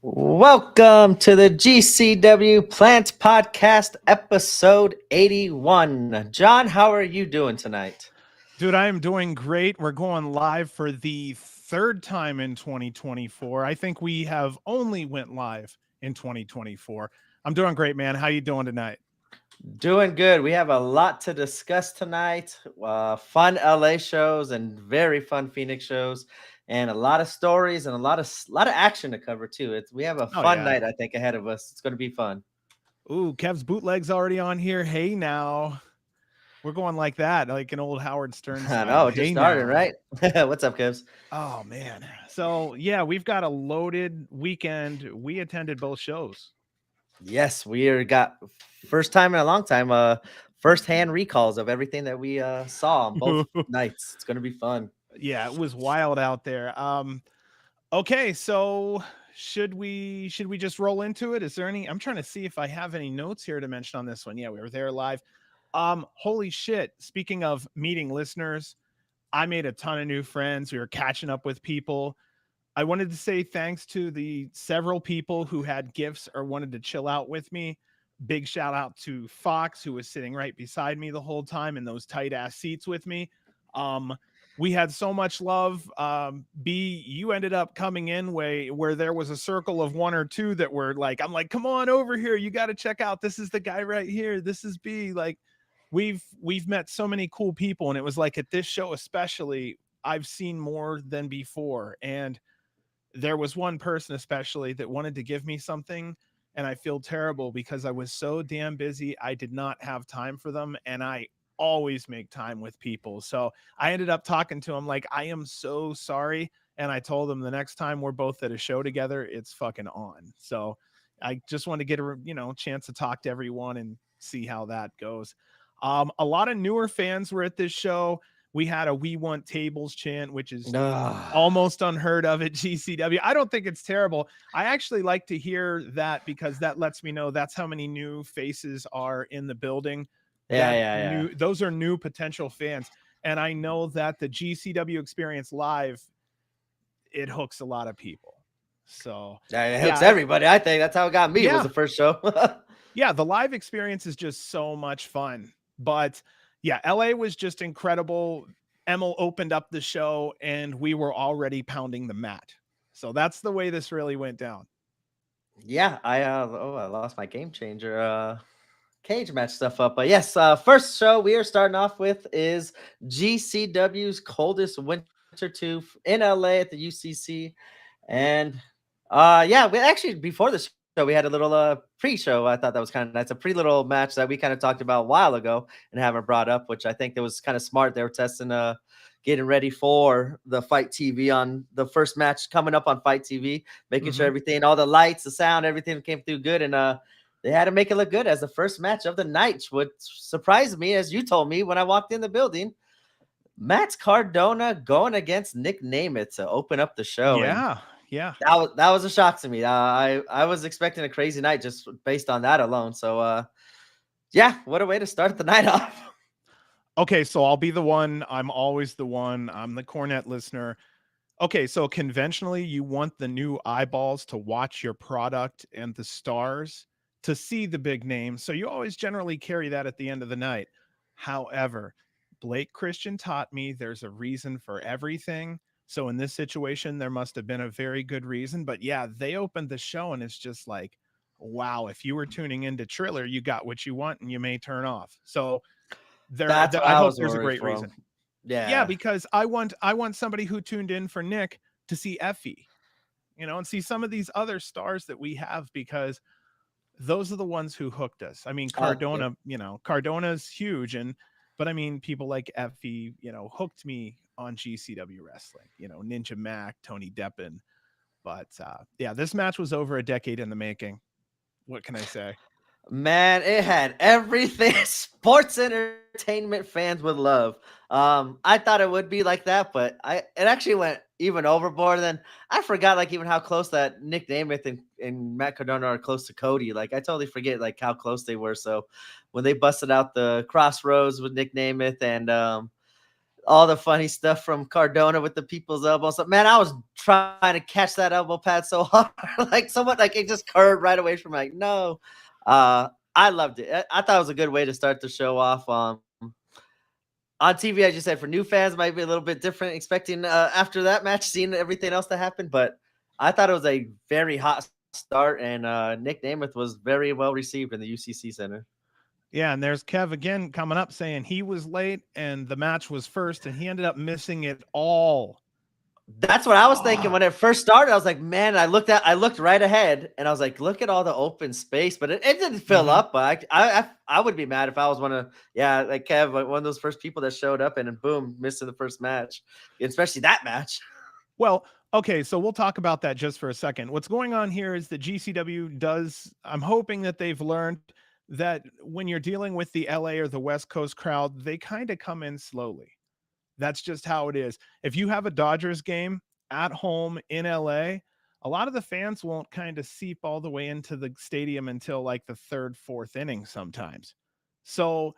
Welcome to the GCW Plant Podcast, episode 81. John, how are you doing tonight? Dude, I am doing great. We're going live for the third time in 2024. I think we have only went live in 2024. I'm doing great, man. How you doing tonight? Doing good. We have a lot to discuss tonight. Fun LA shows and very fun Phoenix shows, and a lot of stories and a lot of action to cover too. We have a Oh fun yeah. night, I think, ahead of us. It's going to be fun. Ooh, Kev's bootleg's already on here. Hey now. We're going like that, like an old Howard Stern I style. know, just Hey started, now. right? What's up, Kevs? Oh man. So yeah, we've got a loaded weekend. We attended both shows. Yes, got first time in a long time. First hand recalls of everything that we saw on both nights. It's going to be fun. Yeah, it was wild out there. Okay, so should we just roll into it? Is there any? I'm trying to see if I have any notes here to mention on this one. Yeah, we were there live. Holy shit. Speaking of meeting listeners, I made a ton of new friends. We were catching up with people. I wanted to say thanks to the several people who had gifts or wanted to chill out with me. Big shout out to Fox, who was sitting right beside me the whole time in those tight ass seats with me. Um, we had so much love. B, you ended up coming in where there was a circle of one or two that were like, I'm like, come on over here. You got to check out. This is the guy right here. This is B. Like, we've met so many cool people, and it was like at this show especially, I've seen more than before. And there was one person especially that wanted to give me something, and I feel terrible because I was so damn busy. I did not have time for them, and I always make time with people. So I ended up talking to him like, I am so sorry. And I told him the next time we're both at a show together, it's fucking on. So I just want to get a chance to talk to everyone and see how that goes. A lot of newer fans were at this show. We had a "We Want Tables" chant, which is Ah, almost unheard of at GCW. I don't think it's terrible. I actually like to hear that because that lets me know that's how many new faces are in the building. yeah, That yeah, yeah. new those are new potential fans. And I know that the GCW experience live, it hooks a lot of people. So It hooks yeah, everybody. I think that's how it got me. It was yeah, the first show. yeah, the live experience is just so much fun. But yeah, LA was just incredible. Emil opened up the show and we were already pounding the mat. So that's the way this really went down. Yeah, I lost my game changer cage match stuff up. But yes, first show we are starting off with is GCW's Coldest Winter 2 in LA at the UCC. And yeah, we actually before the show we had a little pre-show. I thought that was kind of nice. A pretty little match that we kind of talked about a while ago and haven't brought up, which I think that was kind of smart. They were testing getting ready for the Fight TV on the first match coming up on Fight TV, making sure Mm-hmm. everything, all the lights, the sound, everything came through good. And they had to make it look good as the first match of the night, which surprised me, as you told me when I walked in the building. Matt Cardona going against Nick Nemeth to open up the show, and Yeah. Yeah. that was a shock to me. I was expecting a crazy night just based on that alone. So yeah, what a way to start the night off. Okay. So I'll be the one. I'm always the one. I'm the cornet listener. Okay. So conventionally, you want the new eyeballs to watch your product and the stars to see the big names. So you always generally carry that at the end of the night. However, Blake Christian taught me there's a reason for everything. So in this situation, there must have been a very good reason. But yeah, they opened the show and it's just like, wow, if you were tuning into Triller, you got what you want and you may turn off. So That's what I I hope was there's a worried great for. reason. Yeah, Yeah, because I want somebody who tuned in for Nick to see Effie, and see some of these other stars that we have because those are the ones who hooked us. I mean, yep. Cardona's huge, but I mean, people like Effie, hooked me on GCW wrestling. Ninja Mac, Tony Deppen. But yeah, this match was over a decade in the making. What can I say? Man, it had everything sports entertainment fans would love. I thought it would be like that, but it actually went even overboard. Then I forgot like even how close that Nick Nemeth and Matt Cardona are close to Cody. Like I totally forget like how close they were. So when they busted out the crossroads with Nick Nemeth and all the funny stuff from Cardona with the people's elbow. So man, I was trying to catch that elbow pad so hard, like someone like it just curved right away from like no. I loved it. I thought it was a good way to start the show off. On TV, as you said, for new fans, might be a little bit different. Expecting after that match, seeing everything else that happened, but I thought it was a very hot start, and Nick Namath was very well received in the UCC Center. Yeah, and there's Kev again coming up saying he was late and the match was first, and he ended up missing it all. That's what I was thinking when it first started. I was like, man, I looked right ahead, and I was like, look at all the open space, but it didn't fill up. But I would be mad if I was like Kev, like one of those first people that showed up and then boom, missing the first match, especially that match. Well, okay, so we'll talk about that just for a second. What's going on here is that GCW I'm hoping that they've learned that when you're dealing with the LA or the West Coast crowd, they kind of come in slowly. That's just how it is. If you have a Dodgers game at home in LA, a lot of the fans won't kind of seep all the way into the stadium until like the third, fourth inning sometimes. So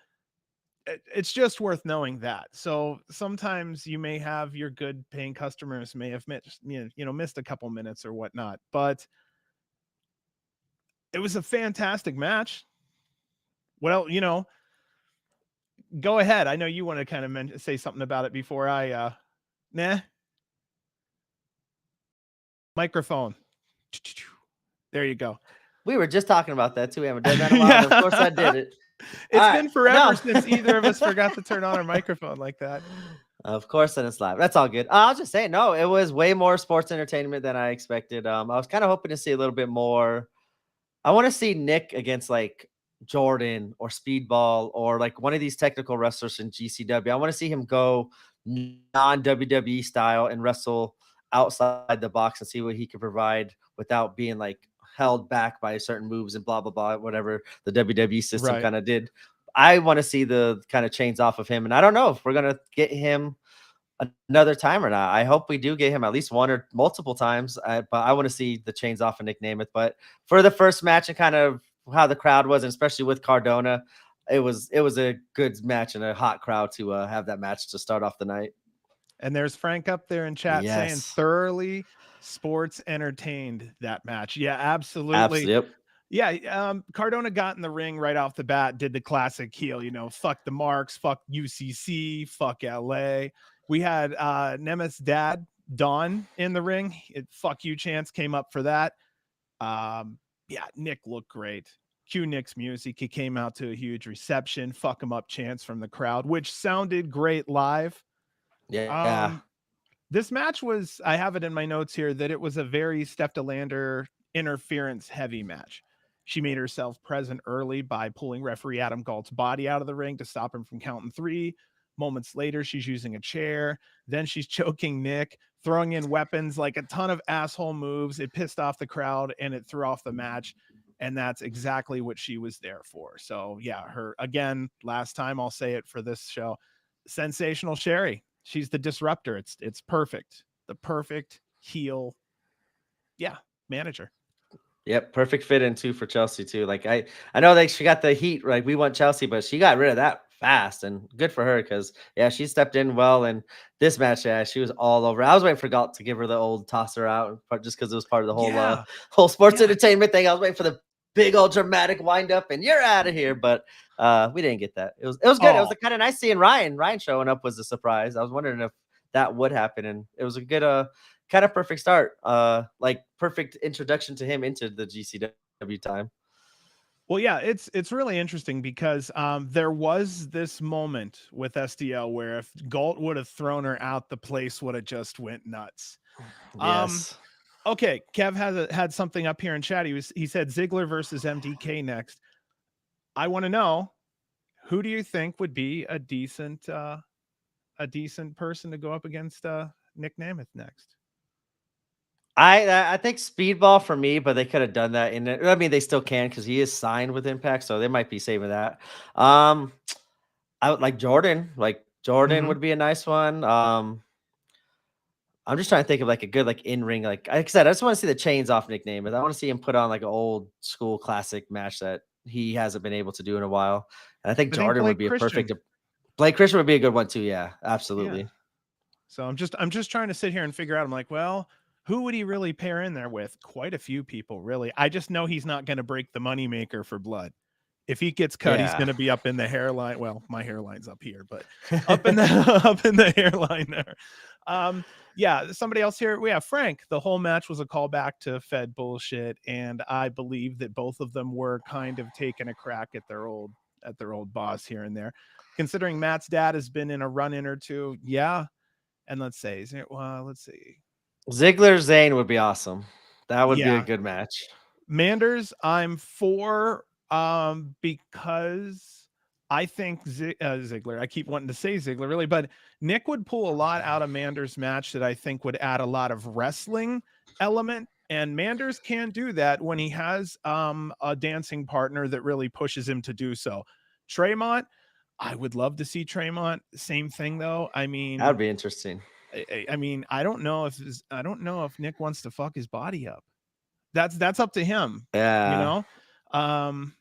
it's just worth knowing that. So sometimes you may have your good paying customers may have missed a couple minutes or whatnot, but it was a fantastic match. Well, go ahead. I know you want to kind of say something about it before nah. Microphone. There you go. We were just talking about that too. We haven't done that in a while. Yeah. Of course, I did it. It's been forever since either of us forgot to turn on our microphone like that. Of course, and it's live. That's all good. I was just saying, no, it was way more sports entertainment than I expected. I was kind of hoping to see a little bit more. I want to see Nick against like Jordan or Speedball or like one of these technical wrestlers in GCW. I want to see him go non-WWE style and wrestle outside the box and see what he can provide without being like held back by certain moves and blah, blah, blah, whatever the WWE system kind of did. I want to see the kind of chains off of him. And I don't know if we're going to get him another time or not. I hope we do get him at least one or multiple times, but I want to see the chains off of Nick Namath. But for the first match and kind of how the crowd was, and especially with Cardona, it was a good match and a hot crowd to have that match to start off the night. And there's Frank up there in chat saying thoroughly sports entertained that match. Yeah, absolutely. Yep. Yeah, Cardona got in the ring right off the bat, did the classic heel, fuck the marks, fuck UCC, fuck LA. We had Namath's dad, Don, in the ring. Fuck you chance came up for that. Yeah, Nick looked great. Cue Nick's music. He came out to a huge reception. Fuck him up chance from the crowd, which sounded great live. Yeah. This match was, I have it in my notes here, that it was a very Steph DeLander interference heavy match. She made herself present early by pulling referee Adam Galt's body out of the ring to stop him from counting 3. Moments later, she's using a chair. Then she's choking Nick, throwing in weapons, like a ton of asshole moves. It pissed off the crowd and it threw off the match. And that's exactly what she was there for. So yeah, her again, last time I'll say it for this show, sensational Sherry. She's the disruptor. It's perfect. The perfect heel. Yeah, manager. Yep, perfect fit in too for Chelsea too. Like I know like she got the heat, like we want Chelsea, but she got rid of that fast and good for her because yeah, she stepped in well. And this match, yeah, she was all over. I was waiting for Galt to give her the old tosser out, just because it was part of the whole whole sports entertainment thing. I was waiting for the big old dramatic wind up and you're out of here, but we didn't get that. It was good. It was kind of nice seeing Ryan showing up was a surprise. I was wondering if that would happen, and it was a good kind of perfect start, like perfect introduction to him into the GCW time. Well, yeah, it's really interesting because there was this moment with SDL where if Galt would have thrown her out, the place would have just went nuts. Yes. Okay, Kev had something up here in chat. He said Ziggler versus MDK next. I want to know, who do you think would be a decent person to go up against Nick Namath next? I think Speedball for me, but they could have done that in it. I mean, they still can because he is signed with Impact, so they might be saving that. I would like Jordan. Like Jordan would be a nice one. I'm just trying to think of like a good like in-ring, like I said, I just want to see the chains off Nick Namath. I want to see him put on like an old school classic match that he hasn't been able to do in a while. And I think Jordan would be a perfect Blake Christian would be a good one too. Yeah, Yeah. absolutely. So I'm just trying to sit here and figure out. I'm like, well, who would he really pair in there with? Quite a few people, really. I just know he's not going to break the moneymaker for Blood. If he gets cut, he's Yeah. going to be up in the hairline. Well, my hairline's up here, but up in the up in the hairline there. Um, yeah, somebody else here. We have Frank. The whole match was a callback to Fed bullshit, and I believe that both of them were kind of taking a crack at their old boss here and there. Considering Matt's dad has been in a run in or two, yeah. And let's say, let's see. Ziggler Zayn would be awesome. That would be a Yeah, good match. Manders, I'm for because I think Ziggler. I keep wanting to say Ziggler, really, but Nick would pull a lot out of Manders' match that I think would add a lot of wrestling element. And Manders can do that when he has a dancing partner that really pushes him to do so. Tremont, I would love to see Tremont. Same thing though. I That would mean, be interesting. I mean, I don't know if Nick wants to fuck his body up. That's up to him, you Yeah. know. Um,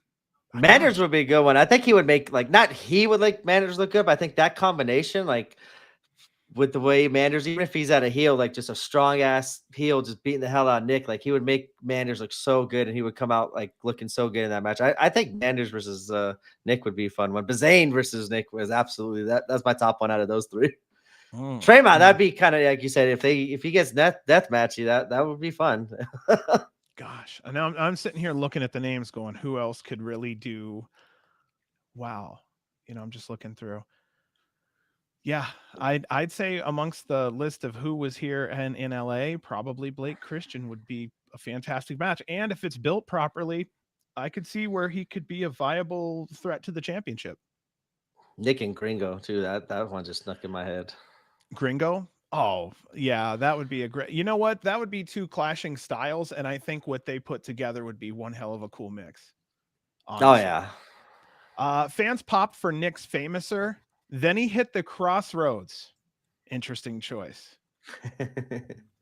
Manders gosh, would be a good one. I think he would make like not he would like Manders look good, but I think that combination, like with the way Manders, even if he's at a heel, like just a strong ass heel, just beating the hell out of Nick, like he would make Manders look so good, and he would come out like looking so good in that match. I think Manders versus Nick would be a fun one. But Zayn versus Nick was absolutely that's my top one out of those three. Tremont, mm, that'd be kind of like you said, if he gets death matchy, that would be fun. gosh. And now I'm sitting here looking at the names, going, who else could really do? Wow, I'm just looking through. Yeah, I'd say amongst the list of who was here and in LA, probably Blake Christian would be a fantastic match. And if it's built properly, I could see where he could be a viable threat to the championship. Nick and Gringo too. That one just snuck in my head. Gringo? Oh, yeah, that would be a great. You know what? That would be two clashing styles, and I think what they put together would be one hell of a cool mix. Oh Honestly. yeah. Fans popped for Nick's Famouser. Then he hit the Crossroads. Interesting choice.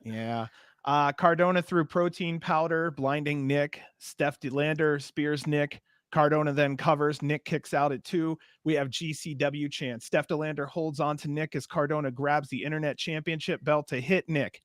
Yeah. Cardona threw protein powder, blinding Nick. Steph DeLander spears Nick. Cardona then covers. Nick kicks out at 2. We have GCW chance. Steph DeLander holds on to Nick as Cardona grabs the Internet Championship belt to hit Nick.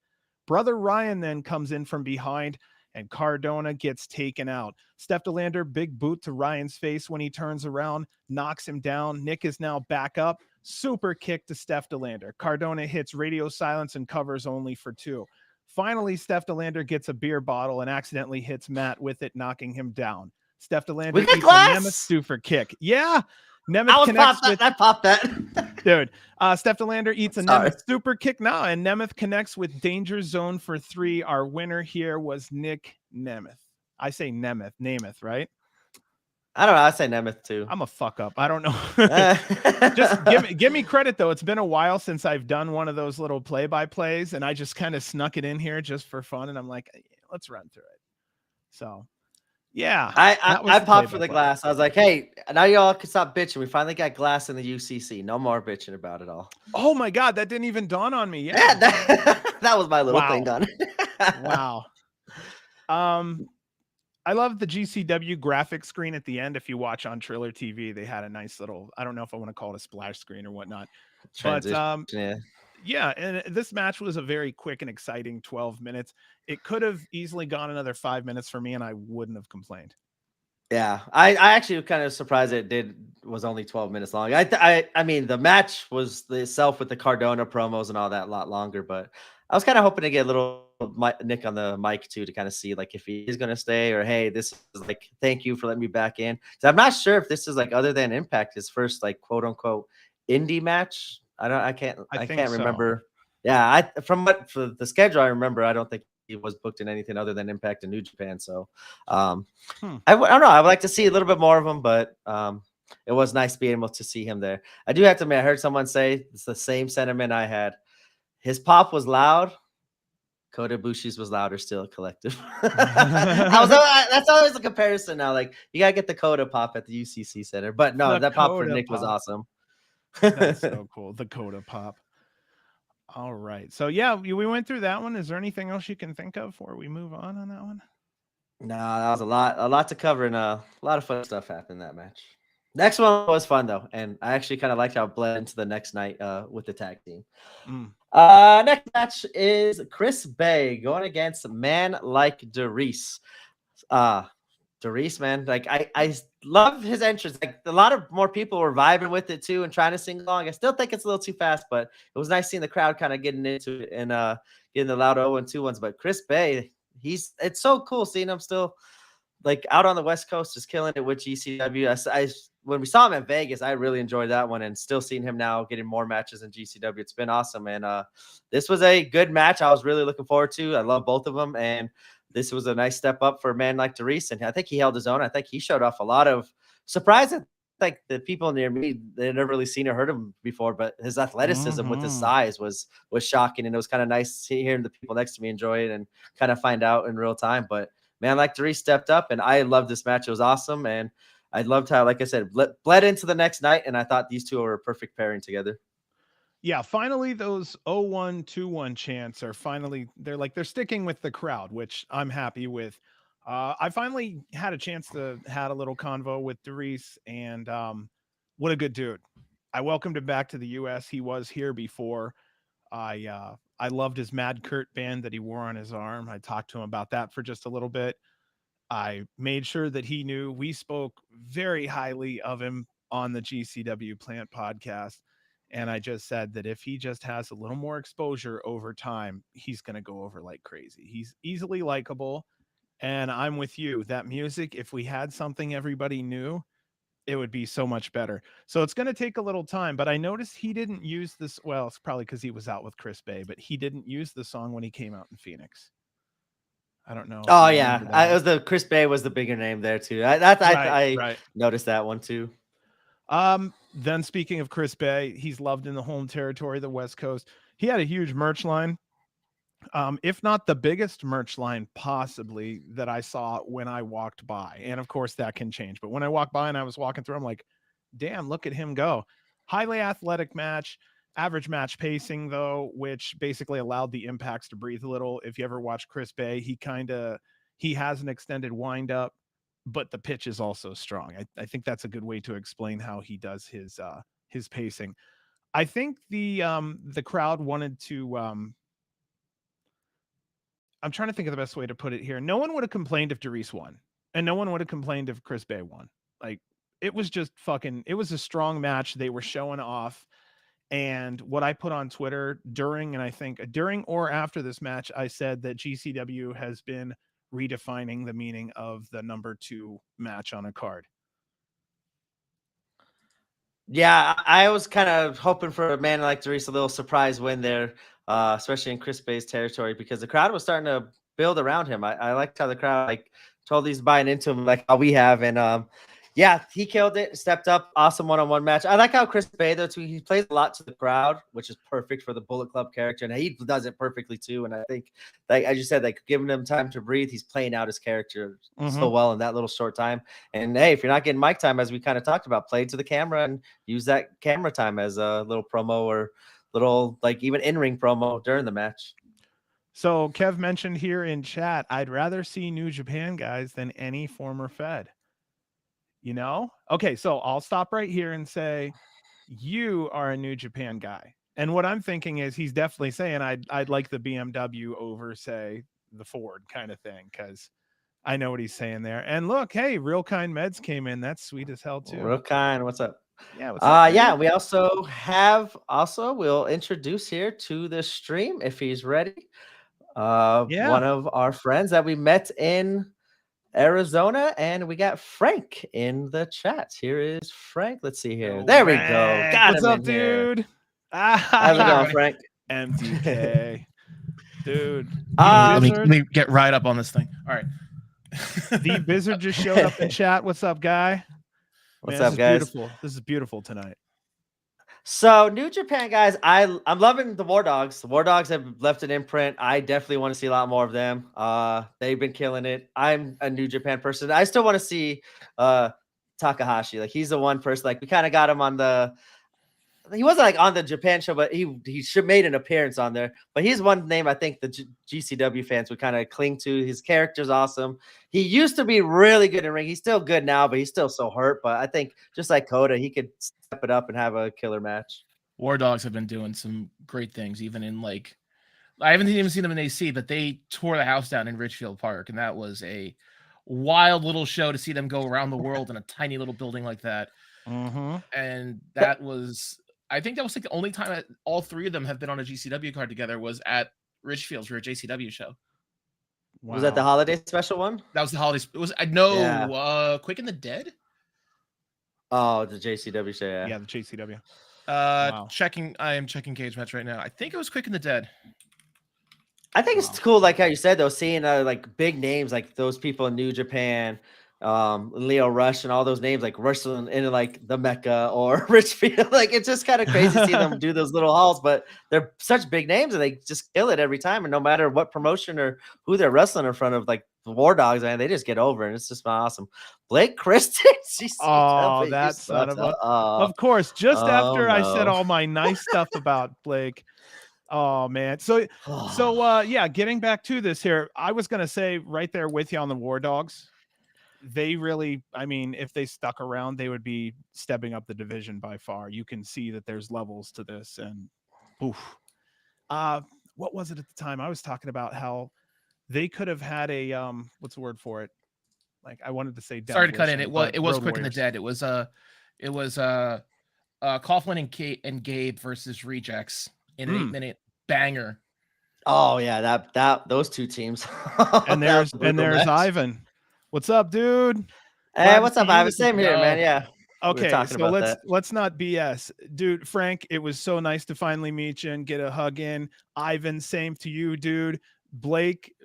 Brother Ryan then comes in from behind, and Cardona gets taken out. Steph DeLander, big boot to Ryan's face when he turns around, knocks him down. Nick is now back up. Super kick to Steph DeLander. Cardona hits radio silence and covers only for 2. Finally, Steph DeLander gets a beer bottle and accidentally hits Matt with it, knocking him down. Steph We DeLander got eats a Nemeth glass. super kick. Yeah. I Nemeth was connects popped with that popped that. dude. Steph DeLander eats a Sorry. Nemeth super kick now, and Nemeth connects with Danger Zone for 3. Our winner here was Nick Nemeth. I say Namath, right? I don't know. I say Nemeth too. I'm a fuck up. I don't know. Just give me credit though. It's been a while since I've done one of those little play-by-plays, and I just kind of snuck it in here just for fun. And I'm like, let's run through it. So yeah, that was I the popped for the play-by-play. glass. I was like, hey, now y'all can stop bitching. We finally got glass in the UCC. No more bitching about it all. Oh my god, that didn't even dawn on me. Yeah, Yeah. that was my little thing Wow. done. Wow. I love the GCW graphic screen at the end. If you watch on Triller TV, they had a nice little, I don't know if I want to call it a splash screen or whatnot. But Transition. Yeah. yeah, and this match was a very quick and exciting 12 minutes. It could have easily gone another 5 minutes for me, and I wouldn't have complained. Yeah, I actually was kind of surprised it was only 12 minutes long. I mean the match was the itself with the Cardona promos and all that a lot longer, but I was kind of hoping to get a little Nick on the mic too to kind of see like if he is going to stay or hey, this is like thank you for letting me back in. So I'm not sure if this is like other than Impact his first like quote unquote indie match. I I think can't so. remember. Yeah, I from what for the schedule I remember I don't think he was booked in anything other than Impact and New Japan. So Hmm. I don't know. I would like to see a little bit more of him, but it was nice being able to see him there. I do have to admit, I heard someone say it's the same sentiment I had. His pop was loud. Kota Ibushi's was louder still, collective. That's always a comparison now. Like you gotta get the Kota pop at the UCC Center, but no, The that pop for Coda Nick was pop. awesome. That's so cool. The Coda pop. All right. So yeah, we went through that one. Is there anything else you can think of before we move on that one? No, that was a lot to cover, and a lot of fun stuff happened in that match. Next one was fun though, and I actually kind of liked how it bled into the next night with the tag team. Mm. Next match is Chris Bay going against Man Like Darius. Uh Darius, man, like I love his entrance. Like a lot of more people were vibing with it too and trying to sing along. I still think it's a little too fast, but it was nice seeing the crowd kind of getting into it and getting the loud 0 and 2 ones. But Chris Bay, it's so cool seeing him still like out on the West Coast, just killing it with GCW. When we saw him at Vegas, I really enjoyed that one, and still seeing him now getting more matches in GCW. It's been awesome, and this was a good match. I was really looking forward to. I love both of them, and this was a nice step up for a man like Darius, and I think he held his own. I think he showed off a lot of surprise. Like the people near me, they never really seen or heard him before, but his athleticism with his Mm-hmm. size was shocking, and it was kind of nice hearing the people next to me enjoy it and kind of find out in real time. But man like Darius stepped up, and I loved this match. It was awesome, and I loved how, like I said, bled into the next night, and I thought these two were a perfect pairing together. Yeah, finally those 0121 chants are finally they're sticking with the crowd, which I'm happy with. I finally had a chance to had a little convo with Darius, and what a good dude. I welcomed him back to the US. He was here before. I loved his Mad Kurt band that he wore on his arm. I talked to him about that for just a little bit. I made sure that he knew we spoke very highly of him on the GCW Plant podcast. And I just said that if he just has a little more exposure over time, he's going to go over like crazy. He's easily likable. And I'm with you. That music, if we had something everybody knew, it would be so much better. So it's going to take a little time. But I noticed he didn't use this. Well, it's probably because he was out with Chris Bay, but he didn't use the song when he came out in Phoenix. I don't know if Oh you remember yeah, it that. was the Chris Bay was the bigger name there too. Right, I right. noticed that one too. Then speaking of Chris Bay, he's loved in the home territory, the West Coast. He had a huge merch line, if not the biggest merch line possibly that I saw when I walked by. And of course, that can change. But when I walked by and I was walking through, I'm like, damn, look at him go. Highly athletic match, average match pacing, though, which basically allowed the impacts to breathe a little. If you ever watch Chris Bay, he has an extended wind up, but the pitch is also strong. I think that's a good way to explain how he does his pacing. I think the crowd wanted to I'm trying to think of the best way to put it here. No one would have complained if Darius won, and no one would have complained if Chris Bay won. Like it was just fucking. It was a strong match. They were showing off, and what I put on Twitter during, and I think during or after this match, I said that GCW has been redefining the meaning of the number 2 match on a card. Yeah, I was kind of hoping for a man like Darius, a little surprise win there, especially in Chris Bay's territory, because the crowd was starting to build around him. I liked how the crowd like totally is buying into him, like how we have, and yeah, he killed it, stepped up, awesome one-on-one match. I like how Chris Bay though too. He plays a lot to the crowd, which is perfect for the Bullet Club character, and he does it perfectly too. And I think, like as you said, like giving him time to breathe, he's playing out his character Mm-hmm. so well in that little short time. And hey, if you're not getting mic time, as we kind of talked about, play to the camera and use that camera time as a little promo or little like even in-ring promo during the match. So Kev mentioned here in chat, I'd rather see New Japan guys than any former Fed. You know? Okay, so I'll stop right here and say you are a New Japan guy. And what I'm thinking is he's definitely saying I'd like the BMW over say the Ford kind of thing cuz I know what he's saying there. And look, hey, Real Kind Meds came in. That's sweet as hell too. Real kind. What's up? Yeah, what's up, Yeah, man? we we'll introduce here to the stream if he's ready. Yeah. One of our friends that we met in Arizona, and we got Frank in the chat. Here is Frank. Let's see here. Yo, There we go. Frank. Got What's him up, in here. dude? How's it Hey, going, Ah, everybody. Frank? MTK. Dude, the Let me uh let me Bizzard. let me get right up on this thing. All right. The Bizzard just showed up in chat. What's up, guy? What's Man, this up, is guys? beautiful. This is beautiful tonight. So New Japan guys, I'm loving the War Dogs. The War Dogs have left an imprint. I definitely want to see a lot more of them. They've been killing it. I'm a New Japan person. I still want to see Takahashi. Like he's the one person. Like we kind of got him on the he wasn't like on the Japan show, but he should made an appearance on there. But he's one name I think the GCW fans would kind of cling to. His character's awesome. He used to be really good in ring. He's still good now, but he's still so hurt. But I think just like Coda, he could step it up and have a killer match. War Dogs have been doing some great things, even in like, I haven't even seen them in AC, but they tore the house down in Richfield Park, and that was a wild little show to see them go around the world in a tiny little building like that. And that was, I think that was like the only time that all three of them have been on a GCW card together was at Richfields for a JCW show. Wow. Was that the holiday special one? That was the holiday. It was, I know, Quick and the Dead. Oh, the JCW show. Yeah, the JCW. I am checking Cage Match right now. I think it was Quick and the Dead. I think it's cool, like how you said, though, seeing like big names like those people in New Japan, Leo Rush, and all those names like wrestling in like the Mecca or Richfield. Like it's just kind of crazy seeing them do those little halls, but they're such big names and they just kill it every time. And no matter what promotion or who they're wrestling in front of, like the War Dogs, and they just get over, and it's just awesome. Blake Christian, oh, that son of a, of course. Just after I said all my nice stuff about Blake. Oh man. So yeah, getting back to this here, I was going to say right there with you on the War Dogs. They really, I mean, if they stuck around, they would be stepping up the division by far. You can see that there's levels to this, and what was it at the time? I was talking about how they could have had a what's the word for it? Like I wanted to say sorry to cut in. It was Quick and the Dead. It was Coughlin and Gabe versus Rejects in an 8-minute banger. Oh yeah, those two teams. And there's Ivan. What's up, dude? Hey, what's up, Ivan? Same here, man. Yeah. Okay, so let's not BS, dude. Frank, it was so nice to finally meet you and get a hug in. Ivan, same to you, dude. Blake,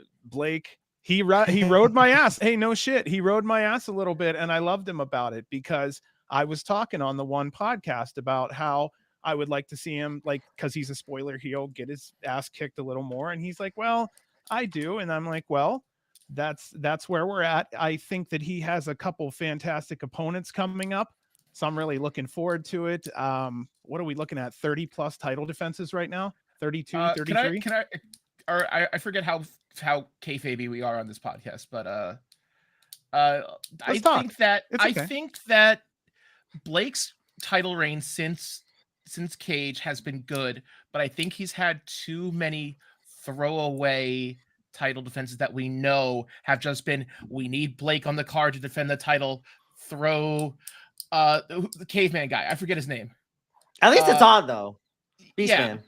he rode my ass. Hey, no shit, he rode my ass a little bit, and I loved him about it because I was talking on the one podcast about how I would like to see him, like, because he's a spoiler heel, get his ass kicked a little more. And he's like, well, I do. And I'm like, well, that's where we're at. I think that he has a couple fantastic opponents coming up. So I'm really looking forward to it. What are we looking at? 30 plus title defenses right now? 32, 33? I forget how kayfabe we are on this podcast, but I think that Blake's title reign since Cage has been good, but I think he's had too many throwaway title defenses that we know have just been, we need Blake on the card to defend the title. Throw the caveman guy, I forget his name. At least it's on though. Beastman,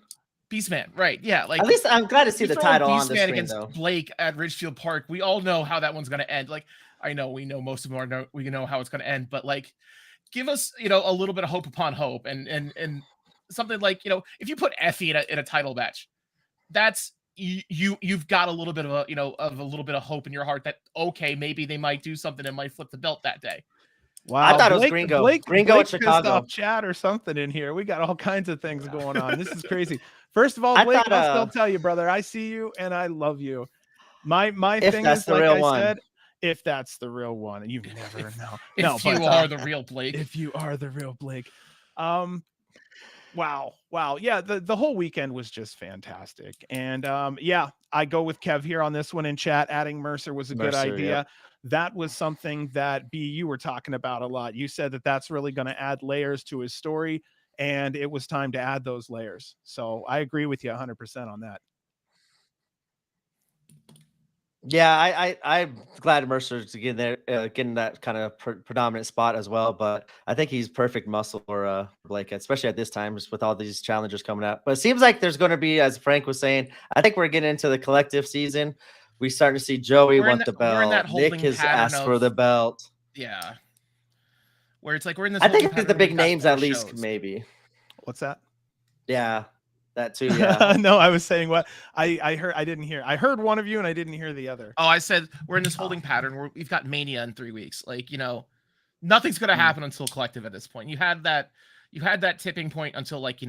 right? Yeah, like at least I'm glad to see the title on the screen against though. Blake at Ridgefield Park. We all know how that one's going to end. Like we know most of them we know how it's going to end, but like give us a little bit of hope upon hope, and something like if you put Effie in a title match, that's you've got a little bit of a little bit of hope in your heart that okay, maybe they might do something and might flip the belt that day. Wow, I thought it was Gringo. Gringo at Chicago. Chat or something in here. We got all kinds of things going on. This is crazy. First of all, Blake, I'll still tell you, brother, I see you and I love you. My thing is, like I said, if that's the real one, and you never know. If you are the real Blake. If you are the real Blake. Wow. Yeah, the whole weekend was just fantastic. And yeah, I go with Kev here on this one in chat. Adding Mercer was a good idea. Yep. That was something that you were talking about a lot. You said that that's really going to add layers to his story, and it was time to add those layers. So I agree with you 100% on that. Yeah, I'm glad Mercer's getting there, getting that kind of predominant spot as well. But I think he's perfect muscle for Blake, especially at this time, just with all these challengers coming out. But it seems like there's going to be, as Frank was saying, I think we're getting into the collective season. We're starting to see Joey want the belt. Nick has asked for the belt. Yeah, where it's like we're in this. I think it's the big names at least, maybe. What's that? Yeah. That too, yeah. No, I was saying what I heard. I didn't hear. I heard one of you and I didn't hear the other. Oh, I said we're in this holding pattern where we've got Mania in 3 weeks. Like, nothing's going to happen until collective at this point. You had that tipping point until like,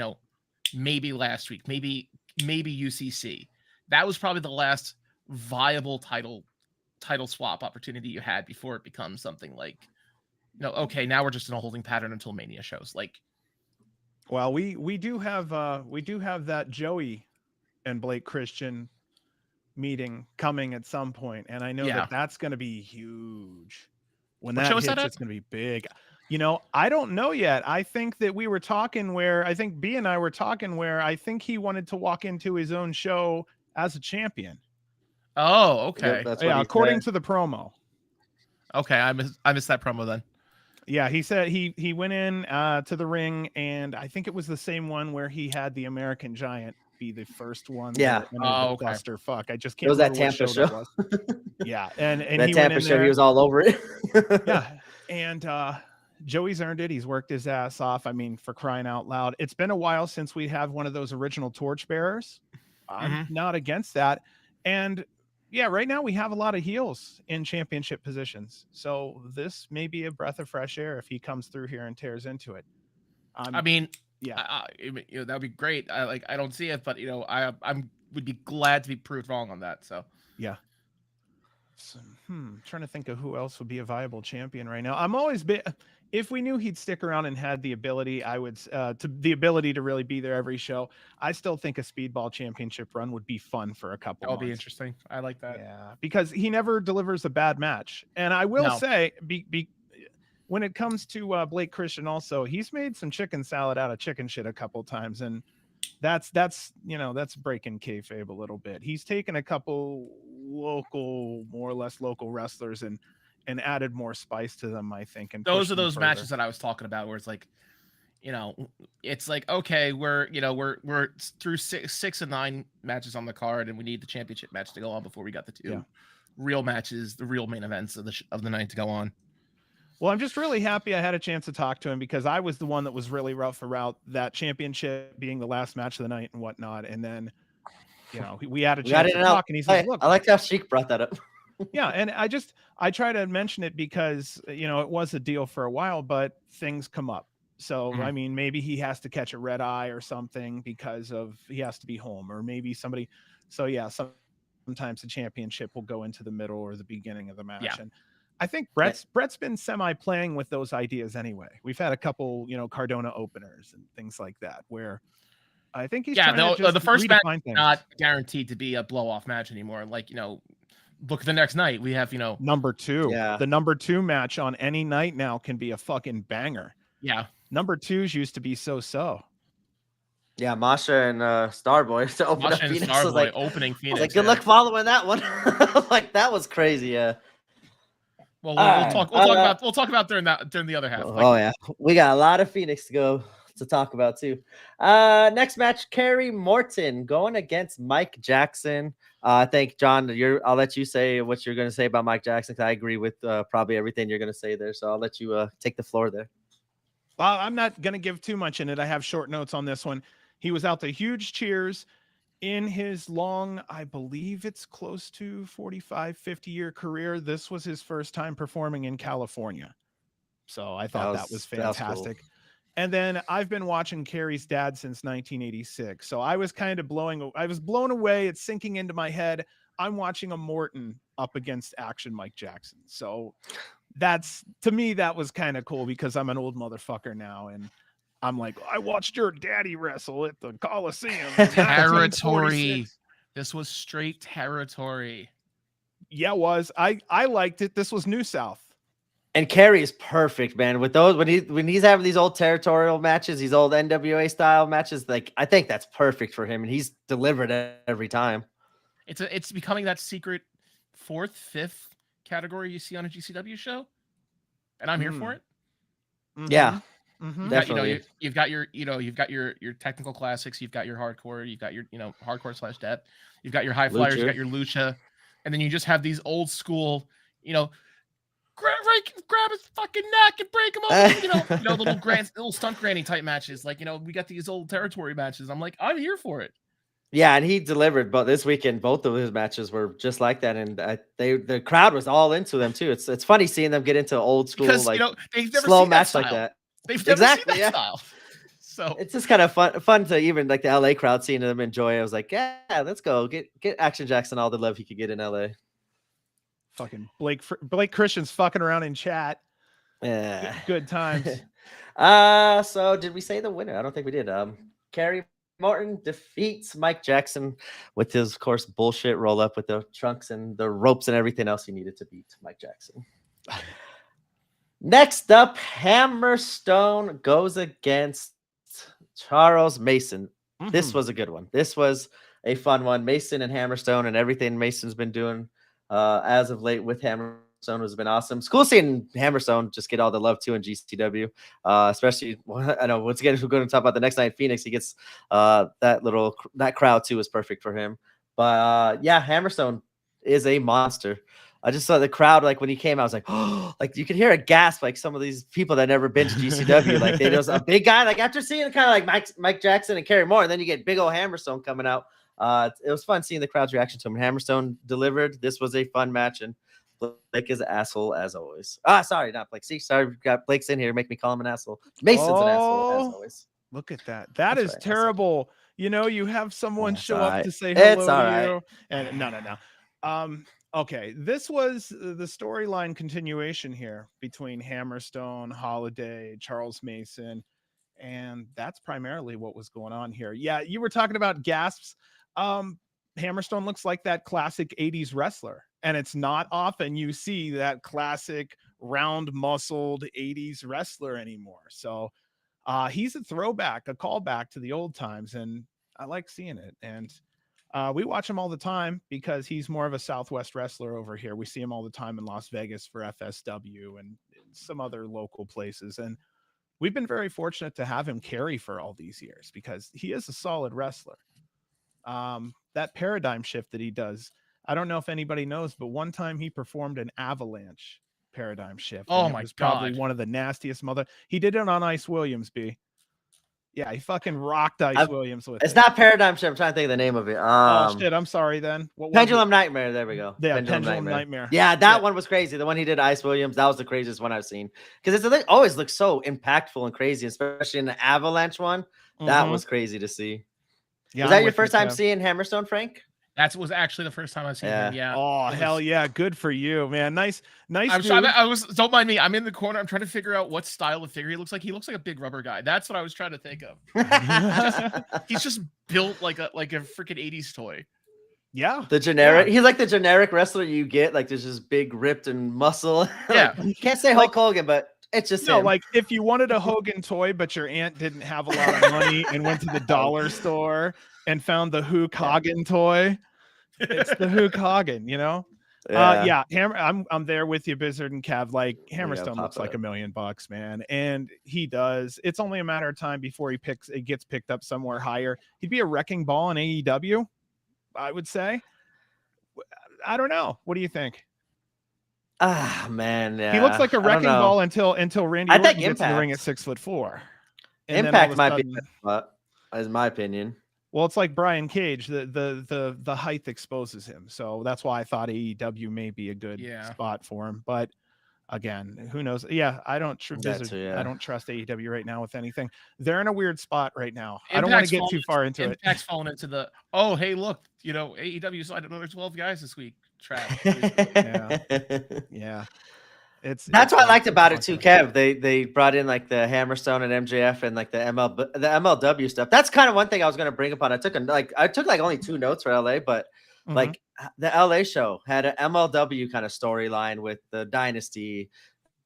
maybe last week, maybe UCC. That was probably the last viable title swap opportunity you had before it becomes something like, okay, now we're just in a holding pattern until Mania shows. Like, Well, we do have that Joey and Blake Christian meeting coming at some point, and I know Yeah. that that's going to be huge. When What that show is that hits, at? it's going to be big. I don't know yet. I think that we were talking where I think B and I were talking where I think he wanted to walk into his own show as a champion. Oh, Yep, okay. that's what Yeah, he according said. to the promo. Okay, I missed that promo then. Yeah, he said he went in to the ring, and I think it was the same one where he had the American Giant be the first one Yeah, there, and it was a Oh, okay. clusterfuck. I just it can't was that remember what Tampa show that show. was. Yeah, and That he went Tampa in show, he there. was all over it. Yeah, and Joey's earned it. He's worked his ass off. I mean, for crying out loud, it's been a while since we have one of those original torchbearers. I'm Mhm. not against that, and yeah, right now we have a lot of heels in championship positions, so this may be a breath of fresh air if he comes through here and tears into it. I mean, Yeah, that would be great. I don't see it, but I'm would be glad to be proved wrong on that. So yeah. So, trying to think of who else would be a viable champion right now. I'm always been if we knew he'd stick around and had the ability, I would to the ability to really be there every show. I still think a speedball championship run would be fun for a couple that would be months. interesting. I like that. Yeah, because he never delivers a bad match. And I will No, say, when it comes to Blake Christian, also he's made some chicken salad out of chicken shit a couple times, and that's breaking kayfabe a little bit. He's taken a couple local, more or less local wrestlers and added more spice to them, I think, and those pushed are them those further. matches that I was talking about, where it's like, it's like, okay, we're through six and 9 matches on the card, and we need the championship match to go on before we got the two Yeah. real matches, the real main events of the night to go on. Well, I'm just really happy I had a chance to talk to him because I was the one that was really rough about that championship being the last match of the night and whatnot. And then, we had a We got chance it to in talk, and he says, LA. "Look, I like how Sheik brought that up. yeah." And I try to mention it because it was a deal for a while, but things come up. So I mean, maybe he has to catch a red eye or something because of he has to be home, or maybe somebody. So yeah, sometimes the championship will go into the middle or the beginning of the match, Yeah. and I think Brett's been semi playing with those ideas anyway. We've had a couple, Cardona openers and things like that where I think he's trying to just the first match redefine is things. not guaranteed to be a blow off match anymore. Like, look at the next night. We have, Number 2. Yeah. The number 2 match on any night now can be a fucking banger. yeah. Number 2s used to be so. Yeah, Masha and Starboy to open Masha up and Phoenix. I was Starboy like, opening I was Phoenix. like, good luck following that one. Like that was crazy. Yeah. Well, All we'll right. talk. We'll talk about during the other half. Oh yeah, we got a lot of Phoenix to talk about too. Next match, Kerry Morton going against Mike Jackson. I think John, I'll let you say what you're going to say about Mike Jackson, because I agree with probably everything you're going to say there. So I'll let you take the floor there. Well, I'm not going to give too much in it. I have short notes on this one. He was out to huge cheers in his long, I believe it's close to 45, 50-year career. This was his first time performing in California. So I thought that was fantastic. Cool. And then I've been watching Kerry's dad since 1986. So I was blown away. It's sinking into my head. I'm watching a Morton up against Action Mike Jackson. So to me, that was kind of cool because I'm an old motherfucker now. And I'm like, I watched your daddy wrestle at the Coliseum. Territory. This was straight territory. Yeah, it was. I liked it. This was New South. And Kerry is perfect, man. With those, when he's having these old territorial matches, these old NWA style matches, like I think that's perfect for him, and he's delivered every time. It's becoming that secret 4th, 5th category you see on a GCW show, and I'm here for it. Mm-hmm. Yeah. Mm-hmm. Definitely. You've got your technical classics, you've got your hardcore, you've got your hardcore / depth, you've got your high flyers, you've got your lucha, and then you just have these old school, grab his fucking neck and break him over, little stunt granny type matches. Like, we got these old territory matches. I'm like, I'm here for it. Yeah, and he delivered. But this weekend, both of his matches were just like that, and the crowd was all into them too. It's funny seeing them get into old school they've never slow seen match that like that. They've never seen that style. So it's just kind of fun to even like the LA crowd seeing them enjoy. I was like, yeah, let's go get Action Jackson all the love he could get in LA. Fucking Blake Christian's fucking around in chat. Yeah, good times. So did we say the winner? I don't think we did. Kerry Morton defeats Mike Jackson with his, of course, bullshit roll up with the trunks and the ropes and everything else he needed to beat Mike Jackson. Next up, Hammerstone goes against Charles Mason. This was a good one. This was a fun one. Mason and Hammerstone and everything Mason's been doing as of late with Hammerstone has been awesome. It's cool seeing Hammerstone just get all the love too in GCW, especially I know once again we're going to talk about the next night in Phoenix. He gets that crowd too is perfect for him. But yeah, Hammerstone is a monster. I just saw the crowd like when he came. I was like, oh, like you could hear a gasp. Like some of these people that never been to GCW, like there was a big guy. Like after seeing kind of like Mike Jackson and Kerry Moore, and then you get big old Hammerstone coming out. It was fun seeing the crowd's reaction to him. Hammerstone delivered. This was a fun match, and Blake is an asshole as always. Sorry, not Blake. See, sorry, we got Blake's in here. Make me call him an asshole. Mason's an asshole as always. Look at that. That's right, terrible. You know, you have someone show up to say hello to you, and no. Okay, this was the storyline continuation here between Hammerstone, Holiday, Charles Mason, and that's primarily what was going on here. Yeah, you were talking about gasps. Hammerstone looks like that classic 80s wrestler, and it's not often you see that classic round-muscled 80s wrestler anymore. So he's a throwback, a callback to the old times, and I like seeing it. And we watch him all the time because he's more of a Southwest wrestler over here. We see him all the time in Las Vegas for FSW and some other local places. And we've been very fortunate to have him carry for all these years because he is a solid wrestler. That paradigm shift that he does, I don't know if anybody knows, but one time he performed an avalanche paradigm shift. Oh my God. Probably one of the nastiest He did it on Ice Williams, B. Yeah, he fucking rocked Ice Williams with it. It's not Paradigm Shift. I'm trying to think of the name of it. Oh, shit. I'm sorry then. What Pendulum Nightmare. There we go. Yeah, Pendulum Nightmare. Yeah, that one was crazy. The one he did, Ice Williams, that was the craziest one I've seen. Because it always looks so impactful and crazy, especially in the Avalanche one. That was crazy to see. Yeah, was that your first time seeing Hammerstone, Frank? That was actually the first time I've seen him. Yeah. Oh, hell yeah. Good for you, man. Nice. Don't mind me. I'm in the corner. I'm trying to figure out what style of figure he looks like. He looks like a big rubber guy. That's what I was trying to think of. He's just built like a freaking 80s toy. Yeah. The generic. He's like the generic wrestler you get. Like there's just big ripped and muscle. Yeah. You can't say Hulk Hogan, but it's just him. Like if you wanted a Hogan toy, but your aunt didn't have a lot of money and went to the dollar store and found the Hulk Hogan toy. It's the Hulk Hogan, you know? Yeah. I'm there with you, Bizzard and Kev. Like Hammerstone looks like $1 million, man. And he does. It's only a matter of time before it gets picked up somewhere higher. He'd be a wrecking ball in AEW, I would say. I don't know. What do you think? Man, yeah. He looks like a wrecking ball until Randy Orton gets in the ring at 6'4". Impact might be, is my opinion. Well, it's like Brian Cage. The height exposes him, so that's why I thought AEW may be a good spot for him. But again, who knows? Yeah, I don't trust AEW right now with anything. They're in a weird spot right now. I don't want to get too far into it. Impact's fallen into the hey, look, AEW signed another 12 guys this week. Trap. Yeah. That's what I liked about it too, Kev. They brought in like the Hammerstone and MJF and like the MLW stuff. That's kind of one thing I was going to bring up on. I took only 2 notes for LA, but like the LA show had an MLW kind of storyline with the Dynasty,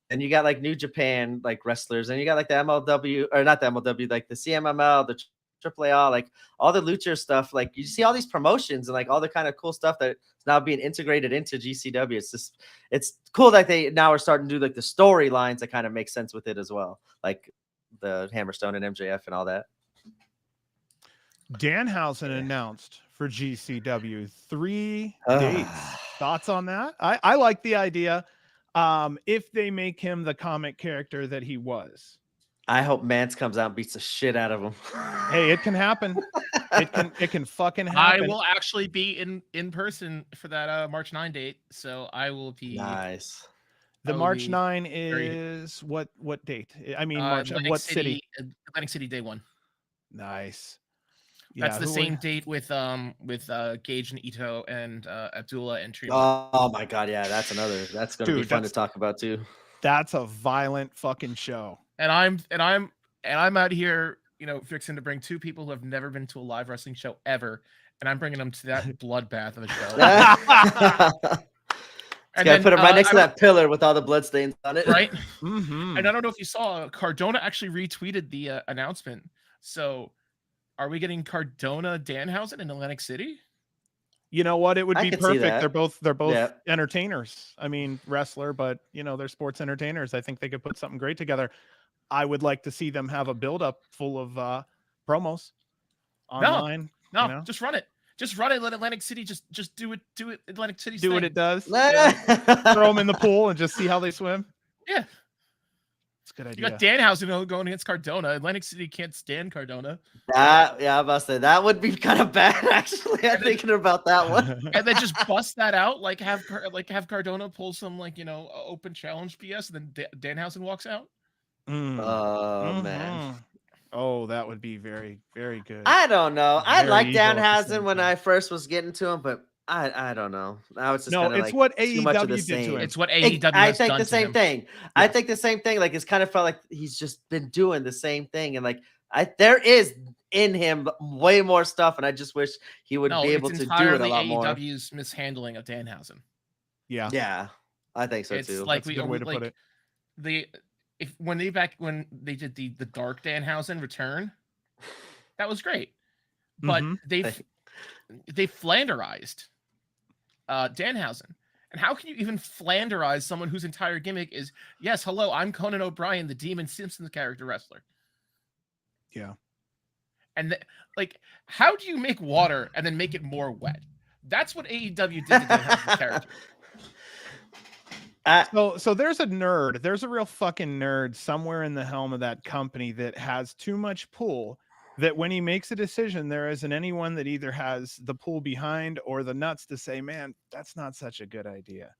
and you got like New Japan like wrestlers, and you got like the MLW or not the MLW, like the CMML, the AAA, like all the lucha stuff. Like you see all these promotions and like all the kind of cool stuff that's now being integrated into GCW. It's cool that they now are starting to do like the storylines that kind of make sense with it as well, like the Hammerstone and MJF and all that. Danhausen announced for GCW 3 dates. Thoughts on that? I like the idea. If they make him the comic character that he was. I hope Mance comes out and beats the shit out of him. Hey, it can happen. It can fucking happen. I will actually be in person for that March 9 date, so I will be nice. The March 9 is what date? I mean, March. What city? Atlantic City, day 1. Nice. That's the same date with Gage and Ito and Abdullah and Tree. Oh my God, yeah, that's going to be fun to talk about too. That's a violent fucking show. and I'm out here, fixing to bring two people who have never been to a live wrestling show ever, and I'm bringing them to that bloodbath of a show. And then put it right next to that pillar with all the bloodstains on it. Right? Mm-hmm. And I don't know if you saw, Cardona actually retweeted the announcement. So, are we getting Cardona Danhausen in Atlantic City? You know what? It would I be could see perfect. that. They're both Yeah. entertainers. I mean, wrestler, but they're sports entertainers. I think they could put something great together. I would like to see them have a build-up full of promos online. No, just run it. Just run it. Let Atlantic City just do it. Do it. Atlantic City. Do what it does. Throw Throw them in the pool and just see how they swim. Yeah. It's a good idea. You got Danhausen going against Cardona. Atlantic City can't stand Cardona. I'm about to say that would be kind of bad. Actually, I'm thinking about that one. And then just bust that out, have Cardona pull some open challenge BS, and then Danhausen walks out. Oh man. Oh, that would be very, very good. I don't know. I Very like evil at the Danhausen same when time. I first was getting to him, but I don't know. Now it's just No, kind of it's like what too much of the AEW did to same. him. It's what AEW I has think done the to same him. thing. I think the same thing. Like it's kind of felt like he's just been doing the same thing, and like there is in him way more stuff, and I just wish he would be able to do it a lot more. AEW's mishandling of Danhausen. Yeah, I think so It's too. like That's a good way to put it. When they did the Dark Danhausen return, that was great, but they Flanderized Danhausen. And how can you even Flanderize someone whose entire gimmick is, yes, hello, I'm Conan O'Brien, the Demon Simpsons character wrestler. Yeah. And how do you make water and then make it more wet? That's what AEW did to Danhausen's character. So there's a nerd. There's a real fucking nerd somewhere in the helm of that company that has too much pull that when he makes a decision, there isn't anyone that either has the pull behind or the nuts to say, man, that's not such a good idea.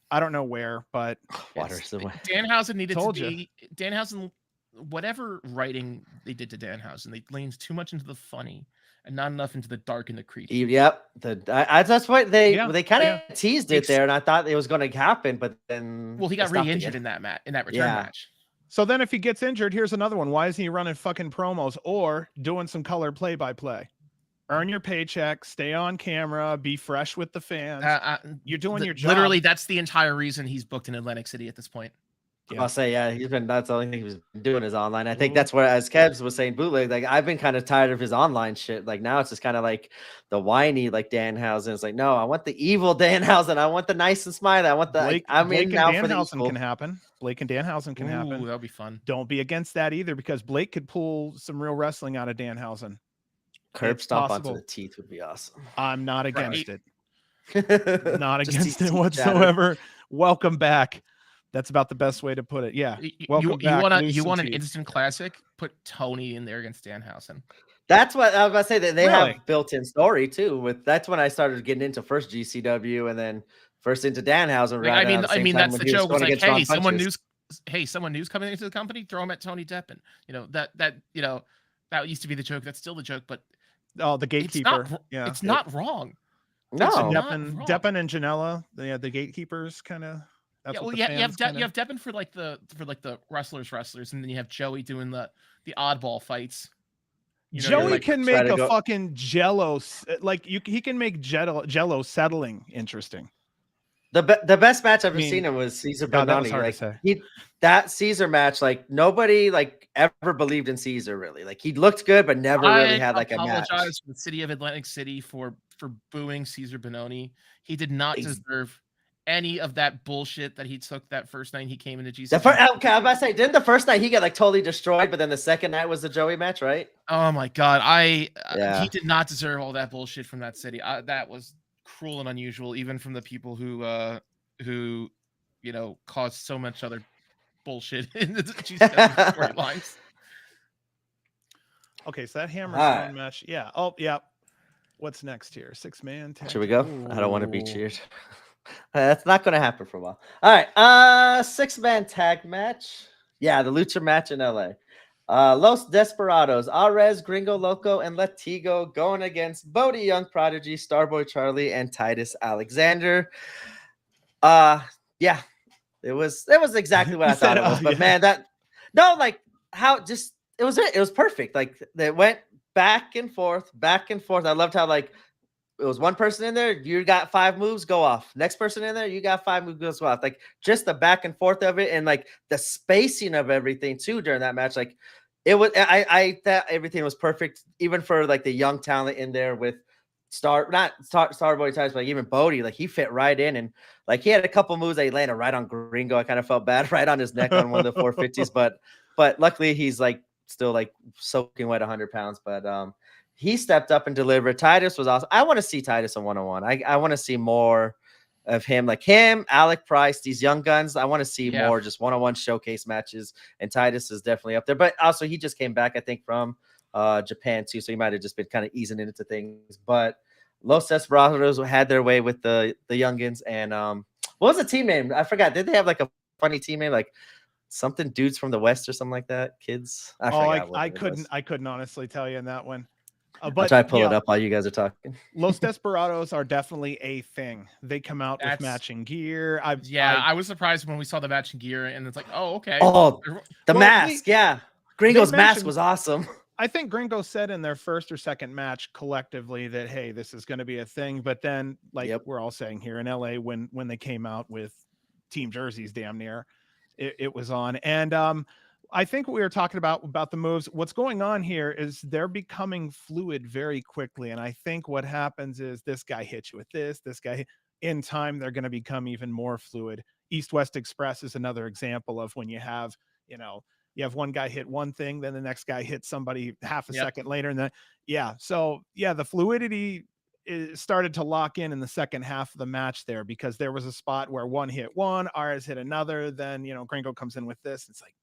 I don't know where, but Danhausen needed to be Danhausen. Whatever writing they did to Danhausen, they leaned too much into the funny and not enough into the dark and the creepy. Yep, that's what they kind of teased it there, and I thought it was going to happen, but then he got re-injured in that return match. So then, if he gets injured, here's another one: why isn't he running fucking promos or doing some color play-by-play? Earn your paycheck, stay on camera, be fresh with the fans. You're doing your job. Literally, that's the entire reason he's booked in Atlantic City at this point. I'll say, that's the only thing he's been doing is online. I think that's where, as Kebs was saying, bootleg, like I've been kind of tired of his online shit. Like now it's just kind of like the whiny, like Danhausen. It's like, no, I want the evil Danhausen. I want the nice and smiley. I want the, Blake and Danhausen can happen. Blake and Danhausen can happen. That'll be fun. Don't be against that either, because Blake could pull some real wrestling out of Danhausen. Curb stomp onto the teeth would be awesome. I'm not against it. Not against it whatsoever. Welcome back. That's about the best way to put it. Yeah. Welcome back. You want an instant classic? Put Tony in there against Danhausen. That's what I was about to say. That they have built-in story too. That's when I started getting into first GCW and then first into Danhausen. I mean that's the joke. It's like, hey, someone new's coming into the company. Throw him at Tony Deppen. That used to be the joke. That's still the joke, but the gatekeeper. It's not wrong. No, Deppen and Janela. The gatekeepers kind of. You have Deppen for the wrestlers, and then you have Joey doing the oddball fights. Joey can make a fucking Jello he can make Jello settling interesting. The best match I've ever seen him was Caesar Bononi. That Caesar match, like nobody ever believed in Caesar really. Like he looked good, but never really had a match. I apologize to the city of Atlantic City for booing Caesar Bononi. He did not deserve any of that bullshit that he took that first night he came into GCW. I was about to say, didn't the first night he get totally destroyed, but then the second night was the Joey match, right? Oh my god, he did not deserve all that bullshit from that city. That was cruel and unusual, even from the people who caused so much other bullshit in the GCW storylines. Okay, so that Hammerstone match, yeah. Oh yeah. What's next here? 6-man tag. Should we go? I don't want to be cheered. That's not going to happen for a while. All right. 6-man tag match. Yeah, the Lucha match in LA. Los Desperados, Arez, Gringo Loco, and Latigo going against Bodie, Young Prodigy, Starboy Charlie, and Titus Alexander. Yeah, it was exactly what I thought it was. But man, No, like how just it was perfect. Like they went back and forth, back and forth. I loved how like it was one person in there, you got 5 moves, go off. Next person in there, you got 5 moves, go off. Like just the back and forth of it, and like the spacing of everything too during that match. Like it was, I thought everything was perfect, even for like the young talent in there with Starboy times, but like even Bodie, like he fit right in, and like he had a couple moves that he landed right on Gringo. I kind of felt bad right on his neck on one of the 450s, but luckily he's like still like soaking wet 100 pounds. But he stepped up and delivered. Titus was awesome. I want to see Titus in 101. I want to see more of him, like him, Alec Price, these young guns. I want to see more just 101 showcase matches, and Titus is definitely up there. But also, he just came back, I think, from Japan too, so he might have just been kind of easing into things. But Los Desperados had their way with the youngins. And what was the team name? I forgot. Did they have like a funny team name, like something dudes from the West or something like that? Kids. I couldn't honestly tell you in that one. But I'll try to pull it up while you guys are talking. Los Desperados are definitely a thing. They come out with matching gear. I was surprised when we saw the matching gear, and it's like, oh, okay. Oh, the mask, yeah. Gringo's mask was awesome. I think Gringo said in their first or second match collectively that, hey, this is going to be a thing. But then, like we're all saying here in LA, when they came out with team jerseys, damn near, it was on. And I think we were talking about the moves. What's going on here is they're becoming fluid very quickly. And I think what happens is this guy hits you with this guy. In time, they're going to become even more fluid. East-West Express is another example of when you have, you have one guy hit one thing, then the next guy hits somebody half a second later. And then, the fluidity started to lock in the second half of the match there, because there was a spot where one hit one, Ares hit another. Then, Gringo comes in with this. It's like,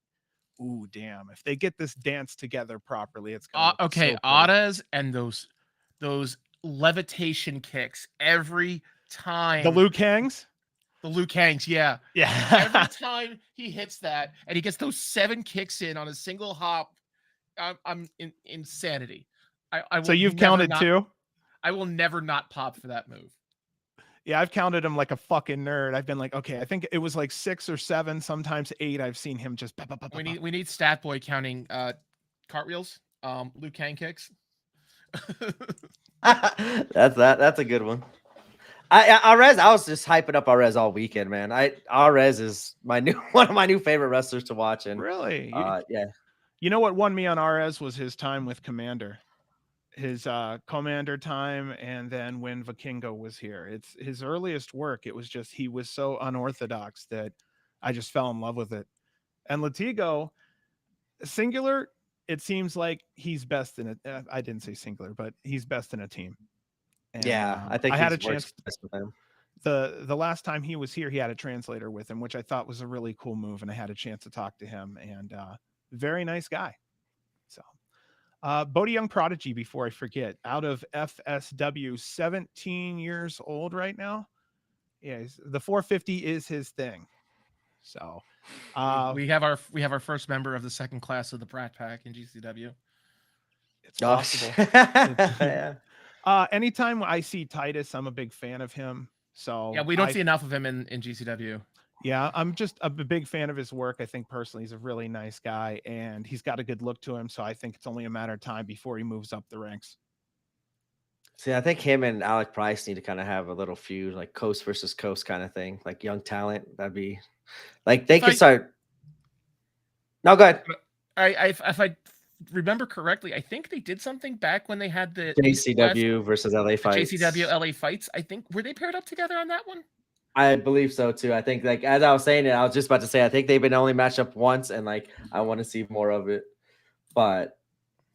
ooh, damn! If they get this dance together properly, it's okay. So Ares and those levitation kicks every time. The Liu Kangs, yeah. Every time he hits that, and he gets those 7 kicks in on a single hop, I'm in insanity. So you've counted 2? I will never not pop for that move. Yeah, I've counted him like a fucking nerd. I've been like, okay, I think it was like 6 or 7, sometimes 8. I've seen him just. We need Stat Boy counting cartwheels, Liu Kang kicks. That's a good one. Ares, I was just hyping up Ares all weekend, man. Ares is one of my new favorite wrestlers to watch. And really, yeah. You know what won me on Ares was his time with Commander. His Commander time, and then when Vikingo was here. It's his earliest work. It was just, he was so unorthodox that I just fell in love with it. And Latigo, singular, it seems like he's best in it. I didn't say singular, but he's best in a team. And, I think I had a chance with him. The last time he was here, he had a translator with him, which I thought was a really cool move, and I had a chance to talk to him, and very nice guy. So Bodie Young Prodigy, before I forget, out of FSW, 17 years old right now. Yeah, the 450 is his thing. So we have our first member of the second class of the Brat Pack in GCW. It's possible. Anytime I see Titus, I'm a big fan of him. So yeah, we don't see enough of him in GCW. Yeah, I'm a big fan of his work. I think personally he's a really nice guy, and he's got a good look to him. So I think it's only a matter of time before he moves up the ranks. See, I think him and Alec Price need to kind of have a little feud, like coast versus coast kind of thing, like young talent. That'd be like they could start. No, go ahead. If I remember correctly, I think they did something back when they had the GCW versus LA fights. GCW LA fights. I think, were they paired up together on that one? I believe so too. I think, like, as I was saying it, I was just about to say, I think they've been only matched up once, and like I want to see more of it. But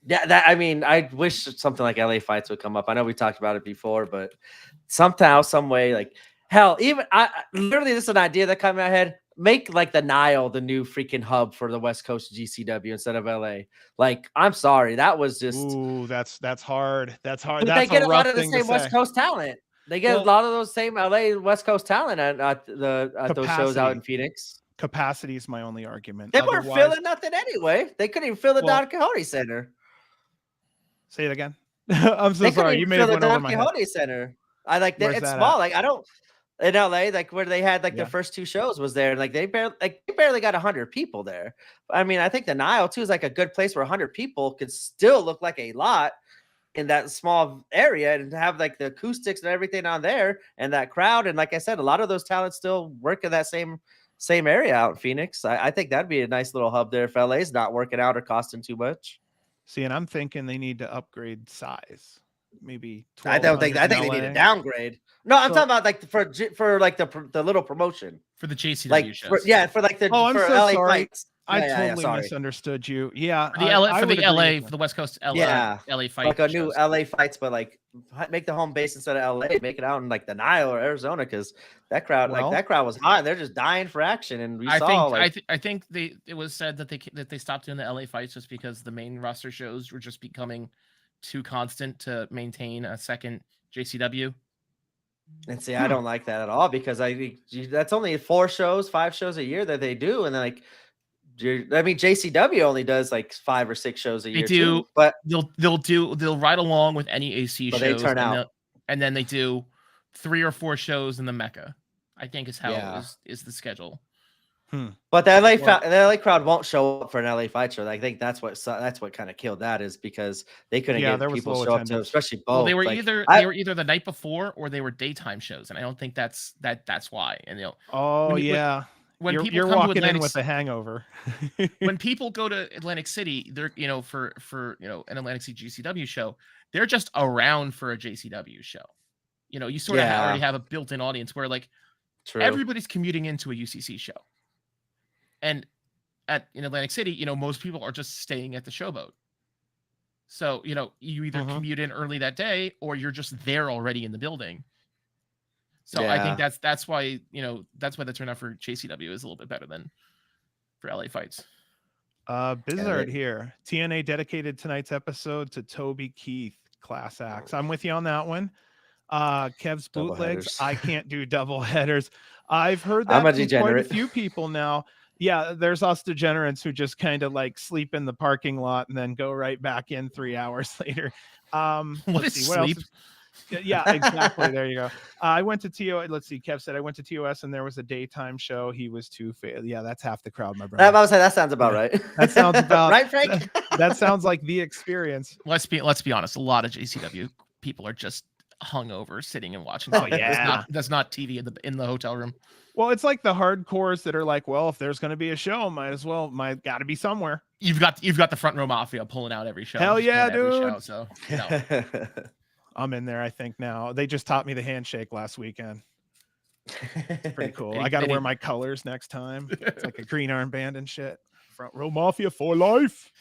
yeah, I mean, I wish something like LA fights would come up. I know we talked about it before, but somehow, some way, like hell, even literally, this is an idea that came in my head. Make like the Nile the new freaking hub for the West Coast GCW instead of LA. Like, I'm sorry, that was just. Ooh, that's hard. That's hard. But that's they get a lot of the thing same West Coast talent. They get a lot of those same LA West Coast talent at those shows out in Phoenix. Capacity is my only argument. They weren't filling nothing anyway. They couldn't even fill the Don Quixote Center. Say it again. I'm so sorry. You made it went over my head. Don Quixote Center. I like that. It's small. Like I don't. in LA, like where they had like their Yeah. first two shows was there. Like they barely got 100 people there. I mean, I think the Nile too is like a good place where 100 people could still look like a lot in that small area and have like the acoustics and everything on there and that crowd. And like I said, a lot of those talents still work in that same area out in Phoenix. I think that'd be a nice little hub there if LA's not working out or costing too much. See, and I'm thinking they need to upgrade size. Maybe I don't think 1,200 I in think they need to LA. downgrade. No, I'm So, talking about like for like the little promotion. for the Like JCW for, shows. yeah, for like the oh, I'm for so LA sorry. fights. I Yeah, totally sorry. misunderstood you. Yeah, For the LA I for would the agree LA with for that. the West Coast Yeah. LA fight Like a new shows. LA fights, but like make the home base instead of LA, make it out in like the Nile or Arizona, because Well, that crowd was hot and they're just dying for action. And we I saw think like I think it was said that they stopped doing the LA fights just because the main roster shows were just becoming too constant to maintain a second JCW. and see, I don't like that at all because I think that's only 4 shows, 5 shows a year that they do, and then like I mean JCW only does like 5 or 6 shows a They year do too, but they'll ride along with any AC they shows turn out. and then they do 3 or 4 shows in the Mecca. I think is how Yeah. is the schedule. But the Well, the LA crowd won't show up for an LA fight show. I think that's what kind of killed that is because they couldn't yeah, get there was people to low show up to, attendance. especially Well, both. Like they were either the night before or they were daytime shows, and I don't think that's why. And Oh when you- when, yeah, when people you're come to walking in Atlantic with a hangover. when people go to Atlantic City, they're for an Atlantic City GCW show, they're just around for a JCW show. You sort of already yeah, have a built-in audience where like true. everybody's commuting into a UCC show, and in Atlantic City, most people are just staying at the Showboat. So you either commute in early that day or you're just there already in the building. So I think Yeah. that's why that's why the turnout for JCW is a little bit better than for LA fights. Bizzard here. TNA dedicated tonight's episode to Toby Keith class acts. I'm with you on that one. Kev's Double bootlegs. headers. I can't do double headers. I've heard I'm that a from quite a degenerate. few people now. Yeah, there's us degenerates who just kind of like sleep in the parking lot and then go right back in 3 hours later. What Let's is see what sleep? else. Yeah, exactly. There you go. I went to TO. Let's see. Kev said I went to TOS and there was a daytime show. He was too yeah, that's half the crowd, my brother. I was say that sounds about right. That sounds about right, Frank. that sounds like the experience. Let's be honest. A lot of JCW people are just hungover, sitting and watching. Oh, yeah. that's not TV in the hotel room. Well, it's like the hardcores that are like, well, if there's going to be a show, got to be somewhere. You've got the front row mafia pulling out every show. Hell yeah, every dude. show, so I'm in there, I think now. They just taught me the handshake last weekend. It's pretty cool. I got to wear my colors next time. It's like a green armband and shit. Front row mafia for life.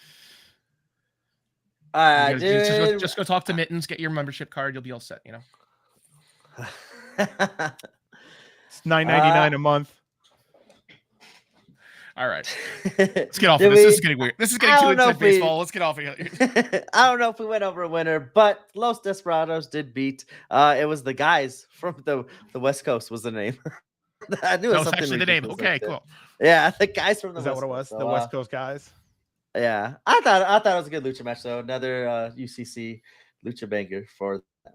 Just go talk to Mittens, get your membership card. You'll be all set. It's $9.99 a month. All right, let's get off of this. This is getting weird. This is getting too inside baseball. Let's get off of here. I don't know if we went over a winner, but Los Desperados did beat. It was the guys from the West Coast was the name. I knew it was something actually the name. ridiculous Okay, like that. cool. Yeah, the guys from the Is that West what it was? Coast. The West Coast guys? Yeah, I thought it was a good lucha match though. Another UCC lucha banger for them.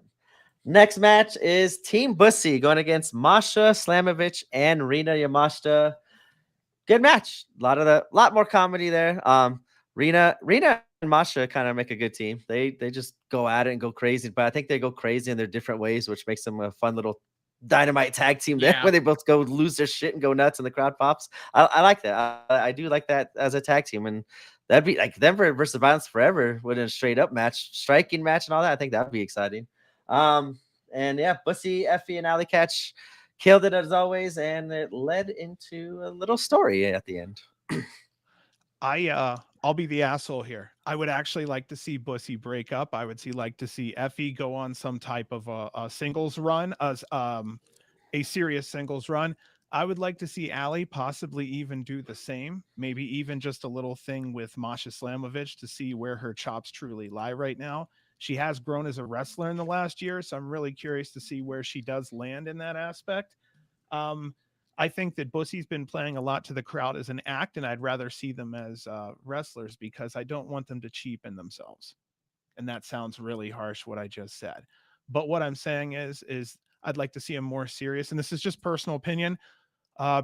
Next match is Team Bussy going against Masha Slamovich and Rina Yamashita. Good match. A lot more comedy there. Rina and Masha kind of make a good team. They just go at it and go crazy, but I think they go crazy in their different ways, which makes them a fun little dynamite tag team there where they both go lose their shit and go nuts and the crowd pops. I like that. I do like that as a tag team, and that'd be like Denver versus Violence Forever with a straight up match, striking match and all that. I think that'd be exciting. And yeah, Bussy, Effie, and Alley Catch killed it as always, and it led into a little story at the end. I'll be the asshole here. I would actually like to see Bussy break up. I would like to see Effie go on some type of a singles run, as a serious singles run. I would like to see Allie possibly even do the same. Maybe even just a little thing with Masha Slamovich to see where her chops truly lie right now. She has grown as a wrestler in the last year, so I'm really curious to see where she does land in that aspect. I think that Bussy's been playing a lot to the crowd as an act, and I'd rather see them as wrestlers because I don't want them to cheapen themselves. And that sounds really harsh, what I just said. But what I'm saying is I'd like to see them more serious. And this is just personal opinion,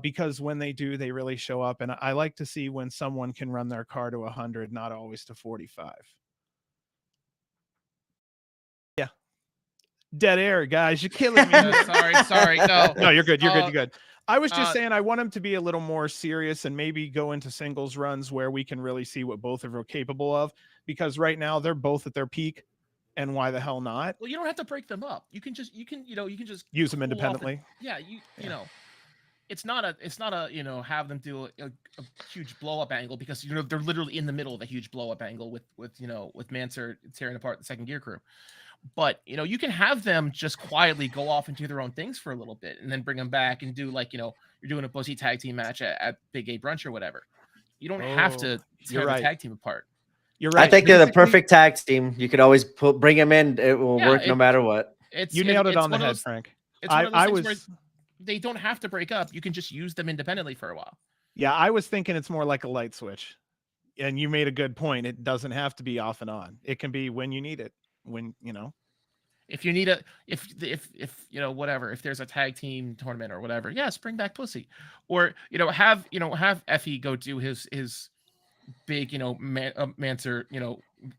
because when they do, they really show up. And I like to see when someone can run their car to 100, not always to 45. Yeah. Dead air, guys. You're killing me. Sorry. No, No, you're good. You're good. You're good. I was just uh, saying I want him to be a little more serious and maybe go into singles runs where we can really see what both of them are capable of. Because right now they're both at their peak, and why the hell not? well, you don't have to break them up. You can just Use them cool off independently. yeah, you know, it's not a have them do a huge blow up angle, because they're literally in the middle of a huge blow up angle with Mansoor tearing apart the second gear crew. But you can have them just quietly go off and do their own things for a little bit, and then bring them back and do you're doing a Bussy tag team match at Big A Brunch or whatever. You don't have to tear the tag team apart. You're right. I think they're the perfect tag team. You could always bring them in. It will work no matter what. You nailed it on the head, Frank. It's one of those things where they don't have to break up. You can just use them independently for a while. Yeah, I was thinking it's more like a light switch. And you made a good point. It doesn't have to be off and on. It can be when you need it. If you need if whatever, if there's a tag team tournament or whatever, yes, bring back Pussy, or have Effie go do his big Mansoor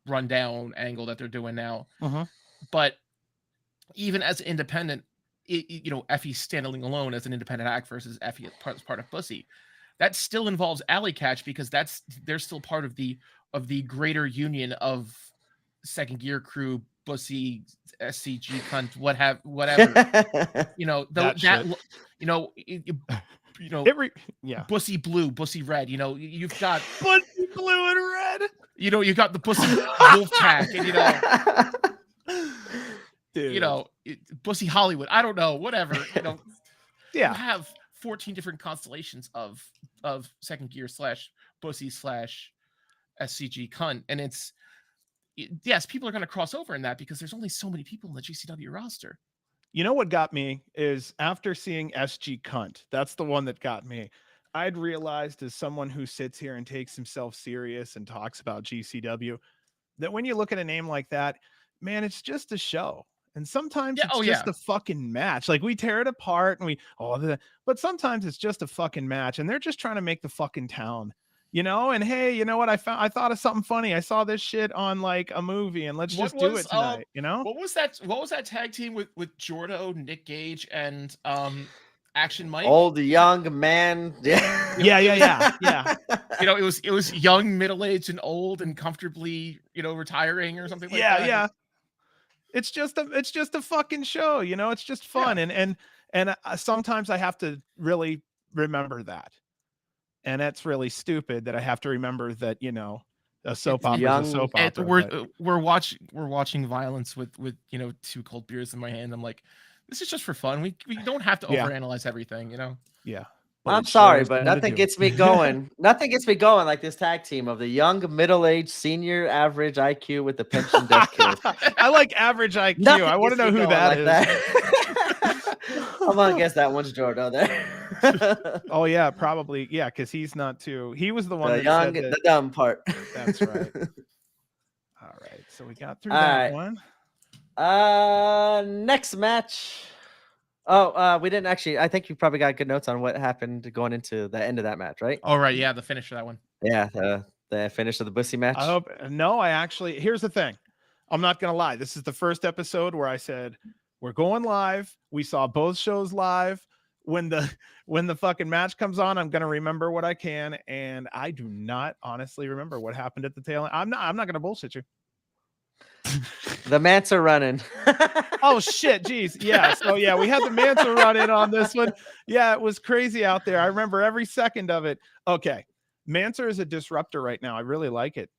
rundown angle that they're doing now. But even as independent, Effie standing alone as an independent act versus Effie as part of Pussy, that still involves Alley Catch, because they're still part of the greater union of second gear crew, Bussy, SCG cunt, whatever. Bussy blue, Bussy red. You've got Bussy blue and red. You got the Bussy wolf pack, and Dude. Bussy Hollywood. I don't know, whatever. Yeah. You have 14 different constellations of second gear / Bussy / SCG cunt, and it's. Yes, people are going to cross over in that because there's only so many people in the GCW roster. You know what got me is after seeing SG Cunt, that's the one that got me. I'd realized, as someone who sits here and takes himself serious and talks about GCW, that when you look at a name like that, man, it's just a show. And sometimes it's just a fucking match. Like, we tear it apart and but sometimes it's just a fucking match, and they're just trying to make the fucking town. And hey, you know what? I thought of something funny. I saw this shit on like a movie, and let's just do it tonight. What was that tag team with Jordo, Nick Gage, and Action Mike? Old young man. Yeah. It was young, middle-aged, and old, and comfortably, retiring or something like that. Yeah. It's just a fucking show. It's just fun, and sometimes I have to really remember that. And that's really stupid that I have to remember that, a soap opera is a soap opera. We're watching violence with 2 cold beers in my hand. I'm like, this is just for fun. We don't have to overanalyze everything, Yeah. I'm sorry, but nothing gets me going. Nothing gets me going like this tag team of the young, middle-aged, senior, average IQ with the pension death kill. I like average IQ. Nothing I want to know who that is. I'm gonna guess that one's Jordo there. Oh yeah, probably. Yeah, because he's not too. He was the one the that young, said that, the dumb part. That's right. All right, so we got through that one. Next match. Oh, we didn't actually. I think you probably got good notes on what happened going into the end of that match, right? Oh right, yeah, the finish of that one. Yeah, the finish of the Bussy match. Here's the thing. I'm not gonna lie. This is the first episode where I said we're going live. We saw both shows live. When the fucking match comes on, I'm gonna remember what I can, and I do not honestly remember what happened at the tail end. I'm not gonna bullshit you. The Mansoor running. Oh shit, geez. Yeah. So yeah, we had the Mansoor run in on this one. Yeah, it was crazy out there. I remember every second of it. Okay. Mansoor is a disruptor right now. I really like it.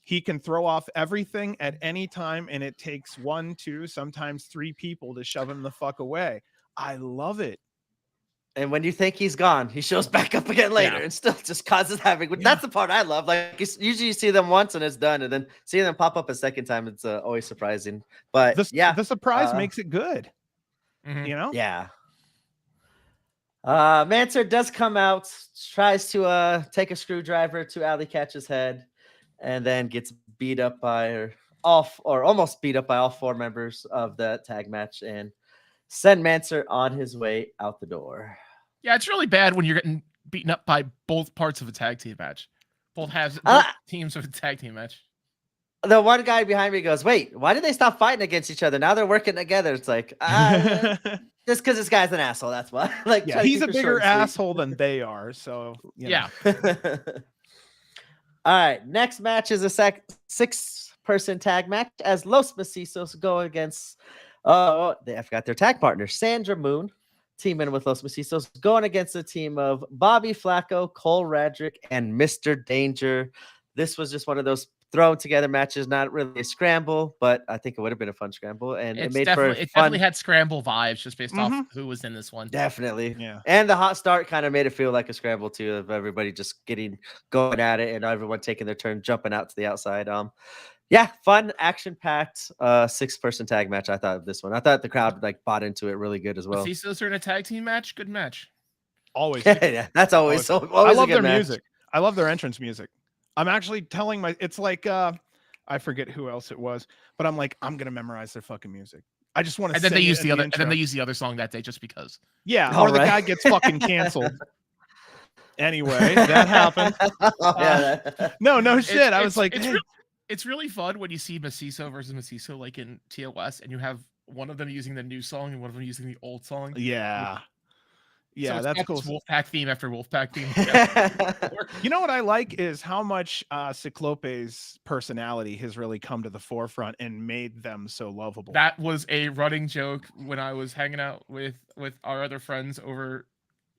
He can throw off everything at any time, and it takes 1, 2, sometimes 3 people to shove him the fuck away. I love it. And when you think he's gone, he shows back up again later and still just causes havoc. That's the part I love. Like, usually you see them once and it's done, and then seeing them pop up a second time, it's always surprising. But the surprise makes it good. Yeah. Mansoor does come out, tries to take a screwdriver to Alley Catch's head, and then gets beat up by almost beat up by all 4 members of the tag match, and send Manser on his way out the door. Yeah, it's really bad when you're getting beaten up by both parts of a tag team match. Both Uh, teams of a tag team match. The one guy behind me goes, "Wait, why did they stop fighting against each other? Now they're working together." It's like, just because this guy's an asshole. That's why. Like, Yeah, try to he's keep a it short bigger and sweet. asshole than they are. So Yeah. All right. Next match is a six-person tag match as Los Macisos go against. I forgot their tag partner, Sandra Moon, teaming with Los Macisos, going against a team of Bobby Flacco, Cole Radrick, and Mr. Danger. This was just one of those thrown together matches, not really a scramble, but I think it would have been a fun scramble, and it made for it fun. definitely had scramble vibes just based off who was in this one. Definitely. Yeah. And the hot start kind of made it feel like a scramble too, of everybody just going at it and everyone taking their turn jumping out to the outside. Yeah, fun, action-packed, six-person tag match. I thought of this one. I thought the crowd like bought into it really good as well. Macisos are in a tag team match. Good match. Always. Yeah, that's always I always love a good their match. music. I love their entrance music. I'm actually telling it's like I forget who else it was, but I'm like, I'm gonna memorize their fucking music. I just want to. And then they use the other. And then they use the other song that day just because. Yeah, or the guy gets fucking canceled. Anyway, that happened. No shit. I was like, it's really fun when you see Maciso versus Maciso like in TOS, and you have one of them using the new song and one of them using the old song. Yeah. Yeah, so that's cool. Wolfpack theme after Wolfpack theme. You know what I like is how much Ciclope's personality has really come to the forefront and made them so lovable. That was a running joke when I was hanging out with our other friends over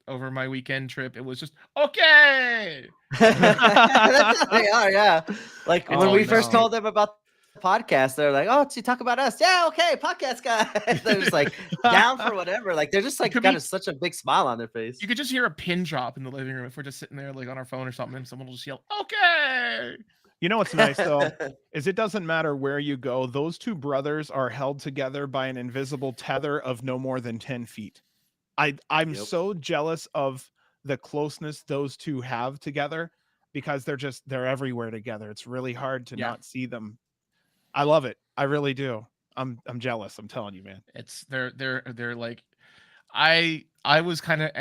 my weekend trip. It was just okay. That's how they are, yeah. Like when we first told them about the podcast, they're like, "Oh, so you talk about us? Yeah, okay, podcast guy." They're just like down for whatever. Like they're just like got such a big smile on their face. You could just hear a pin drop in the living room if we're just sitting there like on our phone or something, and someone will just yell, "Okay." You know what's nice though is it doesn't matter where you go; those two brothers are held together by an invisible tether of no more than 10 feet. I'm so jealous of the closeness those two have together because they're everywhere together. It's really hard to not see them. I love it. I really do. I'm jealous. I'm telling you, man. It's they're like, I was kind of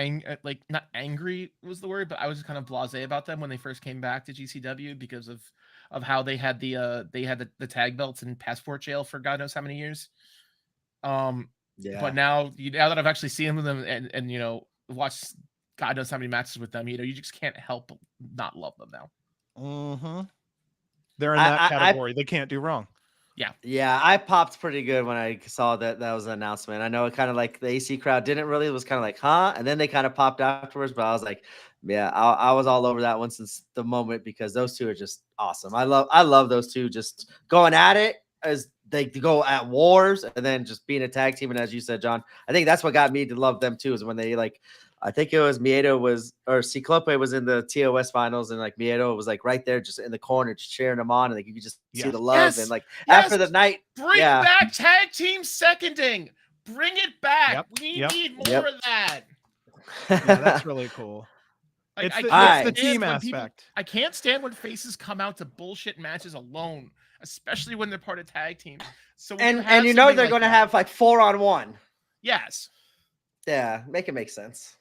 like not angry was the word, but I was kind of blasé about them when they first came back to GCW because of how they had the tag belts in passport jail for God knows how many years. Yeah. But now that I've actually seen them and you know watched God knows how many matches with them, you know, you just can't help but not love them now. Mm-hmm. They're in that category. They can't do wrong. Yeah, I popped pretty good when I saw that was an announcement. I know it kind of like the AC crowd didn't really, it was kind of like, huh? And then they kind of popped afterwards, but I was like, yeah, I was all over that one since the moment because those two are just awesome. I love those two just going at it as they go at wars and then just being a tag team. And as you said, John, I think that's what got me to love them too, is when they like, I think it was Ciclope was in the TOS finals, and like Miedo was like right there, just in the corner, just cheering them on, and like you could just see the love. And like after the night, bring back tag team seconding, bring it back. We need more of that. Yeah, that's really cool. Like, it's the team aspect. I can't stand when faces come out to bullshit matches alone, especially when they're part of tag teams. So and you know they're going to have like 4-on-1. Yes. Yeah, make it make sense.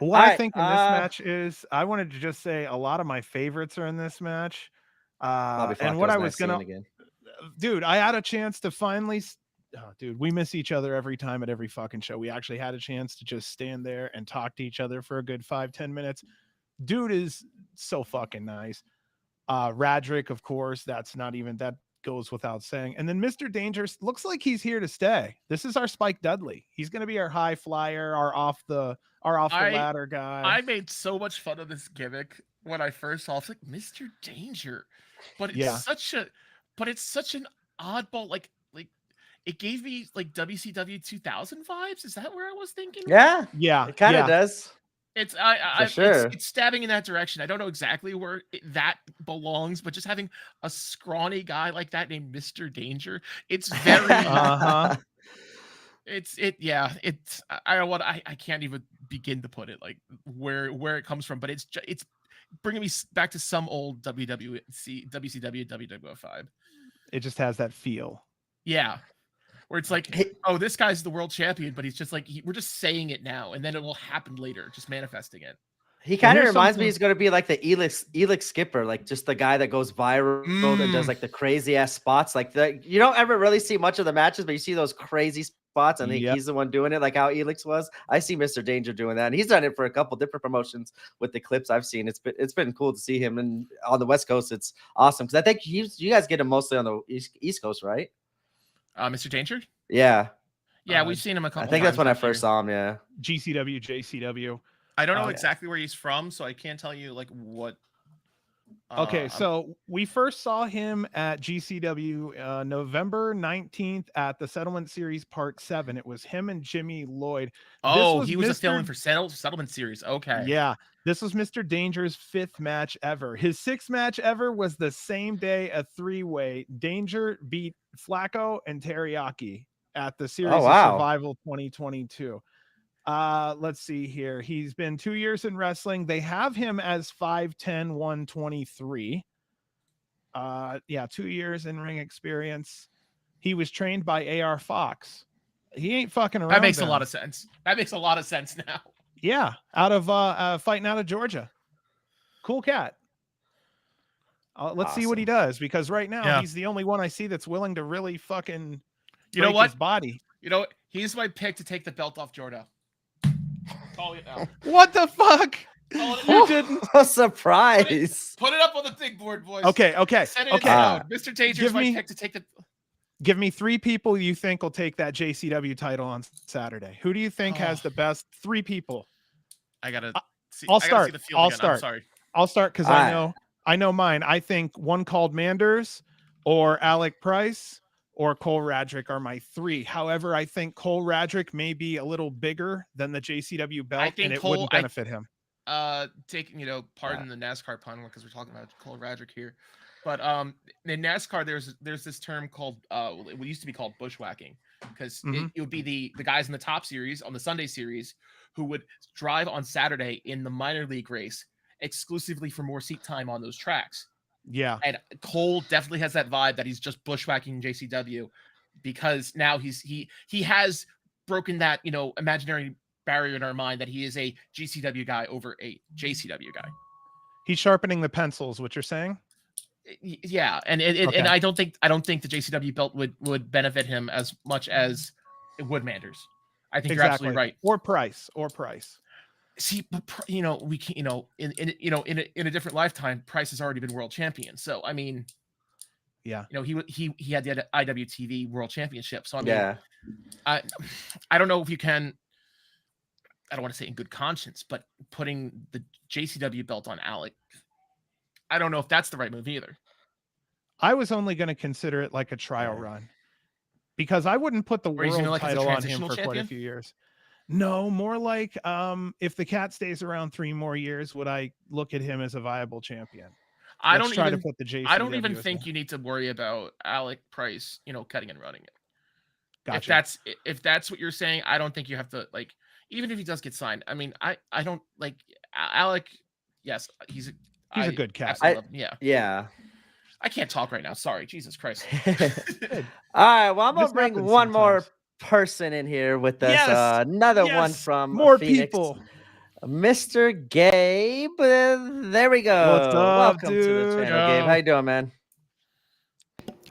What I think in this match is, I wanted to just say a lot of my favorites are in this match. And what I was dude, I had a chance to finally, dude, we miss each other every time at every fucking show. We actually had a chance to just stand there and talk to each other for a good 5-10 minutes. Dude is so fucking nice. Radrick, of course, that goes without saying. And then Mr. Dangerous looks like he's here to stay. This is our Spike Dudley. He's going to be our high flyer, our off the ladder guy. I made so much fun of this gimmick when I first saw it. I was like, Mr. Danger, but it's such an oddball. Like it gave me like WCW 2000 vibes. Is that where I was thinking? Yeah, it kind of does. It's sure. It's stabbing in that direction. I don't know exactly where that belongs, but just having a scrawny guy like that named Mr. Danger, it's very I can't even begin to put it like where it comes from, but it's bringing me back to some old WCW WWF vibe. It just has that feel. Yeah. where it's like, Hey, oh, this guy's the world champion, but he's just like, we're just saying it now, and then it will happen later, just manifesting it. he Well, kind of here's reminds me something. he's going to be like the Elix Skipper, like just the guy that goes viral and does like the crazy ass spots. Like you don't ever really see much of the matches, but you see those crazy spots, and Yep. he's the one doing it, like how Elix was. I see Mr. Danger doing that, and he's done it for a couple different promotions with the clips I've seen. It's been cool to see him, and on the West Coast, it's awesome because I think you guys get him mostly on the East Coast, right? Mr. Danger? Yeah, Yeah, Uh, we've seen him a I couple think that's times when I this year. first saw him. Yeah. GCW, JCW. I don't know yeah. exactly where he's from, so I can't tell you like what. Okay, so we first saw him at GCW November 19th at the Settlement Series Part 7. It was him and Jimmy Lloyd. He was a fill-in for Settlement Series. Okay. Yeah, this was Mr. Danger's 5th match ever. His 6th match ever was the same day, a 3-way. Danger beat Flacco and Teriyaki at the Series of Survival 2022. Let's see here. He's been 2 years in wrestling. They have him as 5'10", 123. 2 years in ring experience. He was trained by AR Fox. He ain't fucking around. That makes a lot of sense. That makes a lot of sense now. Yeah, out of fighting out of Georgia. Cool cat. Let's see what he does, because right now he's the only one I see that's willing to really fucking break his body. You know what? He's my pick to take the belt off Jordan. Call it now. What the fuck? You didn't. A surprise. Put it up on the big board, boys. Okay. Set it down. Mr. Danger is my pick to take the. Give me 3 people you think will take that JCW title on Saturday. Who do you think has the best 3 people? I gotta see. I'll start. See the field again. I'm sorry. I'll start because I know mine. I think one called Manders or Alec Price or Cole Radrick are my 3. However, I think Cole Radrick may be a little bigger than the JCW belt, and it wouldn't benefit him. Taking, pardon the NASCAR pun because we're talking about Cole Radrick here, but in NASCAR there's this term called it used to be called bushwhacking, because it would be the guys in the top series on the Sunday series who would drive on Saturday in the minor league race exclusively for more seat time on those tracks. Yeah, and Cole definitely has that vibe that he's just bushwhacking JCW, because now he has broken that imaginary barrier in our mind that he is a GCW guy over a JCW guy. He's sharpening the pencils, what you're saying? Yeah, and and I don't think the JCW belt would benefit him as much as it would Manders. I think you're absolutely right. Or Price. See, we can, in a different lifetime, Price has already been world champion. So I mean, yeah, he had the IWTV World Championship. So I mean, I don't know if you can. I don't want to say in good conscience, but putting the JCW belt on Alec, I don't know if that's the right move either. I was only going to consider it like a trial run, because I wouldn't put the world title on him for quite a few years. No, more like if the cat stays around 3 more years, would I look at him as a viable champion? I don't even think you need to worry about Alec Price, cutting and running it. Gotcha. If that's what you're saying, I don't think you have to even if he does get signed. I mean, I don't like Alec. Yes, he's a good cat. Yeah. I can't talk right now. Sorry, Jesus Christ. All right, well, I'm gonna bring one more person in here with us. Another one from more Phoenix. People. Mr. Gabe. There we go. What's up, welcome dude? to the channel, Gabe. How you doing, man?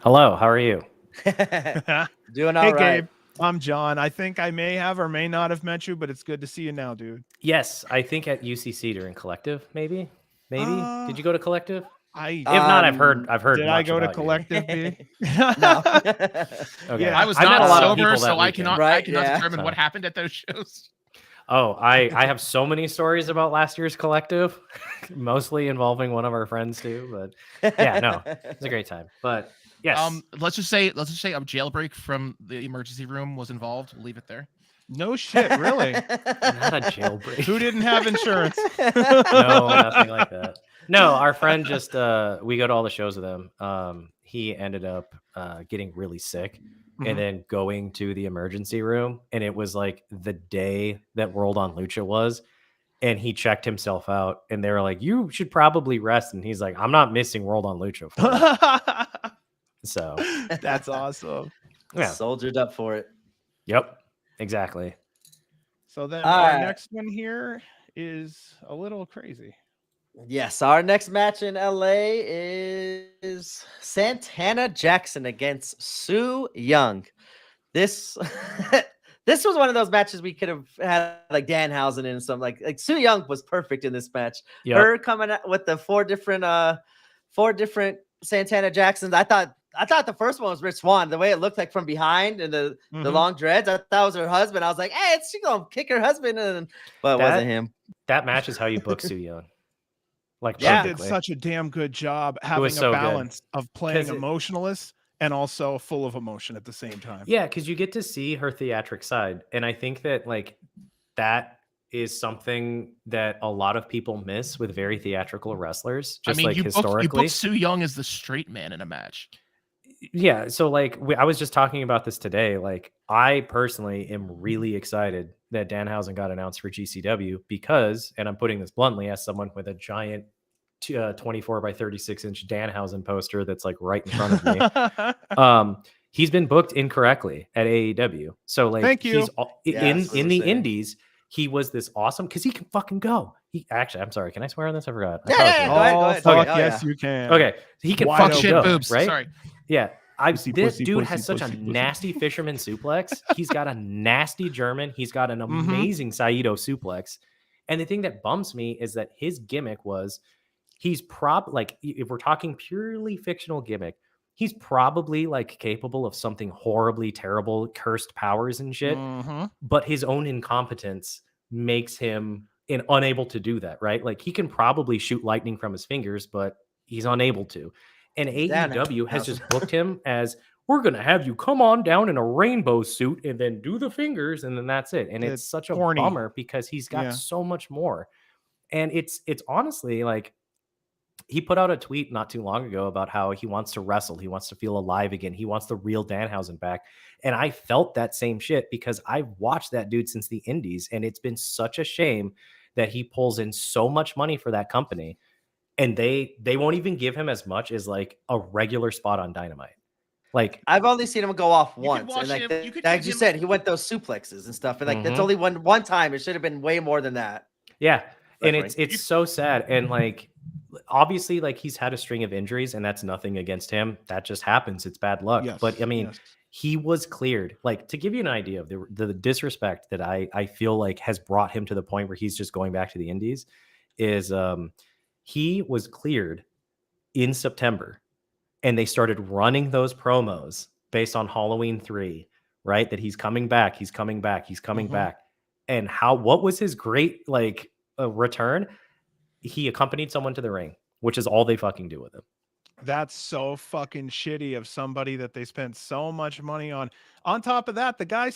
Hello, how are you? Doing all right. Gabe. I'm John. I think I may have or may not have met you, but it's good to see you now, dude. Yes, I think at UCC during Collective, maybe. Did you go to Collective? If not, I've heard. Did I go to Collective? No. Okay. I was I met not a lot of sober, people so I cannot determine So. what happened at those shows. Oh, I have so many stories about last year's Collective, mostly involving one of our friends too. But yeah, no, it's a great time. But yes, let's just say a jailbreak from the emergency room was involved. We'll leave it there. No shit, really? not a jailbreak. Who didn't have insurance? No, nothing like that. No, our friend just we go to all the shows with him. He ended up getting really sick and then going to the emergency room, and it was like the day that World on Lucha was, and he checked himself out, and they were like, "You should probably rest," and he's like, "I'm not missing World on Lucha." So That's awesome. Yeah. Soldiered up for it. Yep. Exactly. So then All our right. next one here is a little crazy. Yes, our next match in LA is Santana Jackson against Sue Young. This this was one of those matches we could have had like Danhausen in and something like Sue Young was perfect in this match. Yep. Her coming out with the four different Santana Jacksons. I thought the first one was Rich Swann. The way it looked like from behind and the long dreads, I thought it was her husband. I was like, hey, she gonna kick her husband, but it wasn't him. That match is how you book Sue Young. Like, She did perfectly. such a damn good job having was a so good. balance of playing 'Cause it- emotionless and also full of emotion at the same time. Yeah, because you get to see her theatric side. And I think that like that is something that a lot of people miss with very theatrical wrestlers. Just like you historically. booked Sue Young as the straight man in a match. Yeah, so like I was just talking about this today. Like I personally am really excited that Danhausen got announced for GCW because, and I'm putting this bluntly, as someone with a giant 24 by 36 inch Danhausen poster that's like right in front of me. He's been booked incorrectly at AEW. So like Thank you. He's in the indies. He was this awesome because he can fucking go. He actually, I'm sorry, can I swear on this? I forgot. Yeah, I probably go can. ahead. Fuck Okay. yes, you can. Okay, he can Wide Fuck fucking shit go, boobs. right? Sorry. Yeah. Pussy, This pussy, dude pussy, has such pussy, a pussy. nasty fisherman suplex. He's got a nasty German. He's got an amazing Saito suplex. And the thing that bums me is that his gimmick was he's like if we're talking purely fictional gimmick, he's probably like capable of something horribly terrible, cursed powers and shit. But his own incompetence makes him unable to do that, right? Like he can probably shoot lightning from his fingers, but he's unable to. And AEW has just booked him as we're going to have you come on down in a rainbow suit and then do the fingers and then that's it. And it's such a bummer because he's got so much more. And it's honestly like he put out a tweet not too long ago about how he wants to wrestle. He wants to feel alive again. He wants the real Danhausen back. And I felt that same shit because I've watched that dude since the indies. And it's been such a shame that he pulls in so much money for that company. And they won't even give him as much as like a regular spot on Dynamite. Like I've only seen him go off once, watch and like him- you could like give you him- said, he went those suplexes and stuff, and like that's only one time. It should have been way more than that. Yeah, and Referring. it's so sad. And like obviously, like he's had a string of injuries, and that's nothing against him. That just happens. It's bad luck. But I mean, he was cleared. Like to give you an idea of the disrespect that I feel like has brought him to the point where he's just going back to the indies is he was cleared in September and they started running those promos based on Halloween 3, right? That he's coming back, he's coming back, he's coming back. And what was his great like return? He accompanied someone to the ring, which is all they fucking do with him. That's so fucking shitty of somebody that they spent so much money on. On top of that, the guy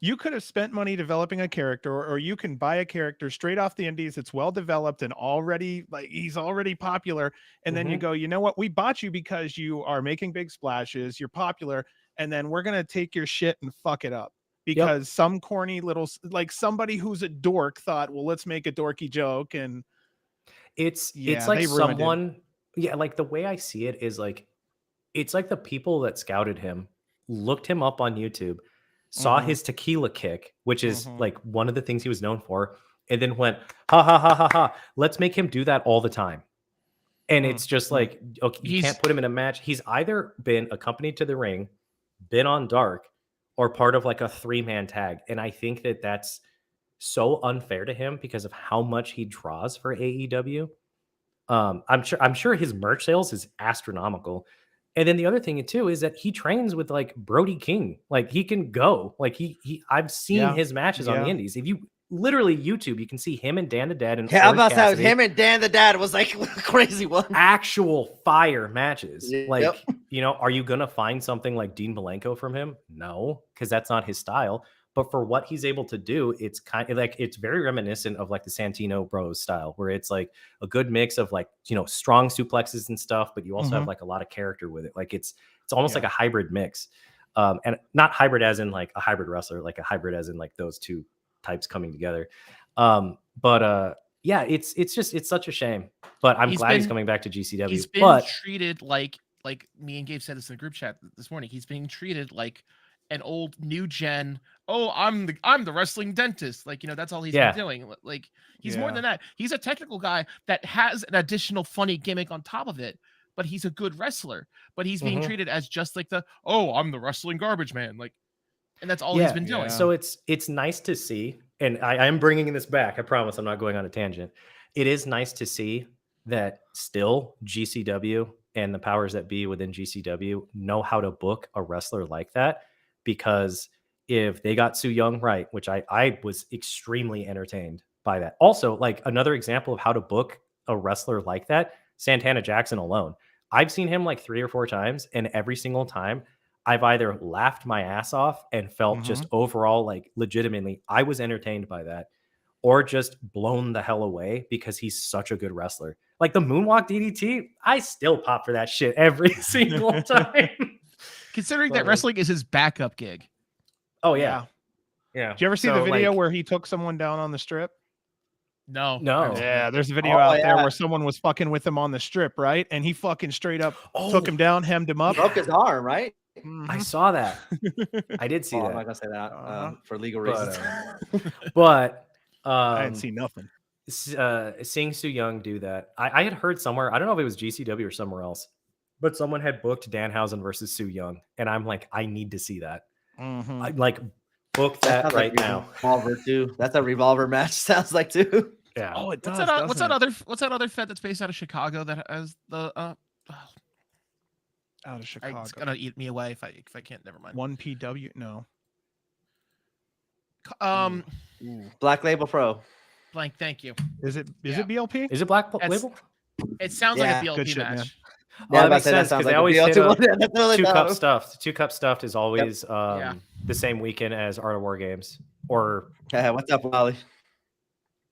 you could have spent money developing a character, or you can buy a character straight off the indies. It's well developed and already like he's already popular. And then you go, you know what? We bought you because you are making big splashes. You're popular. And then we're going to take your shit and fuck it up because some corny little, like somebody who's a dork thought, well, let's make a dorky joke. And it's like someone, like the way I see it is like, it's like the people that scouted him, looked him up on YouTube, saw his tequila kick, which is like one of the things he was known for, and then went, ha ha ha ha ha, let's make him do that all the time. And it's just like, okay, you can't put him in a match. He's either been accompanied to the ring, been on Dark, or part of like a 3-man tag. And I think that that's so unfair to him because of how much he draws for AEW. I'm sure his merch sales is astronomical. And then the other thing too is that he trains with like Brody King. Like he can go. Like I've seen his matches on the indies. If you literally YouTube, you can see him and Dan the Dad and I'm about to say him and Dan the Dad was like a crazy one. Actual fire matches. Like, you know, are you gonna find something like Dean Malenko from him? No, because that's not his style. But for what he's able to do, it's kind of like it's very reminiscent of like the Santino Bros style, where it's like a good mix of like, you know, strong suplexes and stuff, but you also have like a lot of character with it. Like it's almost like a hybrid mix. And not hybrid as in like a hybrid wrestler, like a hybrid as in like those two types coming together. Yeah, it's such a shame. But I'm glad he's coming back to GCW. He's been treated like me and Gabe said this in the group chat this morning. He's being treated like an old new gen. Oh, I'm the wrestling dentist. Like, that's all he's Yeah. been doing. Like, he's more Yeah. than that. He's a technical guy that has an additional funny gimmick on top of it. But he's a good wrestler. But he's being treated as just like I'm the wrestling garbage man. Like, and that's all he's been doing. So it's nice to see, and I'm bringing this back. I promise I'm not going on a tangent. It is nice to see that still GCW and the powers that be within GCW know how to book a wrestler like that, because if they got Su Yung right, which I was extremely entertained by that. Also, like another example of how to book a wrestler like that, Santana Jackson alone. I've seen him like 3 or 4 times, and every single time I've either laughed my ass off and felt just overall, like, legitimately, I was entertained by that, or just blown the hell away because he's such a good wrestler. Like the moonwalk DDT, I still pop for that shit every single time. Considering that wrestling is his backup gig. Oh yeah. Yeah. Did you ever see the video where he took someone down on the strip? No. Yeah, there's a video out there where someone was fucking with him on the strip, right? And he fucking straight up took him down, hemmed him up. Broke his arm, right? I saw that. I did see that. I'm not gonna say that for legal reasons. But I didn't see nothing. Seeing Su Yung do that, I had heard somewhere, I don't know if it was GCW or somewhere else, but someone had booked Danhausen versus Su Yung, and I'm like, I need to see that. I, like, book that right now. Revolver too. That's a Revolver match. Sounds like too. Yeah. Oh, it does. What's that other Fed that's based out of Chicago that has the out of Chicago? It's gonna eat me away if I can't. Never mind. 1PW. No. Black Label Pro. Blank. Thank you. Is it BLP? Is it Black Label? It sounds like a BLP shit, match. man. Well, that makes sense because they always hit Two Cup Stuffed. 2 Cup Stuffed is always the same weekend as Art of War Games. Or what's up, Wally?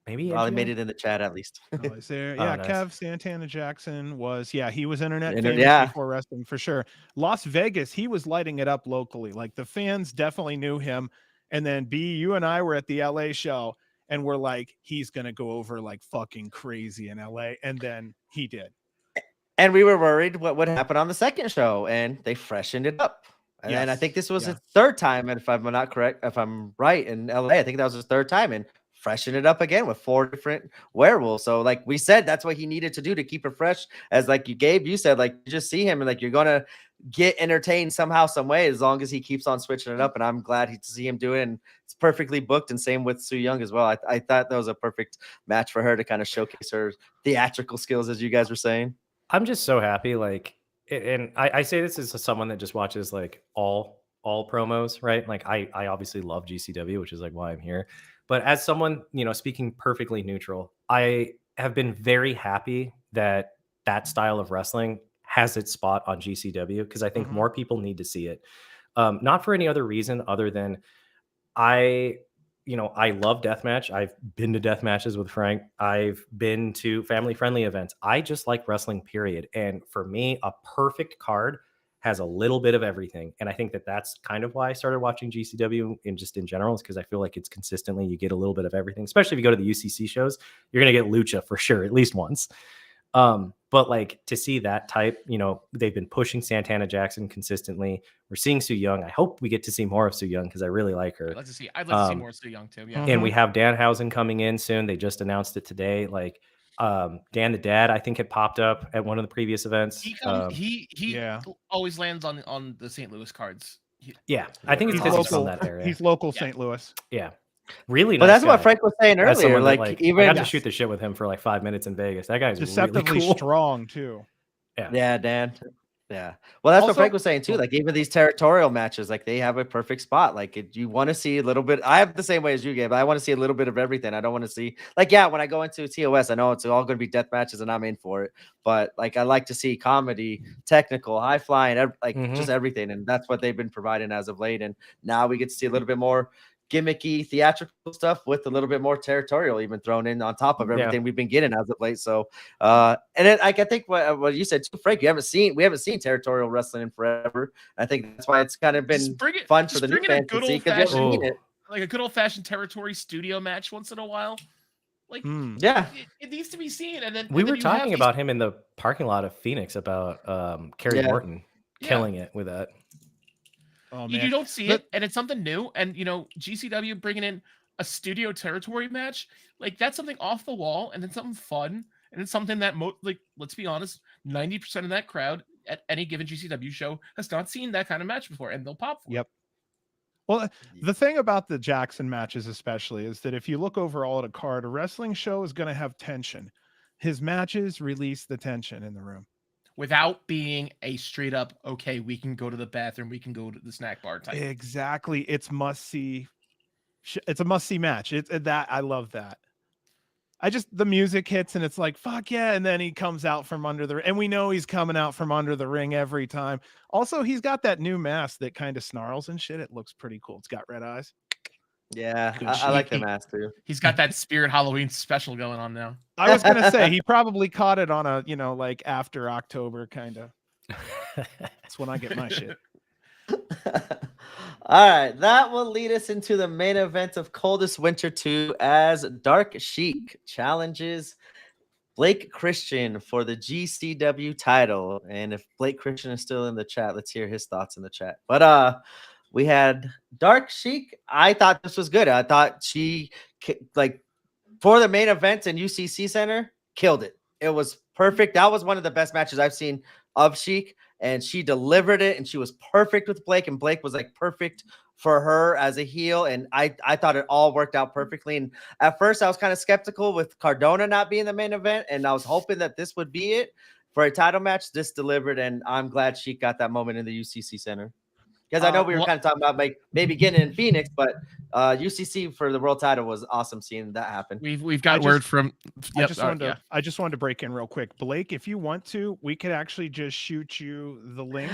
Maybe Wally made it in the chat at least. Is there? Oh, Yeah, nice. Kev Santana Jackson was. He was internet famous before wrestling for sure. Las Vegas, he was lighting it up locally. Like the fans definitely knew him. And then B, you and I were at the LA show, and we're like, he's gonna go over like fucking crazy in LA, and then he did. And we were worried what would happen on the second show, and they freshened it up. And then I think this was his third time, and if I'm not correct, if I'm right, in LA, I think that was his third time, and freshen it up again with 4 different werewolves. So like we said, that's what he needed to do to keep it fresh. As like you said, like you just see him and like you're gonna get entertained somehow, some way, as long as he keeps on switching it up. And I'm glad to see him do it. And it's perfectly booked. And same with Su Yung as well. I thought that was a perfect match for her to kind of showcase her theatrical skills, as you guys were saying. I'm just so happy. Like, and I say this as someone that just watches like all promos, right? Like I obviously love GCW, which is like why I'm here. But as someone, speaking perfectly neutral, I have been very happy that style of wrestling has its spot on GCW, because I think more people need to see it. Not for any other reason other than I love deathmatch. I've been to death matches with Frank. I've been to family-friendly events. I just like wrestling, period. And for me, a perfect card has a little bit of everything. And I think that that's kind of why I started watching GCW in general, is because I feel like it's consistently, you get a little bit of everything, especially if you go to the UCC shows, you're going to get lucha for sure, at least once. But like to see that type, they've been pushing Santana Jackson consistently. We're seeing Su Yung. I hope we get to see more of Su Yung because I really like her. I'd like to see more Su Yung too. Yeah. And we have Danhausen coming in soon. They just announced it today. Like, Dan the Dad, I think, had popped up at one of the previous events. He always lands on the St. Louis cards. I think it's because he's from that area. He's local St. Louis. Yeah. Really nice. But that's guy. what Frank was saying earlier. Like even I got to shoot the shit with him for like 5 minutes in Vegas. That guy's deceptively really cool. strong too. Yeah, Dan. Yeah. Well, that's what Frank was saying too. Like even these territorial matches, like they have a perfect spot. Like you want to see a little bit. I have the same way as you, Gabe. I want to see a little bit of everything. I don't want to see when I go into TOS, I know it's all going to be death matches and I'm in for it. But like I like to see comedy, technical, high flying, just everything. And that's what they've been providing as of late. And now we get to see a little bit more gimmicky theatrical stuff with a little bit more territorial even thrown in on top of everything we've been getting as of late. So and then I think what you said too, Frank, we haven't seen territorial wrestling in forever. I think that's why it's kind of been fun for the new fans to see, because you haven't seen it. Like a good old-fashioned territory studio match once in a while. Like it needs to be seen. And then we were talking about him in the parking lot of Phoenix about Kerry Morton killing it with that. Oh You man, don't see The- it, and it's something new. And GCW bringing in a studio territory match, like that's something off the wall, and it's something fun, and it's something that like let's be honest, 90% of that crowd at any given GCW show has not seen that kind of match before, and they'll pop for it. Yep. Well, the thing about the Jackson matches, especially, is that if you look overall at a card, a wrestling show is going to have tension. His matches release the tension in the room. Without being a straight up, okay, we can go to the bathroom, we can go to the snack bar type. Exactly. It's must see. It's a must see match. It's that I love that. The music hits and it's like, fuck yeah. And then he comes out from under and we know he's coming out from under the ring every time. Also, he's got that new mask that kind of snarls and shit. It looks pretty cool. It's got red eyes. Yeah, Good I shit. like the mask too. He's got that Spirit Halloween special going on now. I was going to say, he probably caught it on a, like after October kind of. That's when I get my shit. All right, that will lead us into the main event of Coldest Winter 2 as Dark Sheik challenges Blake Christian for the GCW title. And if Blake Christian is still in the chat, let's hear his thoughts in the chat. But we had Dark Sheik. I thought this was good. I thought she, like, for the main event in UCC Center, killed it. It was perfect. That was one of the best matches I've seen of Sheik, and she delivered it, and she was perfect with Blake, and Blake was like perfect for her as a heel, and I thought it all worked out perfectly. And at first I was kind of skeptical with Cardona not being the main event, and I was hoping that this would be it for a title match. This delivered, and I'm glad Sheik got that moment in the UCC Center. Because I know we were kind of talking about like maybe getting in Phoenix, but UCC for the world title was awesome seeing that happen. We've got word from. Yep, I just wanted to break in real quick, Blake. If you want to, we could actually just shoot you the link.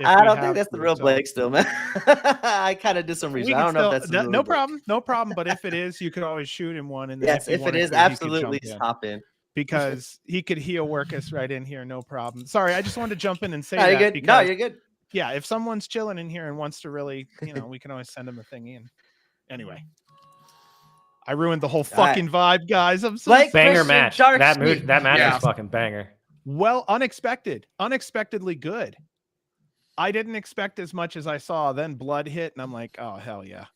I don't think that's the real Blake still, man. I kind of did some research. I don't know if that's the no problem, no problem. But if it is, you could always shoot him one. And then yes, if it is, absolutely stop in. Because he could heel work us right in here, no problem. Sorry, I just wanted to jump in and say no, that. You're good. Because, no, you're good. Yeah, if someone's chilling in here and wants to really, we can always send them a thing in. Anyway, I ruined the whole fucking vibe, guys. I'm so banger match. That match is fucking banger. Well, unexpectedly good. I didn't expect as much as I saw. Then blood hit, and I'm like, oh hell yeah.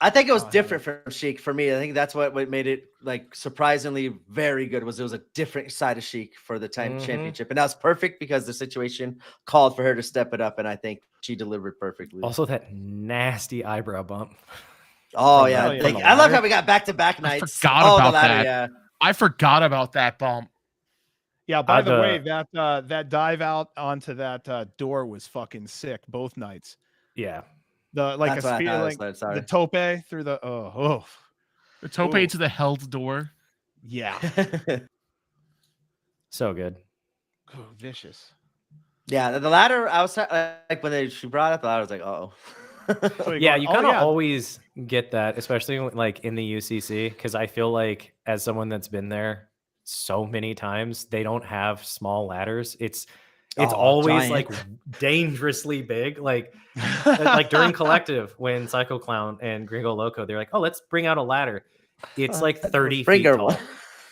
I think it was different from Sheik for me. I think that's what made it like surprisingly very good. Was it was a different side of Sheik for the championship, and that was perfect because the situation called for her to step it up, and I think she delivered perfectly. Also, that nasty eyebrow bump. Oh yeah, I love how we got back-to-back nights. Forgot about that. Yeah, I forgot about that bump. Yeah. By the way, that dive out onto that door was fucking sick both nights. Yeah. The tope through the the tope to the held door. Yeah. So good. Oh, vicious. Yeah, the ladder. I was like when she brought up the ladder, I was like, oh. Yeah, you kind of always get that, especially like in the UCC, because I feel like as someone that's been there so many times, they don't have small ladders. It's always giant. Like dangerously big. Like during Collective when Psycho Clown and Gringo Loco, they're like, oh, let's bring out a ladder. It's like 30 feet tall.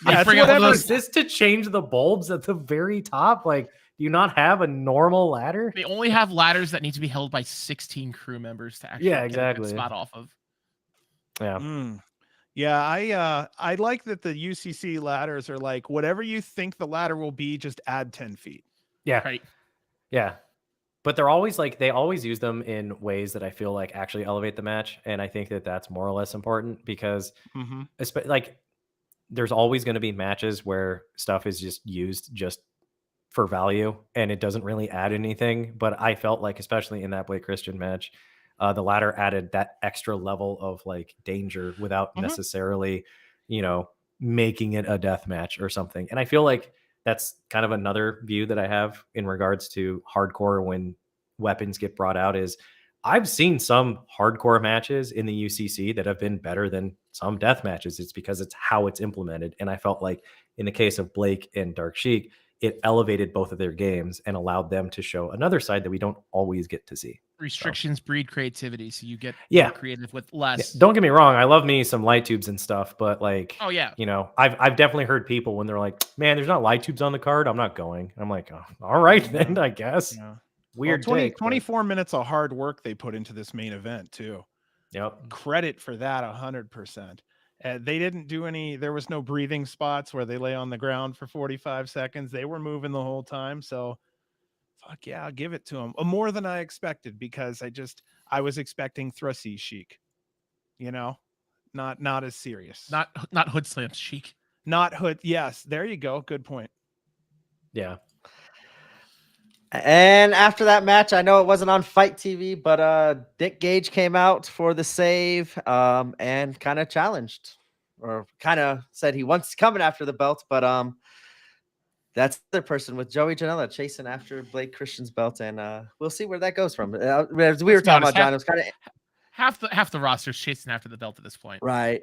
Yeah, is this to change the bulbs at the very top? Like, do you not have a normal ladder? They only have ladders that need to be held by 16 crew members to actually get a good spot off of. Yeah. Yeah, I like that the UCC ladders are like whatever you think the ladder will be, just add 10 feet. Yeah. Right. Yeah. But they're always like, they always use them in ways that I feel like actually elevate the match. And I think that that's more or less important because like there's always going to be matches where stuff is just used just for value and it doesn't really add anything. But I felt like, especially in that Blake Christian match, the ladder added that extra level of like danger without necessarily, making it a death match or something. And I feel like that's kind of another view that I have in regards to hardcore when weapons get brought out is I've seen some hardcore matches in the UCC that have been better than some death matches. It's because it's how it's implemented. And I felt like in the case of Blake and Dark Sheik, it elevated both of their games and allowed them to show another side that we don't always get to see. Restrictions breed creativity, so you get more creative with less. Yeah. Don't get me wrong, I love me some light tubes and stuff, but like, I've definitely heard people when they're like, "Man, there's not light tubes on the card, I'm not going." I'm like, "Oh, all right then, I guess." Yeah. Weird take. 24 minutes of hard work they put into this main event too. Yep. Credit for that 100%. They didn't do any, there was no breathing spots where they lay on the ground for 45 seconds. They were moving the whole time. So fuck yeah, I'll give it to them. More than I expected, because I was expecting Thrusty chic, not as serious. Not hood slam chic. Not hood. Yes, there you go. Good point. Yeah. And after that match, I know it wasn't on Fight TV, but Dick Gage came out for the save and kind of challenged, or kind of said he wants coming after the belt, but that's the person with Joey Janela chasing after Blake Christian's belt, and we'll see where that goes from. As we were talking about, John, it was kind of half the roster's chasing after the belt at this point. right.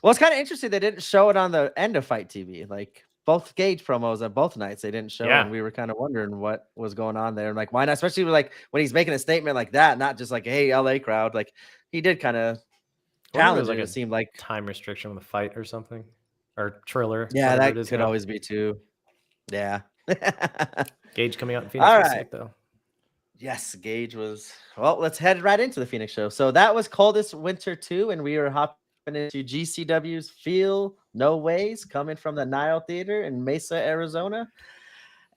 Well, it's kind of interesting they didn't show it on the end of Fight TV, like both Gage promos at both nights they didn't show, and we were kind of wondering what was going on there, and like why not, especially like when he's making a statement like that, not just like, hey, LA crowd, like he did kind of challenge, like it seemed like time restriction with a fight or something, or Triller. Yeah, that could always be too. Yeah. Gage coming out in Phoenix was sick, though. Yes, Gage was. Well, let's head right into the Phoenix show. So that was Coldest Winter 2, and we were hopping into GCW's Feel No Ways, coming from the Nile Theater in Mesa, Arizona.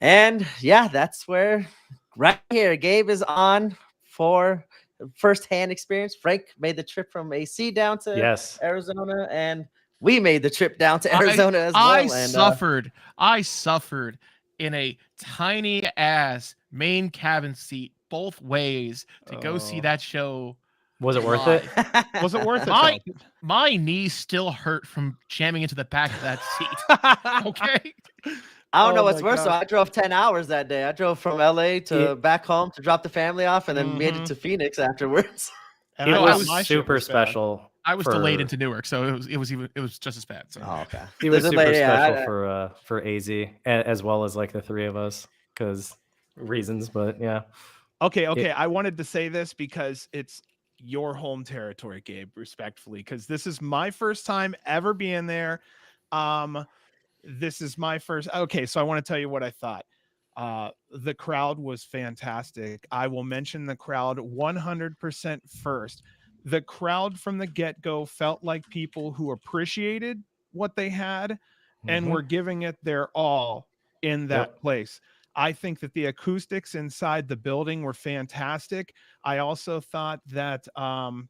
And yeah, that's where right here, Gabe is on for first-hand experience. Frank made the trip from AC down to Arizona, and we made the trip down to Arizona as well. I suffered in a tiny ass main cabin seat both ways to go see that show. Was it worth it? Was it worth it? My knees still hurt from jamming into the back of that seat. Okay. I don't know what's worse. So I drove 10 hours that day. I drove from LA to back home to drop the family off, and then made it to Phoenix afterwards. And it was super special. I was delayed into Newark, so it was just as bad. So. Oh, okay. It was super special for AZ, as well as like the three of us, because reasons. But yeah. Okay. I wanted to say this because it's your home territory, Gabe, respectfully, because this is my first time ever being there. This is my first. Okay, so I want to tell you what I thought. The crowd was fantastic. I will mention the crowd 100% first. The crowd from the get-go felt like people who appreciated what they had and were giving it their all in that place. I think that the acoustics inside the building were fantastic. I also thought that the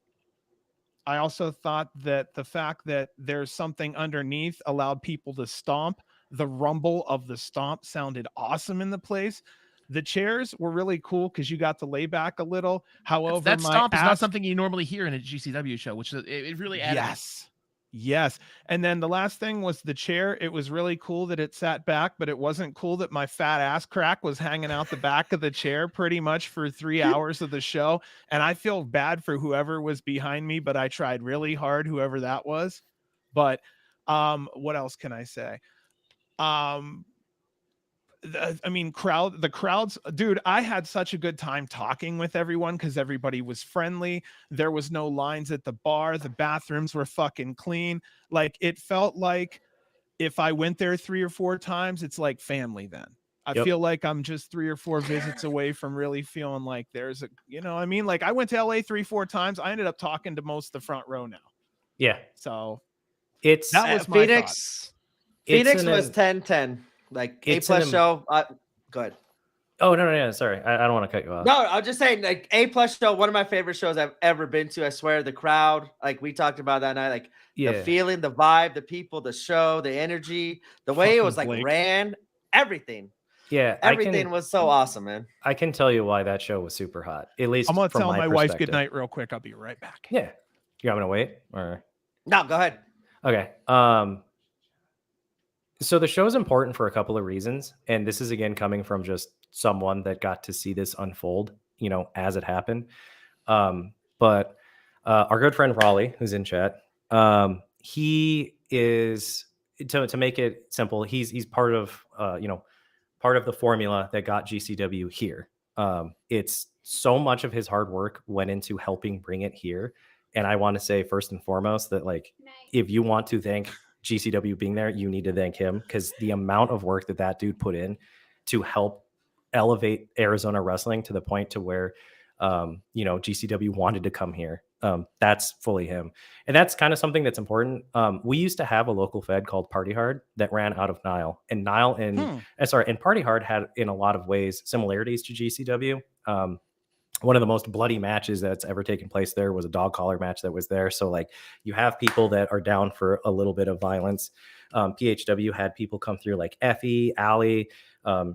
fact that there's something underneath allowed people to stomp. The rumble of the stomp sounded awesome in the place. The chairs were really cool because you got to lay back a little. However, that stomp is not something you normally hear in a GCW show, which it really added. Yes. And then the last thing was the chair. It was really cool that it sat back, but it wasn't cool that my fat ass crack was hanging out the back of the chair pretty much for 3 hours of the show. And I feel bad for whoever was behind me, but I tried really hard, whoever that was. But what else can I say? The crowds, dude, I had such a good time talking with everyone because everybody was friendly. There was no lines at the bar. The bathrooms were fucking clean. Like, it felt like if I went there 3 or 4 times, it's like family then. I feel like I'm just 3 or 4 visits away from really feeling like there's like I went to LA 3-4 times. I ended up talking to most of the front row now. Yeah. So that was my Phoenix. Phoenix was 10-10. Like A+ show. Go ahead. Oh no! Sorry, I don't want to cut you off. No, I was just saying, like A+ show, one of my favorite shows I've ever been to. I swear, the crowd, like we talked about that night, like the feeling, the vibe, the people, the show, the energy, the way it was like ran, everything. Yeah, everything was so awesome, man. I can tell you why that show was super hot. At least I'm gonna from tell my perspective. wife good night real quick. I'll be right back. Yeah, you want me to wait or no? Go ahead. Okay. So the show is important for a couple of reasons. And this is, again, coming from just someone that got to see this unfold, as it happened. But our good friend Raleigh, who's in chat, he is, to make it simple, he's part of, part of the formula that got GCW here. It's so much of his hard work went into helping bring it here. And I want to say first and foremost that, like, if you want to thank GCW being there, you need to thank him, because the amount of work that dude put in to help elevate Arizona wrestling to the point to where, GCW wanted to come here. That's fully him. And that's kind of something that's important. We used to have a local fed called Party Hard that ran out of Nile, and Nile and Party Hard had in a lot of ways similarities to GCW. One of the most bloody matches that's ever taken place there was a dog collar match that was there. So like you have people that are down for a little bit of violence. PHW had people come through like Effie, Ali,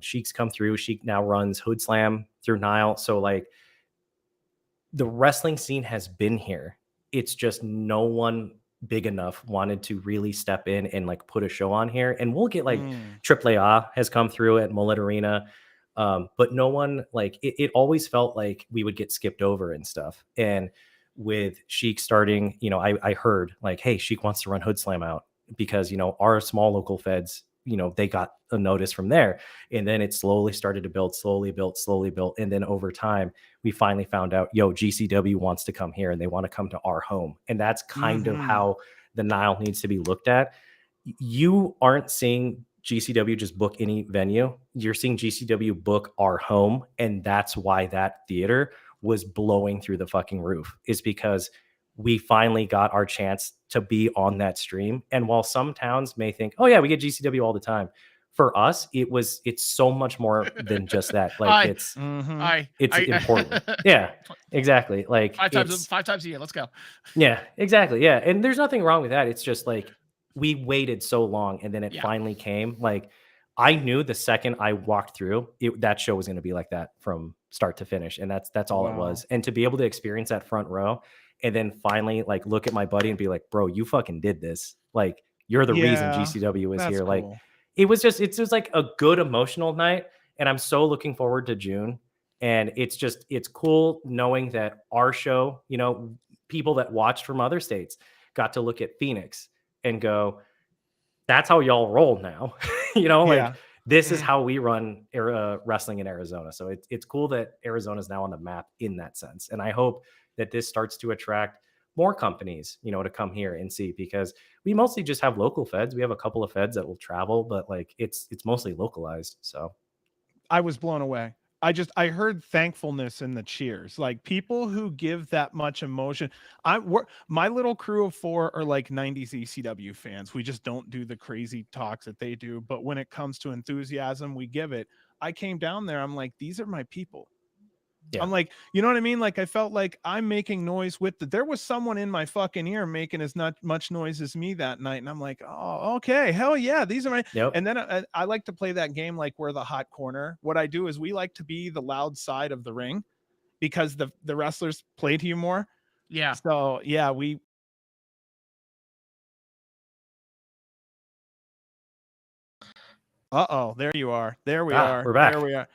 Sheik's come through. Sheik now runs Hood Slam through Nile. So like the wrestling scene has been here. It's just no one big enough wanted to really step in and like put a show on here. And we'll get like AAA has come through at Mullet Arena. But no one like it always felt like we would get skipped over and stuff. And with Sheik starting, I heard like, hey, Sheik wants to run Hood Slam out because, our small local feds, they got a notice from there. And then it slowly started to build, slowly built. And then over time, we finally found out, GCW wants to come here and they want to come to our home. And that's kind of how the Nile needs to be looked at. You aren't seeing GCW just book any venue. You're seeing GCW book our home. And that's why that theater was blowing through the fucking roof, is because we finally got our chance to be on that stream. And while some towns may think, oh yeah, we get GCW all the time, for us, it's so much more than just that. Like it's important. Yeah, exactly. Like 5 times a year. Let's go. Yeah, exactly. Yeah. And there's nothing wrong with that. It's just like, we waited so long and then it finally came. Like I knew the second I walked through that show was going to be like that from start to finish. And that's all it was. And to be able to experience that front row and then finally like look at my buddy and be like, bro, you fucking did this. Like you're the reason GCW is here. Cool. Like it's just like a good emotional night. And I'm so looking forward to June. And it's cool knowing that our show, people that watched from other states got to look at Phoenix and go, that's how y'all roll now. This is how we run wrestling in Arizona. So it's cool that Arizona is now on the map in that sense. And I hope that this starts to attract more companies, to come here and see, because we mostly just have local feds. We have a couple of feds that will travel, but like it's mostly localized. So I was blown away. I heard thankfulness in the cheers, like people who give that much emotion. My little crew of 4 are like 90s ECW fans. We just don't do the crazy talks that they do. But when it comes to enthusiasm, we give it. I came down there. I'm like, these are my people. Yeah. I'm like, you know what I mean? Like I felt like I'm making noise with there was someone in my fucking ear making as not much noise as me that night. And I'm like, oh, okay. Hell yeah. These are my, and then I like to play that game. Like we're the hot corner. What I do is we like to be the loud side of the ring because the wrestlers play to you more. Yeah. So yeah, there you are. There we are. We're back. There we are.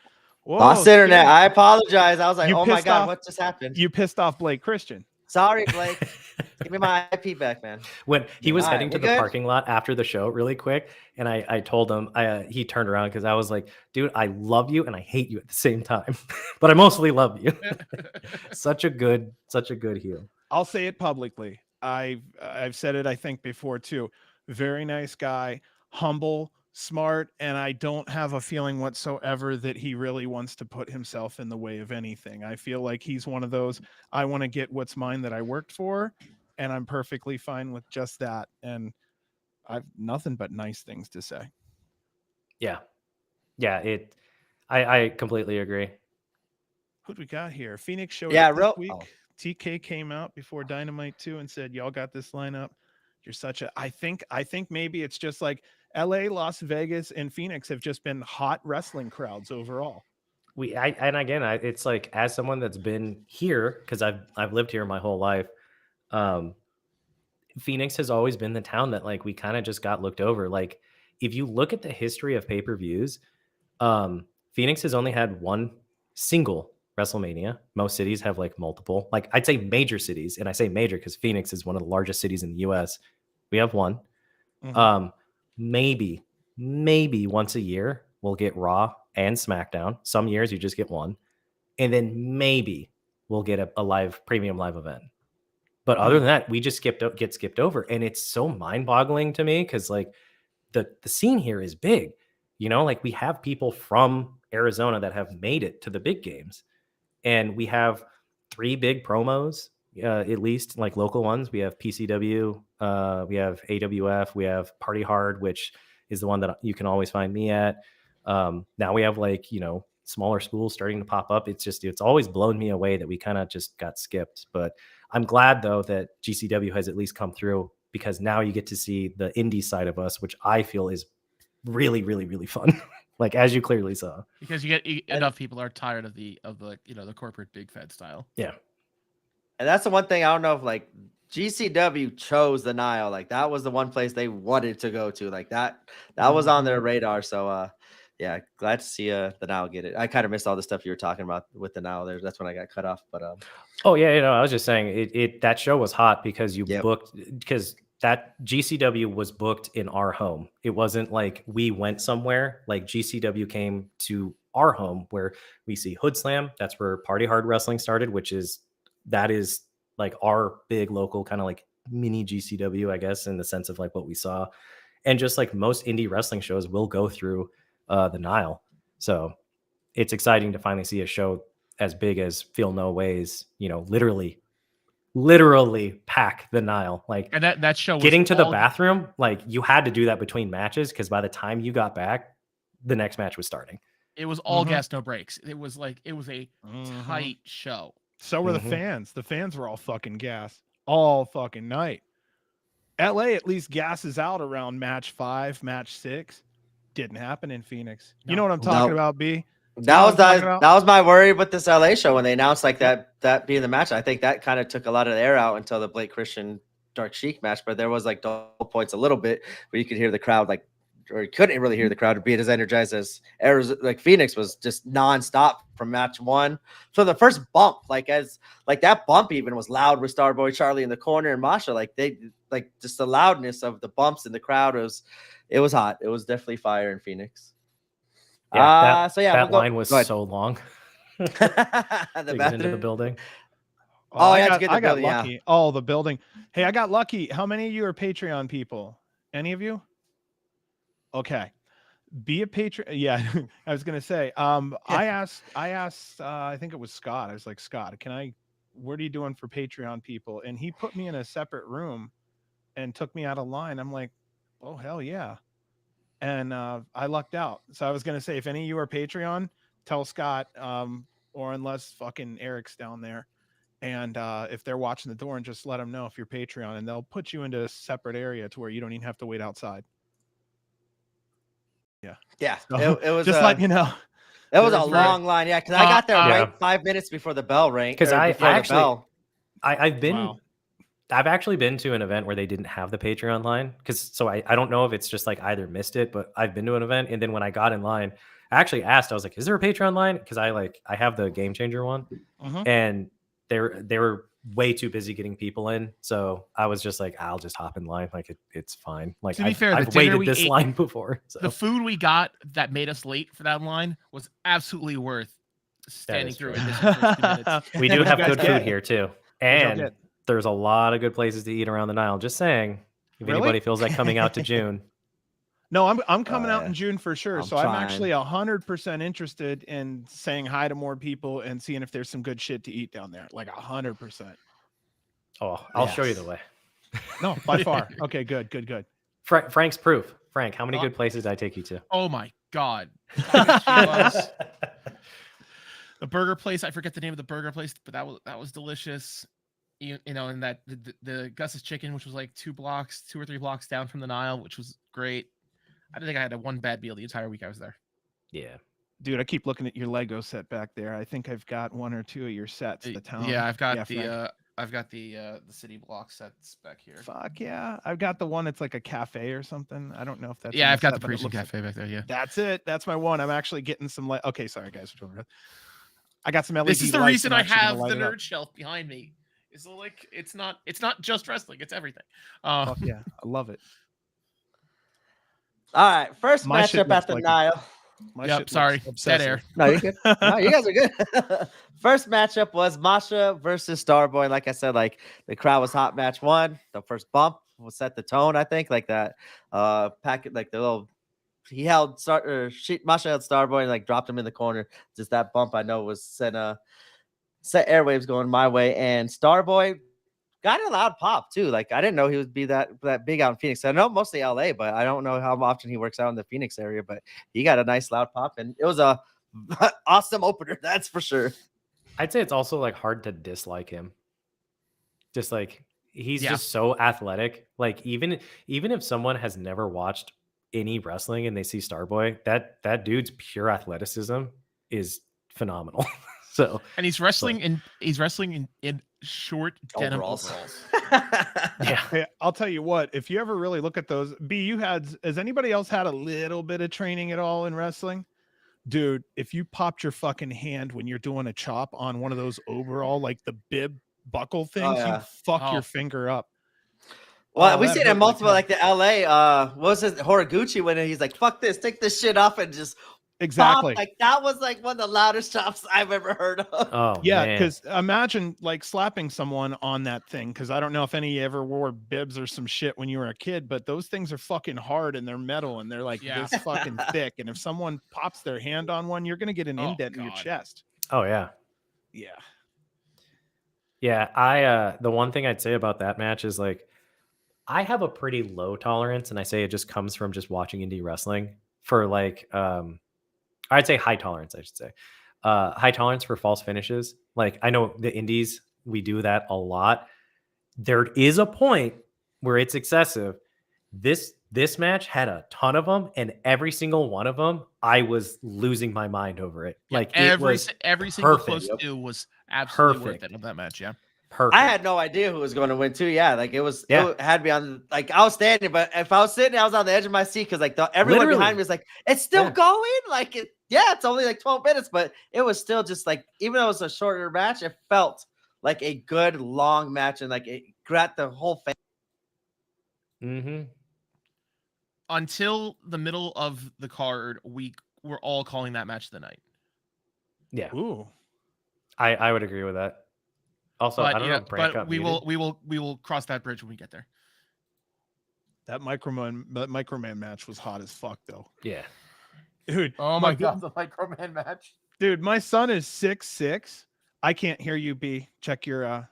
Whoa, lost internet. I apologize. I was like, oh my God, what just happened? You pissed off Blake Christian. Sorry, Blake. Give me my IP back, man. When he was heading to the parking lot after the show really quick, and I told him, he turned around because I was like, dude, I love you and I hate you at the same time. But I mostly love you. Such a good heel. I'll say it publicly. I've said it, I think, before too. Very nice guy, humble, smart, and I don't have a feeling whatsoever that he really wants to put himself in the way of anything. I feel like he's one of those, I want to get what's mine that I worked for, and I'm perfectly fine with just that. And I've nothing but nice things to say. Yeah. I completely agree. Who'd we got here? Phoenix showed up this week. TK came out before Dynamite 2 and said, y'all got this lineup. You're such a, I think maybe it's just like LA, Las Vegas, and Phoenix have just been hot wrestling crowds overall. It's like, as someone that's been here, because I've lived here my whole life, Phoenix has always been the town that like we kind of just got looked over. Like if you look at the history of pay-per-views, Phoenix has only had one single WrestleMania. Most cities have like multiple, like I'd say major cities, and I say major because Phoenix is one of the largest cities in the US. We have one. Mm-hmm. Maybe once a year we'll get Raw and SmackDown. Some years you just get one, and then maybe we'll get a live premium live event. But other than that, we just get skipped over, and it's so mind-boggling to me because like the scene here is big. You know, like we have people from Arizona that have made it to the big games, and we have 3 big promos, at least like local ones. We have PCW, we have AWF, we have Party Hard, which is the one that you can always find me at. Now we have like, you know, smaller schools starting to pop up. It's always blown me away that we kind of just got skipped. But I'm glad though that GCW has at least come through, because now you get to see the indie side of us, which I feel is really, really, really fun. Like, as you clearly saw. Because enough people are tired of the the corporate big Fed style. Yeah. And that's the one thing I don't know if like GCW chose the Nile. Like that was the one place they wanted to go to. Like that was on their radar. So yeah, glad to see the Nile get it. I kind of missed all the stuff you were talking about with the Nile there. That's when I got cut off. But oh yeah, you know, I was just saying that show was hot because you Yep. booked, because that GCW was booked in our home. It wasn't like we went somewhere. Like GCW came to our home where we see Hood Slam. That's where Party Hard Wrestling started, that is like our big local kind of like mini GCW, I guess, in the sense of like what we saw. And just like most indie wrestling shows will go through the Nile. So it's exciting to finally see a show as big as Feel No Ways, you know, literally pack the Nile. Like, And that show was getting to the bathroom, like you had to do that between matches, because by the time you got back, the next match was starting. It was all gas, no breaks. It was a tight show. So were the fans. The fans were all fucking gas all fucking night. LA at least gasses out around match 5, match 6. Didn't happen in Phoenix. You know what I'm talking about, B? That was my worry with this LA show when they announced like that being the match. I think that kind of took a lot of the air out until the Blake Christian Dark Sheik match. But there was like double points a little bit where you could hear the crowd like, or you couldn't really hear the crowd being as energized as Arizona. Like Phoenix was just nonstop from match 1. So the first bump, that bump even was loud with Starboy Charlie in the corner and Masha. Like they like just the loudness of the bumps in the crowd was hot. It was definitely fire in Phoenix. Yeah, that line was so long. The get into the building. I got lucky. Yeah. Oh, the building. Hey, I got lucky. How many of you are Patreon people? Any of you? Okay. Be a patron. Yeah, I was gonna say. I asked. I think it was Scott. I was like, Scott, what are you doing for Patreon people? And he put me in a separate room and took me out of line. I'm like, oh hell yeah. And I lucked out. So I was gonna say, if any of you are Patreon, tell Scott. Or unless fucking Eric's down there, and if they're watching the door, and just let them know if you're Patreon, and they'll put you into a separate area to where you don't even have to wait outside. Yeah. So, it was just like, you know, it was a long line. Yeah, because I got there right 5 minutes before the bell rang. Because I've actually been to an event where they didn't have the Patreon line. So I don't know if it's just like either missed it, but I've been to an event, and then when I got in line, I actually asked, I was like, is there a Patreon line? Because I have the Game Changer one, and they were way too busy getting people in. So I was just like, I'll just hop in line. Like it's fine. Like, to be fair, I've waited this line before. So. The food we got that made us late for that line was absolutely worth standing through in this first 2 minutes. We do have good food here too. And there's a lot of good places to eat around the Nile. Just saying, if anybody feels like coming out to June. No, I'm coming out in June for sure. I'm actually 100% interested in saying hi to more people and seeing if there's some good shit to eat down there. Like 100%. Oh, I'll show you the way. No, by far. Okay, good. Frank's proof. Frank, how many good places did I take you to? Oh my God. The burger place, I forget the name of the burger place, but that was delicious. You know, and that the Gus's Chicken, which was like 2 or 3 blocks down from the Nile, which was great. I don't think I had one bad meal the entire week I was there. Yeah. Dude, I keep looking at your Lego set back there. I think I've got 1 or 2 of your sets. The town. Yeah, I've got the city block sets back here. Fuck yeah. I've got the one that's like a cafe or something. I don't know if that's I've got the Parisian cafe back there. Yeah. That's it. That's my one. I'm actually getting some okay, sorry guys. I got some LED. This is the reason I have the nerd shelf behind me. It's like it's not just wrestling, it's everything. Fuck yeah. I love it. All right, first matchup at the Nile. Sorry, dead air. No, you're good. No, you guys are good. First matchup was Masha versus Starboy. Like I said, like the crowd was hot. Match 1. The first bump will set the tone. I think like that. Packet like the little he held Masha held Starboy and like dropped him in the corner. Just that bump I know was set airwaves going my way, and Starboy got a loud pop too. Like I didn't know he would be that big out in Phoenix. I know mostly LA, but I don't know how often he works out in the Phoenix area. But he got a nice loud pop, and it was a awesome opener, that's for sure. I'd say it's also like hard to dislike him. Just like he's Yeah. just so athletic. Like even if someone has never watched any wrestling and they see Starboy, that dude's pure athleticism is phenomenal. So And he's wrestling in short denim overalls. yeah. Hey, I'll tell you what, if you ever really look at those, has anybody else had a little bit of training at all in wrestling? Dude, if you popped your fucking hand when you're doing a chop on one of those overall, like the bib buckle things, yeah. you fuck Oh. your finger up. Well, Oh, we that seen it hurt in multiple, hell. like the LA, what was it, Horiguchi, when he's like, fuck this, take this shit off and just Exactly. pop. Like that was like one of the loudest chops I've ever heard of. Oh Yeah, man. because imagine like slapping someone on that thing. Because I don't know if any of you ever wore bibs or some shit when you were a kid, but those things are fucking hard and they're metal and they're like Yeah. this fucking thick. And if someone pops their hand on one, you're gonna get an Oh, indent in your God. chest. Oh yeah. Yeah. Yeah. I the one thing I'd say about that match is like I have a pretty low tolerance, and I say it just comes from just watching indie wrestling for like I'd say high tolerance, I should say. High tolerance for false finishes. Like I know the indies, we do that a lot. There is a point where it's excessive. This match had a ton of them, and every single one of them, I was losing my mind over it. Yeah, Like it was every single perfect. close to was absolutely worth Perfect. it of that match. Yeah. perfect. I had no idea who was going to win too. Yeah, like Yeah. it had me on, like I was standing, but if I was sitting, I was on the edge of my seat because like everyone Literally. behind me was like, it's still Yeah. going. Like it's only like 12 minutes, but it was still just like, even though it was a shorter match, it felt like a good long match and like it got the whole fan. Mm-hmm. Until the middle of the card, we were all calling that match of the night. Yeah, Ooh. I would agree with that. Also, I But don't yeah, know if Brant but got we muted. we will cross that bridge when we get there. That Microman match was hot as fuck though. Yeah. Dude. Oh my god, the Microman match. Dude, my son is 6'6". I can't hear you, B. Check your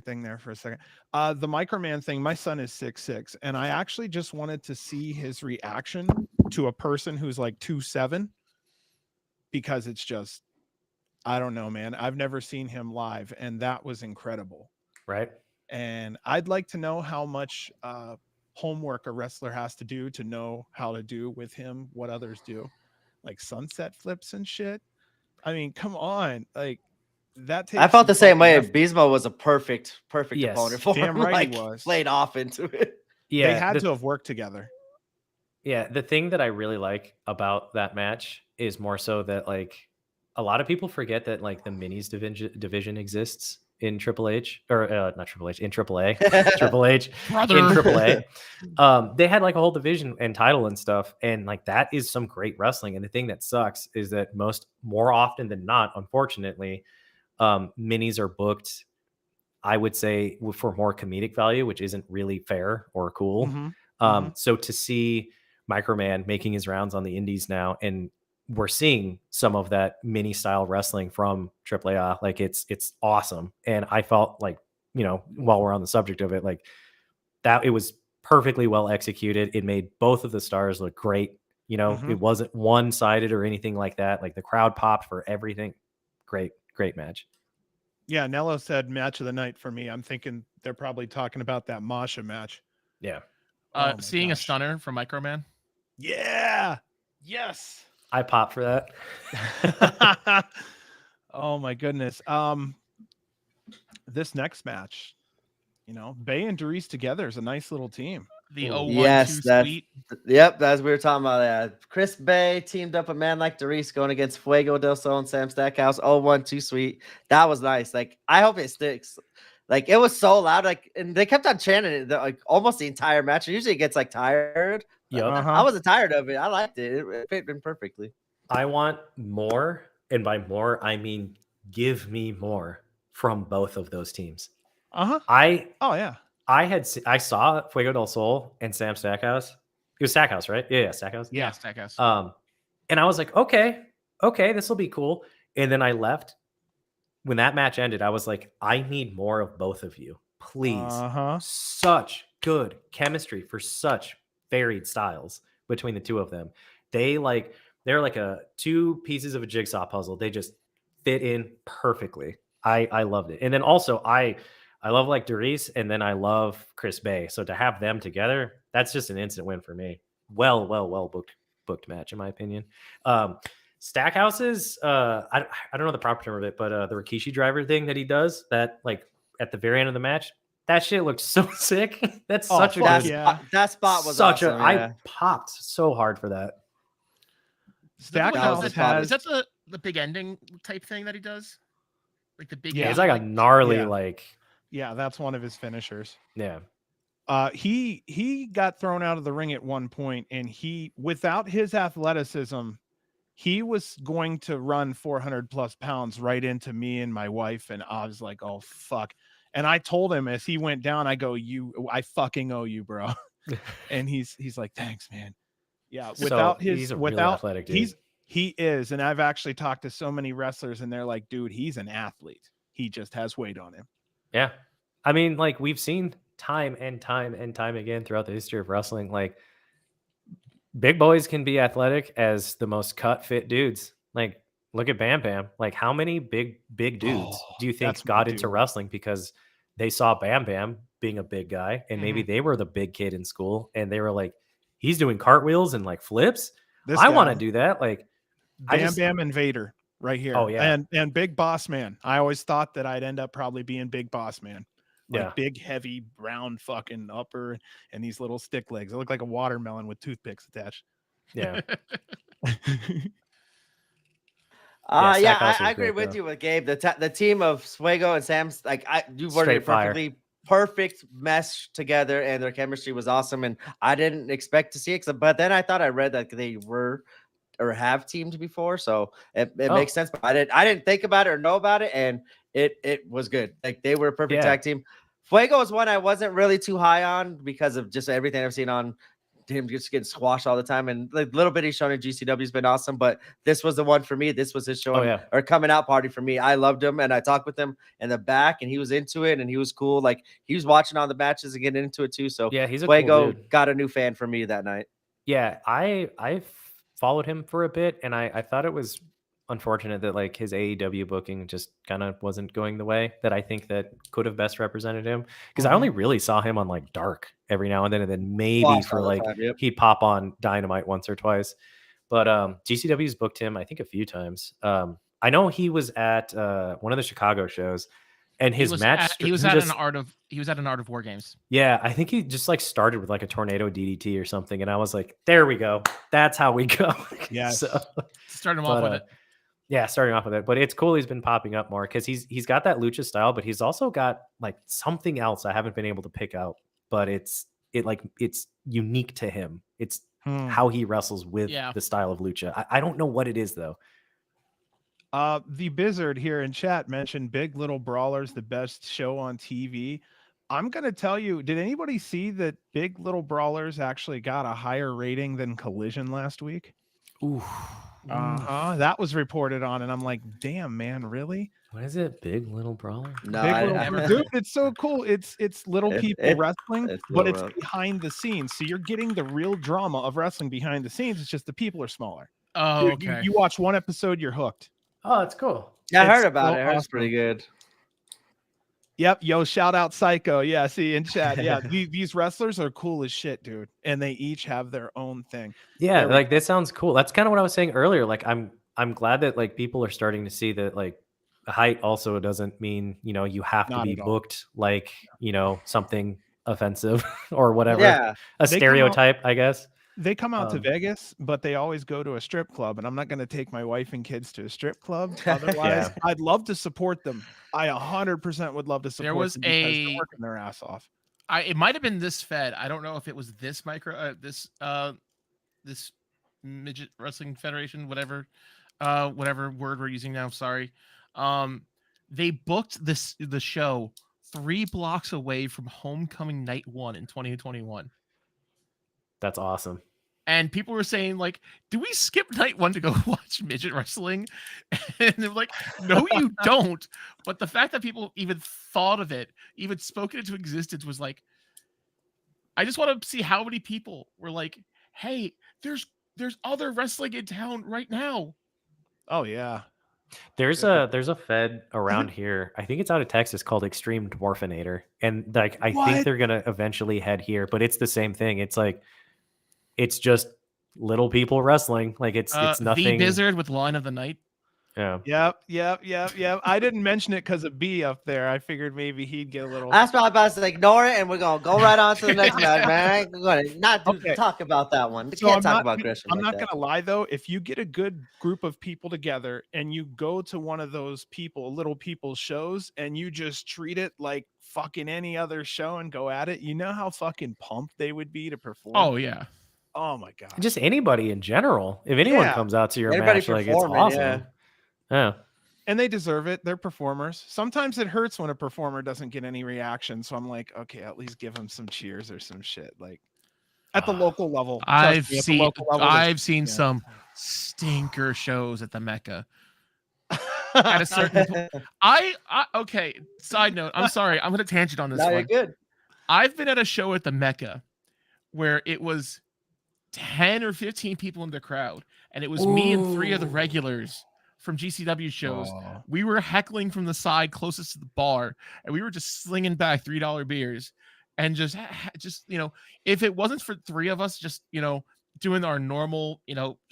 thing there for a second. The Microman thing, my son is 6'6", and I actually just wanted to see his reaction to a person who's like 2'7", because it's just, I don't know, man. I've never seen him live, and that was incredible. Right. And I'd like to know how much homework a wrestler has to do to know how to do with him what others do, like sunset flips and shit. I mean, come on, like that takes. I felt some the same fucking way. effort. Bismo was a perfect Yes. opponent for Damn him. right he Like, was. played off into it. Yeah. They had to have worked together. Yeah, the thing that I really like about that match is more so that like a lot of people forget that like the minis division exists in Triple H, or not Triple H, in AAA. Triple H Brother. in AAA. They had like a whole division and title and stuff, and like that is some great wrestling. And the thing that sucks is that more often than not, unfortunately, minis are booked, I would say, for more comedic value, which isn't really fair or cool. Mhm. So to see Microman making his rounds on the indies now, and we're seeing some of that mini style wrestling from AAA, like it's awesome. And I felt like, while we're on the subject of it, like that it was perfectly well executed. It made both of the stars look great. Mhm. It wasn't one-sided or anything like that. Like the crowd popped for everything. Great match. Yeah, Nello said match of the night for me. I'm thinking they're probably talking about that Masha match. Yeah. Oh my Seeing gosh. a stunner from Microman. Yeah. Yes. I popped for that. Oh my goodness. This next match, Bay and Doris together is a nice little team. The Ooh. 012 Yes, that- suite. Yep, as we were talking about. Chris Bay teamed up a man like Doris going against Fuego del Sol and Sam Stackhouse. 0-1-2 sweet. That was nice. Like, I hope it sticks. Like, it was so loud. Like, and they kept on chanting it like almost the entire match. Usually it gets like tired. Yep. Uh-huh. I wasn't tired of it. I liked it. It fit in perfectly. I want more, and by more I mean give me more from both of those teams. Uh-huh. I Oh yeah. I saw Fuego del Sol and Sam Stackhouse, It was Stackhouse, right? Yeah, Stackhouse. Yeah. Stackhouse. And I was like, okay, this will be cool. And then I left. When that match ended, I was like, I need more of both of you, please. Such good chemistry for such varied styles between the two of them. They're like two pieces of a jigsaw puzzle. They just fit in perfectly. I loved it. And then also I love like Doris, and then I love Chris Bay. So to have them together, that's just an instant win for me. Well booked match in my opinion. Stackhouse's I don't know the proper term of it, but the Rikishi driver thing that he does that like at the very end of the match, that shit looked so sick. That's such a good, that spot was such awesome, I popped so hard for that. Stackhouse is that the big ending type thing that he does? Like the big it's like a gnarly that's one of his finishers. Yeah. He got thrown out of the ring at one point, and without his athleticism, he was going to run 400 plus pounds right into me and my wife. And I was like, oh, fuck. And I told him as he went down, I go, I fucking owe you, bro. And he's like, thanks, man. Yeah. He's a really athletic dude. He is. And I've actually talked to so many wrestlers, and they're like, dude, he's an athlete. He just has weight on him. Yeah. I mean, like we've seen time and time again throughout the history of wrestling, like big boys can be athletic as the most cut fit dudes. Like look at Bam Bam. Like how many big dudes do you think got into wrestling because they saw Bam Bam being a big guy, and maybe they were the big kid in school and they were like, he's doing cartwheels and like flips. I want to do that. Like Bam and Vader right here. Oh yeah. And Big Boss Man. I always thought that I'd end up probably being Big Boss Man. Like big, heavy, round fucking upper and these little stick legs. It look like a watermelon with toothpicks attached. Yeah. I agree with you with Gabe. The team of Fuego and Sam's, like you worded it perfectly. Perfect mesh together, and their chemistry was awesome. And I didn't expect to see it, but then I thought I read that they were or have teamed before, so it makes sense. But I didn't think about it or know about it, and it was good. Like they were a perfect tag team. Fuego is one I wasn't really too high on because of just everything I've seen on him just getting squashed all the time. And like little bit he's shown in GCW has been awesome, but this was the one for me. This was his showing or coming out party for me. I loved him, and I talked with him in the back, and he was into it, and he was cool. Like he was watching all the matches and getting into it too. So yeah, he's a Fuego cool dude. Got a new fan for me that night. Yeah, I followed him for a bit, and I thought it was unfortunate that like his AEW booking just kind of wasn't going the way that I think that could have best represented him, because I only really saw him on like Dark every now and then maybe for like he'd pop on Dynamite once or twice. But GCW's booked him I think a few times. I know he was at one of the Chicago shows, and his match he was at an Art of War Games. Yeah, I think he just like started with like a tornado DDT or something, and I was like, there we go, that's how we go. Yeah, so starting off with it. Yeah, starting off with it. But it's cool he's been popping up more because he's got that lucha style, but he's also got like something else I haven't been able to pick out. But it's unique to him. It's how he wrestles with the style of lucha. I don't know what it is though. The Bizzard here in chat mentioned Big Little Brawlers, the best show on TV. I'm gonna tell you, did anybody see that Big Little Brawlers actually got a higher rating than Collision last week? Ooh. That was reported on, and I'm like, damn, man, really? What is it? Big Little Brawler? No, dude, it's so cool. It's little people wrestling, but it's behind the scenes. So you're getting the real drama of wrestling behind the scenes. It's just the people are smaller. Oh, dude, okay. You watch one episode, you're hooked. Oh, that's cool. Yeah, I heard about it. It's pretty good. Yep. Yo, shout out Psycho. Yeah, see in chat. Yeah, these wrestlers are cool as shit, dude. And they each have their own thing. Yeah, like this sounds cool. That's kind of what I was saying earlier. Like I'm glad that like people are starting to see that like height also doesn't mean, you have to be booked like, something offensive or whatever. Yeah. A stereotype, I guess. They come out to Vegas, but they always go to a strip club, and I'm not going to take my wife and kids to a strip club. Otherwise, I'd love to support them. I 100% would love to support them because they're working their ass off. It might have been this Fed. I don't know if it was this this midget wrestling federation, whatever word we're using now. Sorry. They booked the show 3 blocks away from Homecoming Night 1 in 2021. That's awesome. And people were saying, like, do we skip night 1 to go watch midget wrestling? And they're like, no, you don't. But the fact that people even thought of it, even spoke it into existence, was like, I just want to see how many people were like, hey, there's other wrestling in town right now. Oh yeah. There's a fed around here. I think it's out of Texas called Extreme Dwarfinator, and like I think What? they're gonna eventually head here. But it's the same thing. It's like it's just little people wrestling. Like it's The nothing. Blizzard with Line of the Night. Yeah. Yep. I didn't mention it because of B up there. I figured maybe he'd get a little. That's why I'm about to ignore it, and we're gonna go right on to the next match, man. I ain't gonna not Okay. talk about that one. We So can't talk about Gresham. I'm like not that. gonna lie though. If you get a good group of people together and you go to one of those little people shows, and you just treat it like fucking any other show and go at it, you know how fucking pumped they would be to perform. Oh yeah. Oh my god. Just anybody in general. If anyone Yeah. comes out to your Anybody match, like it's performing, awesome. Yeah. And they deserve it. They're performers. Sometimes it hurts when a performer doesn't get any reaction. So I'm like, okay, at least give them some cheers or some shit. Like at the local level. I've Trust me, at the seen local level, I've seen yeah. some stinker shows at the Mecca. At a certain point, okay. Side note, I'm sorry, I'm gonna tangent on this No, you're one. good. I've been at a show at the Mecca where it was 10 or 15 people in the crowd, and it was me and 3 of the regulars from GCW shows. Oh. We were heckling from the side closest to the bar, and we were just slinging back $3 beers, and just if it wasn't for 3 of us just doing our normal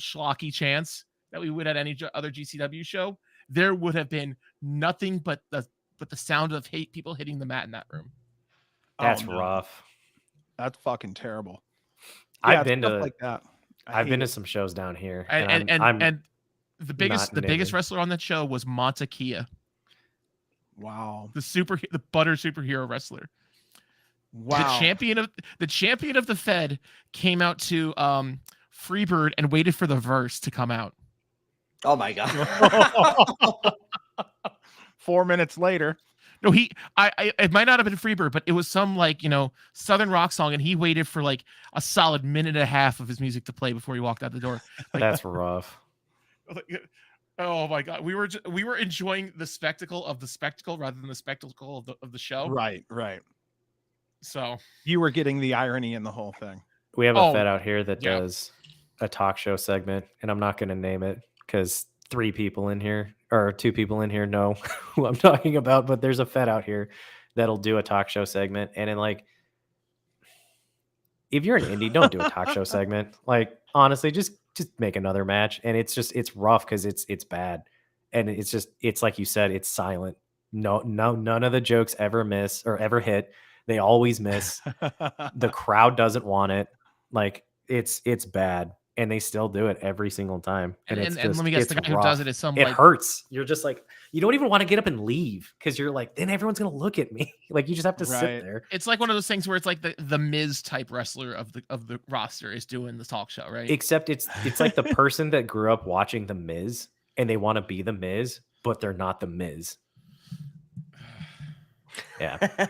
schlocky chants that we would at any other GCW show, there would have been nothing but the sound of people hitting the mat in that room. That's Oh, no. rough. That's fucking terrible. I've been stuff to like that. I've been hate to it. some shows down here, And the biggest not naming. wrestler on that show was Monta Kia, Wow. the butter superhero wrestler. Wow. The champion of the Fed came out to Freebird and waited for the verse to come out. Oh my god. 4 minutes later. No, it might not have been Freebird, but it was some Southern rock song, and he waited for like a solid minute and a half of his music to play before he walked out the door. Like, That's rough. oh my god, we were enjoying the spectacle of the spectacle rather than the spectacle of the show. Right. So You were getting the irony in the whole thing. We have a Fed out here that yeah. does a talk show segment, and I'm not going to name it because 2 people in here know who I'm talking about, but there's a Fed out here that'll do a talk show segment. And then if you're an indie, don't do a talk show segment. Like, honestly, just make another match. And it's rough because it's bad. And it's like you said, it's silent. No, none of the jokes ever miss or ever hit. They always miss. The crowd doesn't want it. Like, it's bad. And they still do it every single time. And let me guess, the guy who does it is some it hurts. You're just like, you don't even want to get up and leave because you're like, then everyone's gonna look at me. Like, you just have to sit there. It's like one of those things where it's like the Miz type wrestler of the roster is doing the talk show, right? Except it's like the person that grew up watching the Miz and they want to be the Miz, but they're not the Miz. Yeah.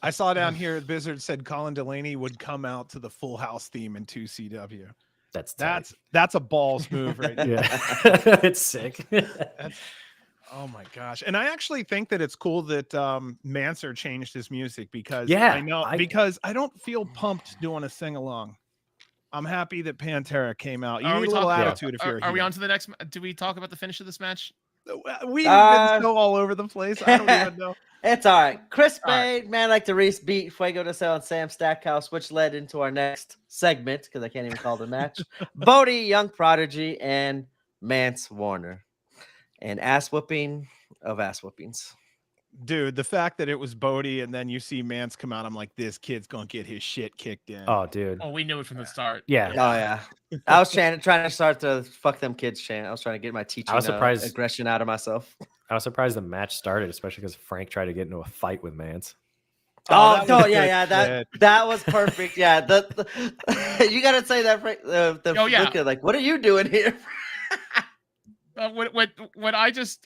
I saw down here, Blizzard said Colin Delaney would come out to the Full House theme in 2CW. That's a balls move right there. Yeah. It's sick. Oh my gosh. And I actually think that it's cool that Manser changed his music because because I don't feel pumped doing a sing along. I'm happy that Pantera came out. You need a little attitude if you're Are we on to the next? Do we talk about the finish of this match? We've been so all over the place. I don't even know. It's all right. Chris Bay, Man Like the Reese beat Fuego de Sal and Sam Stackhouse, which led into our next segment because I can't even call it a match. Bodie, Young Prodigy, and Mance Warner. And ass whooping of ass whoopings. Dude, the fact that it was Bodie and then you see Mance come out, I'm like, this kid's gonna get his shit kicked in. Oh, dude. Oh, we knew it from the start. Yeah. Oh, yeah. I was trying to start the fuck them kids chant. I was trying to get my teaching aggression out of myself. I was surprised the match started, especially because Frank tried to get into a fight with Mance. That was perfect. Yeah, you gotta say that, Frank. Look at, like, what are you doing here? When I just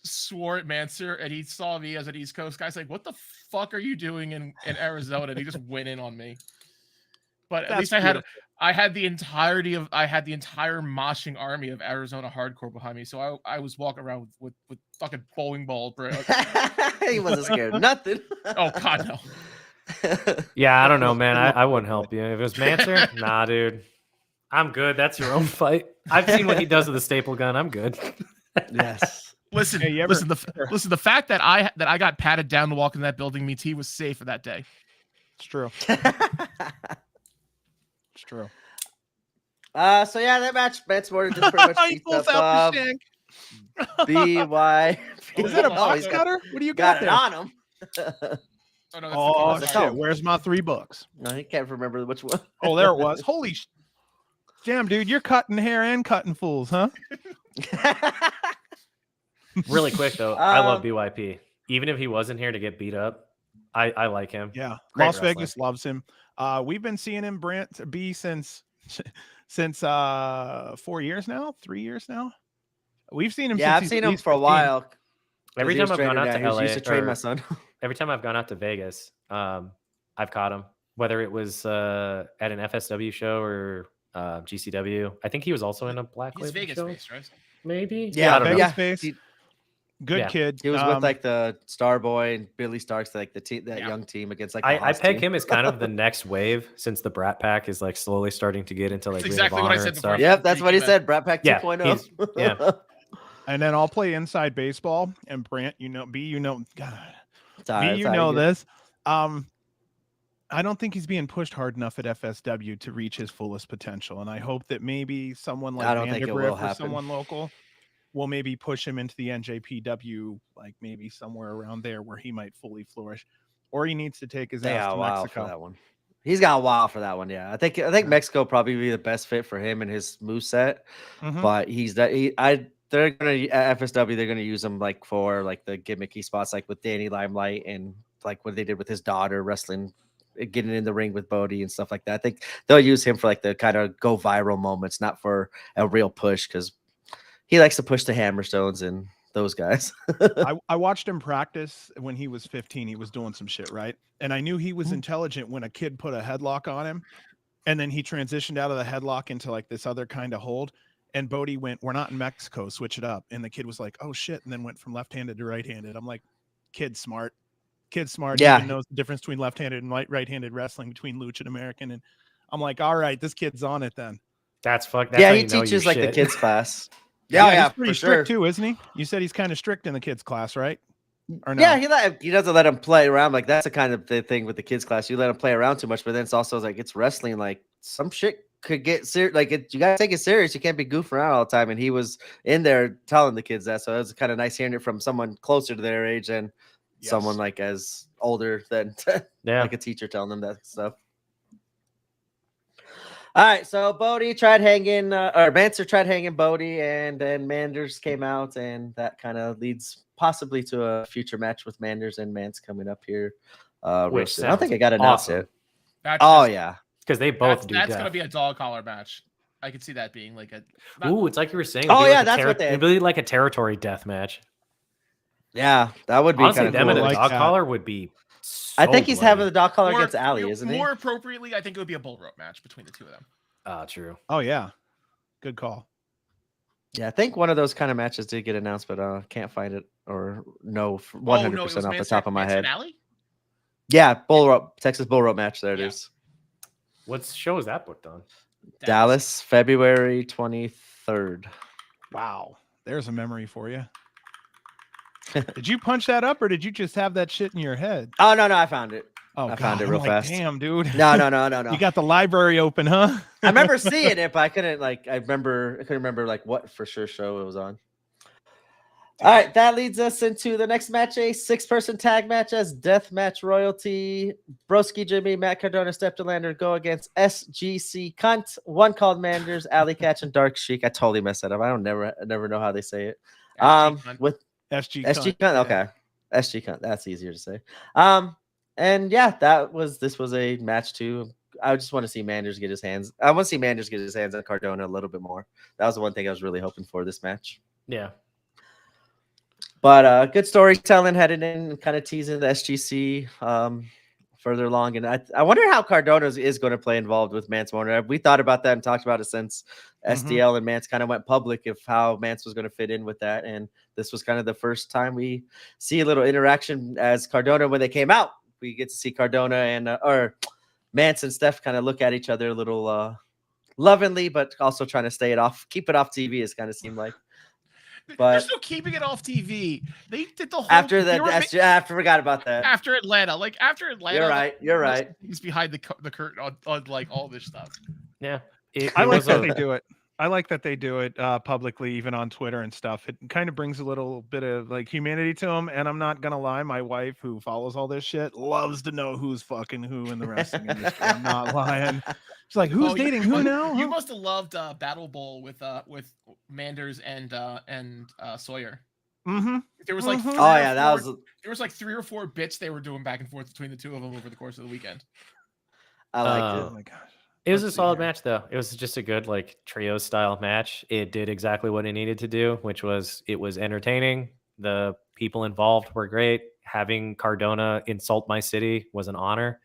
swore at Manser and he saw me as an East Coast guy, he's like, "What the fuck are you doing in Arizona?" And he just went in on me. But at least I I had the entire moshing army of Arizona hardcore behind me, so I was walking around with fucking bowling balls, bro. He wasn't scared of nothing. Oh God, no. Yeah, I don't know, man. I wouldn't help you if it was Manser. Nah, dude, I'm good. That's your own fight. I've seen what he does with the staple gun. I'm good. Yes. Listen, Hey, you ever- listen. The fact that I got patted down to walk in that building means he was safe for that day. It's true. It's true. So yeah, that match Sporter just pretty much He beats pulls up out the shank. BY. Is that a Oh, box he's cutter? What do you Got got it there? on him. Oh, no, that's Oh the shit! cone. Where's my $3? No, he can't remember which one. Oh, there it was. Holy damn, dude! You're cutting hair and cutting fools, huh? Really quick though, I love BYP. Even if he wasn't here to get beat up, I like him. Yeah, Great Las wrestler. Vegas loves him. We've been seeing him be since 4 years now, 3 years now. We've seen him. Yeah, since I've seen him for a while. Every time I've gone out to he was LA, used to train my or son. every time I've gone out to Vegas, I've caught him. Whether it was at an FSW show or GCW. I think he was also in a Black He's Label Vegas show. based, right? Maybe. Yeah, I don't know. Vegas face. He, Good Yeah. kid. he was with like the Starboy and Billy Starks, like the team, that Yeah. young team against like the I Haas peg team. him as kind of the next wave since the Brat Pack is like slowly starting to get into like That's Ring of exactly what I Honor said and before. stuff. Yep, that's what he Thank you, said. Brat Pack Yeah, 2.0. yeah. And then I'll play inside baseball. And Brant, God, Sorry, you sorry, know good. this. I don't think he's being pushed hard enough at FSW to reach his fullest potential. And I hope that maybe someone like I don't think it will Vandergriff or happen. someone local will maybe push him into the NJPW, like maybe somewhere around there where he might fully flourish. Or he needs to take his They ass got to a while Mexico. for that one. He's got a while for that one. Yeah, I think Mexico probably be the best fit for him and his moveset. Mhm. But they're gonna at FSW. They're gonna use him like for like the gimmicky spots, like with Danny Limelight and like what they did with his daughter wrestling, getting in the ring with Bodie and stuff like that. I think they'll use him for like the kind of go viral moments, not for a real push, because he likes to push the Hammerstones and those guys. I watched him practice when he was 15. He was doing some shit, right? And I knew he was intelligent when a kid put a headlock on him. And then he transitioned out of the headlock into like this other kind of hold. And Bodie went, "We're not in Mexico, switch it up." And the kid was like, "Oh shit." And then went from left-handed to right-handed. I'm like, kid smart. He Yeah. even knows the difference between left-handed and right-handed wrestling, between Lucha and American. And I'm like, all right, this kid's on it then. That's fuck. That's Yeah, how he you know your teaches like the shit. kids class. Yeah, he's pretty for strict sure. too, isn't he? You said he's kind of strict in the kids class, right? Or no? Yeah, he doesn't let him play around. Like that's the kind of the thing with the kids class. You let him play around too much, but then it's also like it's wrestling. Like some shit could get serious. Like you gotta take it serious. You can't be goofing around all the time. And he was in there telling the kids that. So it was kind of nice hearing it from someone closer to their age and someone like as older than Yeah. like a teacher telling them that stuff. All right, so Bodie tried hanging, or Manser tried hanging Bodie, and then Manders came out, and that kind of leads possibly to a future match with Manders and Mance coming up here. Real Which soon. I don't think I sounds got announced awesome. yet. That's Oh just- yeah, Because they both do that's death. gonna be a dog collar match. I could see that being like a. Ooh, it's like you were saying. Oh, it'd be yeah, like a that's what they- it'd be like a territory death match. yeah, that would be Honestly, kind of them cool. and a like dog that. collar would be. I think he's having the the. dog collar More- against Ali, isn't he? More appropriately, I think it would be a bull rope match between the two of them. True. Oh yeah, good call. Yeah, I think one of those kind of matches did get announced, but can't find it or know 100% Oh no, it was off the top of my Manson head. Alley? Yeah, bull rope, Texas bull rope match. There it Yeah. is. What show is that booked on? Dallas, February 23rd. Wow, there's a memory for you. Did you punch that up, or did you just have that shit in your head? Oh no, I found it. Oh, I found it I'm real like, fast. Damn, dude. No. You got the library open, huh? I remember seeing it, but I couldn't couldn't remember like what for sure show it was on. All right, that leads us into the next match, a 6-person tag match as Death Match Royalty. Broski Jimmy, Matt Cardona, Step Delander go against SGC Cunt, One Called Manders, Alley Catch, and Dark Sheik. I totally messed that up. I never know how they say it. With SG SG cunt. Cunt, okay. SG Cunt, that's easier to say. And yeah, this was a match too. I just want to see Manders get his hands. I want to see Manders get his hands on Cardona a little bit more. That was the one thing I was really hoping for this match. Yeah. But good storytelling headed in, kind of teasing the SGC further along. And I wonder how Cardona is going to play involved with Mance Warner. We thought about that and talked about it since SDL and Mance kind of went public of how Mance was going to fit in with that. And this was kind of the first time we see a little interaction as Cardona when they came out. We get to see Cardona and or Mance and Steph kind of look at each other a little lovingly, but also trying to keep it off TV. It's kind of seemed like. But there's no keeping it off TV. They did the whole after that. I forgot about that. After Atlanta, You're right. He's behind the curtain on like all this stuff. Yeah, I like that they do it. I like that they do it publicly, even on Twitter and stuff. It kind of brings a little bit of like humanity to them. And I'm not gonna lie, my wife, who follows all this shit, loves to know who's fucking who in the wrestling industry. I'm not lying. She's like, who's dating who now? You must have loved Battle Bowl with Manders and Sawyer. Mm-hmm. There was like there was like 3 or 4 bits they were doing back and forth between the two of them over the course of the weekend. I liked it. Oh my gosh. It was a solid match, though. It was just a good like trio style match. It did exactly what it needed to do, which was it was entertaining. The people involved were great. Having Cardona insult my city was an honor.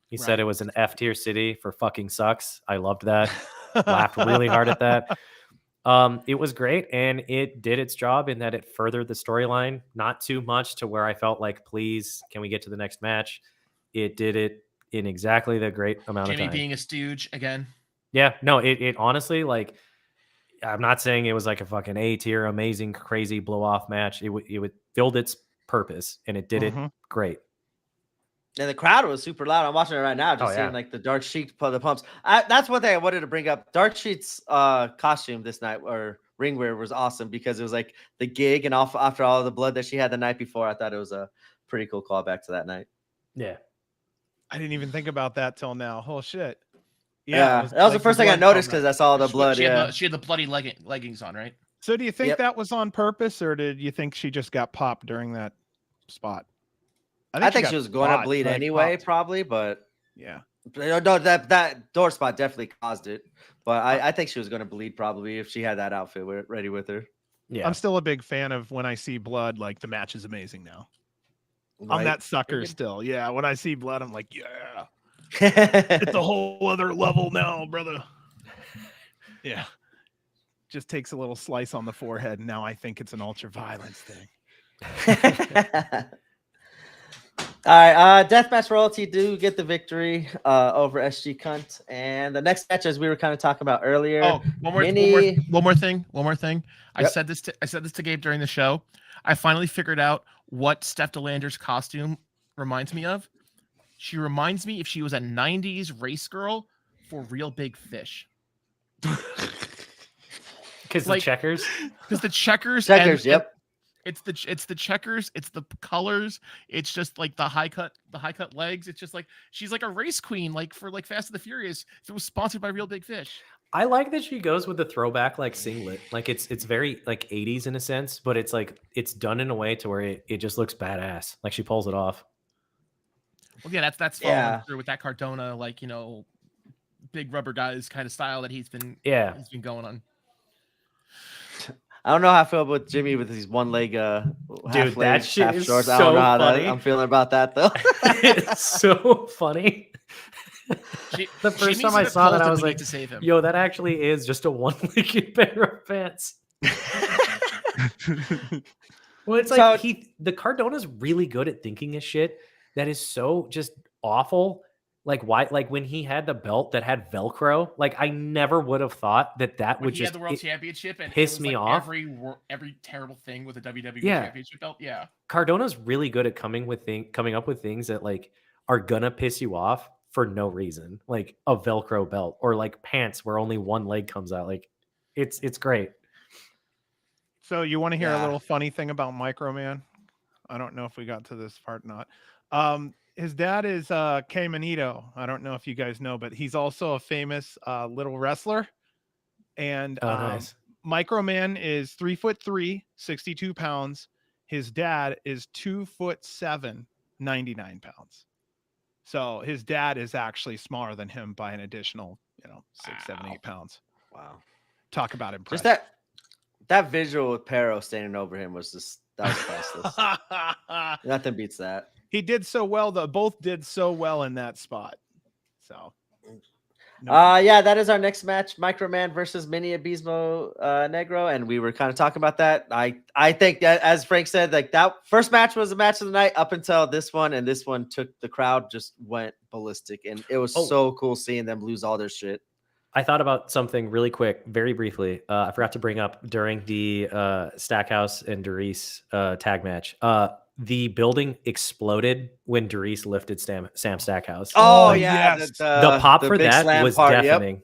He said it was an F tier city for fucking sucks. I loved that. Laughed really hard at that. It was great, and it did its job in that it furthered the storyline. Not too much to where I felt like, please, can we get to the next match? It did it in exactly the great amount of time. Jimmy being a stooge again. Yeah, no, it honestly, like, I'm not saying it was like a fucking A tier, amazing, crazy blow off match. It would filled its purpose, and it did it great. And the crowd was super loud. I'm watching it right now, just seeing like the Dark Sheik the pumps. That's one thing I wanted to bring up. Dark Sheik's costume this night or ring wear was awesome because it was like the gig and after all the blood that she had the night before. I thought it was a pretty cool callback to that night. Yeah. I didn't even think about that till now. Oh shit. Yeah, that was the first thing I noticed because I saw the blood. She had the bloody leggings on, right? So do you think that was on purpose, or did you think she just got popped during that spot? I think she was going to bleed anyway, probably, but yeah. No, that door spot definitely caused it. But I think she was going to bleed probably if she had that outfit ready with her. Yeah, I'm still a big fan of when I see blood. Like the match is amazing now. Right. I'm that sucker still. Yeah, when I see blood, I'm like, yeah, it's a whole other level now, brother. Yeah, just takes a little slice on the forehead, and now I think it's an ultra violence thing. All right, Deathmatch Royalty do get the victory over SG Cunt, and the next match, as we were kind of talking about earlier. Oh, one more thing. Yep. I said this to Gabe during the show. I finally figured out what Steph DeLander's costume reminds me of. She reminds me if she was a 90s race girl for Real Big Fish. Because the checkers? Because the checkers. Yep. It's the checkers, it's the colors, it's just like the high cut legs. It's just like she's like a race queen, like for like Fast and the Furious. If it was sponsored by Real Big Fish. I like that she goes with the throwback like singlet. Like it's very like 80s in a sense, but it's like it's done in a way to where it just looks badass. Like she pulls it off. Well, yeah, that's following through with that Cardona, like, you know, big rubber guys kind of style that he's been going on. I don't know how I feel about Jimmy with his one leg, dude. That shit is shorts. so I don't know how funny. I'm feeling about that though. It's so funny. The first time I saw that, I was like, to save him. "Yo, that actually is just a one-legged pair of pants." Well, it's like the Cardona's really good at thinking of shit that is so just awful. Like why? Like when he had the belt that had Velcro, like I never would have thought that would just had the world championship and piss me off. Every terrible thing with a WWE championship belt. Yeah, Cardona's really good at coming up with things that like are gonna piss you off for no reason, like a Velcro belt or like pants where only one leg comes out. Like it's great. So you want to hear a little funny thing about Microman? I don't know if we got to this part or not. His dad is Kay Manito. I don't know if you guys know, but he's also a famous little wrestler. And nice. Microman is 3'3", 62 pounds. His dad is 2'7", 99 pounds. So his dad is actually smaller than him by an additional, 6, 7, 8 pounds. Wow. Talk about impressive. Just that visual with Pero standing over him was just that was priceless. Nothing beats that. He did so well, though. Both did so well in that spot. So, no Yeah, that is our next match, Microman versus Mini Abismo Negro, and we were kind of talking about that. I think that, as Frank said, like that first match was the match of the night up until this one, and this one took the crowd just went ballistic, and it was so cool seeing them lose all their shit. I thought about something really quick, very briefly. I forgot to bring up during the Stackhouse and Doris tag match. The building exploded when Doris lifted Sam Stackhouse. Oh, Oh, yeah, yes. The pop for big that slam was part, yep. deafening.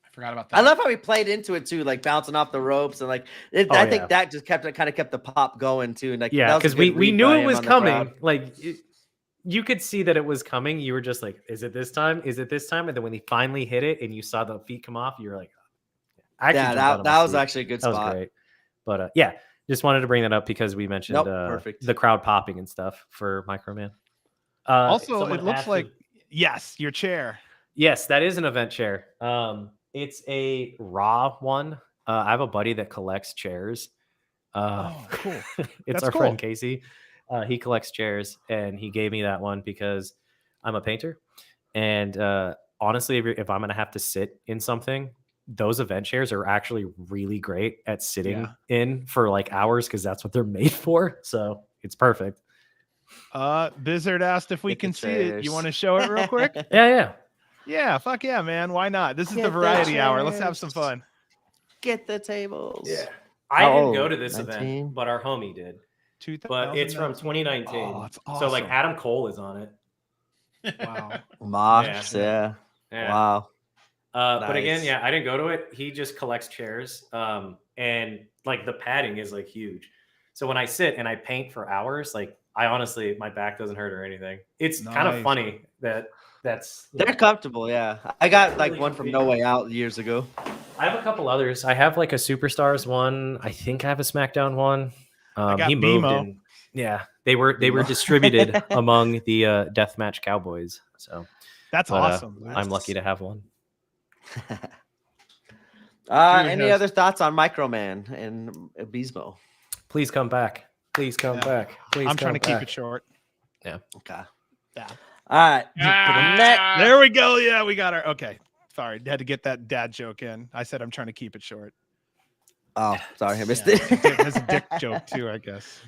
I forgot about that. I love how he played into it too, like bouncing off the ropes and like I think that just kept the pop going too. And like Yeah, because we knew it was coming. Like you could see that it was coming. You were just like, "Is it this time? Is it this time?" And then when he finally hit it, and you saw the feet come off, you were like, "Yeah, that was actually a good spot." That was great. But yeah, just wanted to bring that up because we mentioned the crowd popping and stuff for Microman. Also, it looks like yes, your chair. Yes, that is an event chair. It's a raw one. I have a buddy that collects chairs. Cool. It's our friend Casey. He collects chairs, and he gave me that one because I'm a painter. And honestly, if I'm going to have to sit in something, those event chairs are actually really great at sitting in for like hours because that's what they're made for. So it's perfect. Bizzard asked if we can see it. You want to show it real quick? Yeah, fuck yeah, man. Why not? This is the variety hour. Let's have some fun. Get the tables. Yeah. I didn't go to this event, but our homie did. But it's from 2019. Oh, it's awesome. So like Adam Cole is on it. Wow. Mosh, yeah. Wow. But again, I didn't go to it. He just collects chairs. And like the padding is like huge. So when I sit and I paint for hours, like I honestly, my back doesn't hurt or anything. It's kind of funny they're comfortable. Yeah. I got like one from No Way Out years ago. I have a couple others. I have like a Superstars one. I think I have a SmackDown one. He moved in. Yeah, they were distributed among the Deathmatch Cowboys. So that's awesome. I'm lucky to have one. Any other thoughts on Microman and Abismo? Please come back. Please come back. Please. I'm trying to keep it short. Yeah. Okay. Yeah. All right. There we go. Yeah, we got her. Okay. Sorry, had to get that dad joke in. I said I'm trying to keep it short. Oh, sorry, I missed it. There's a dick joke too, I guess.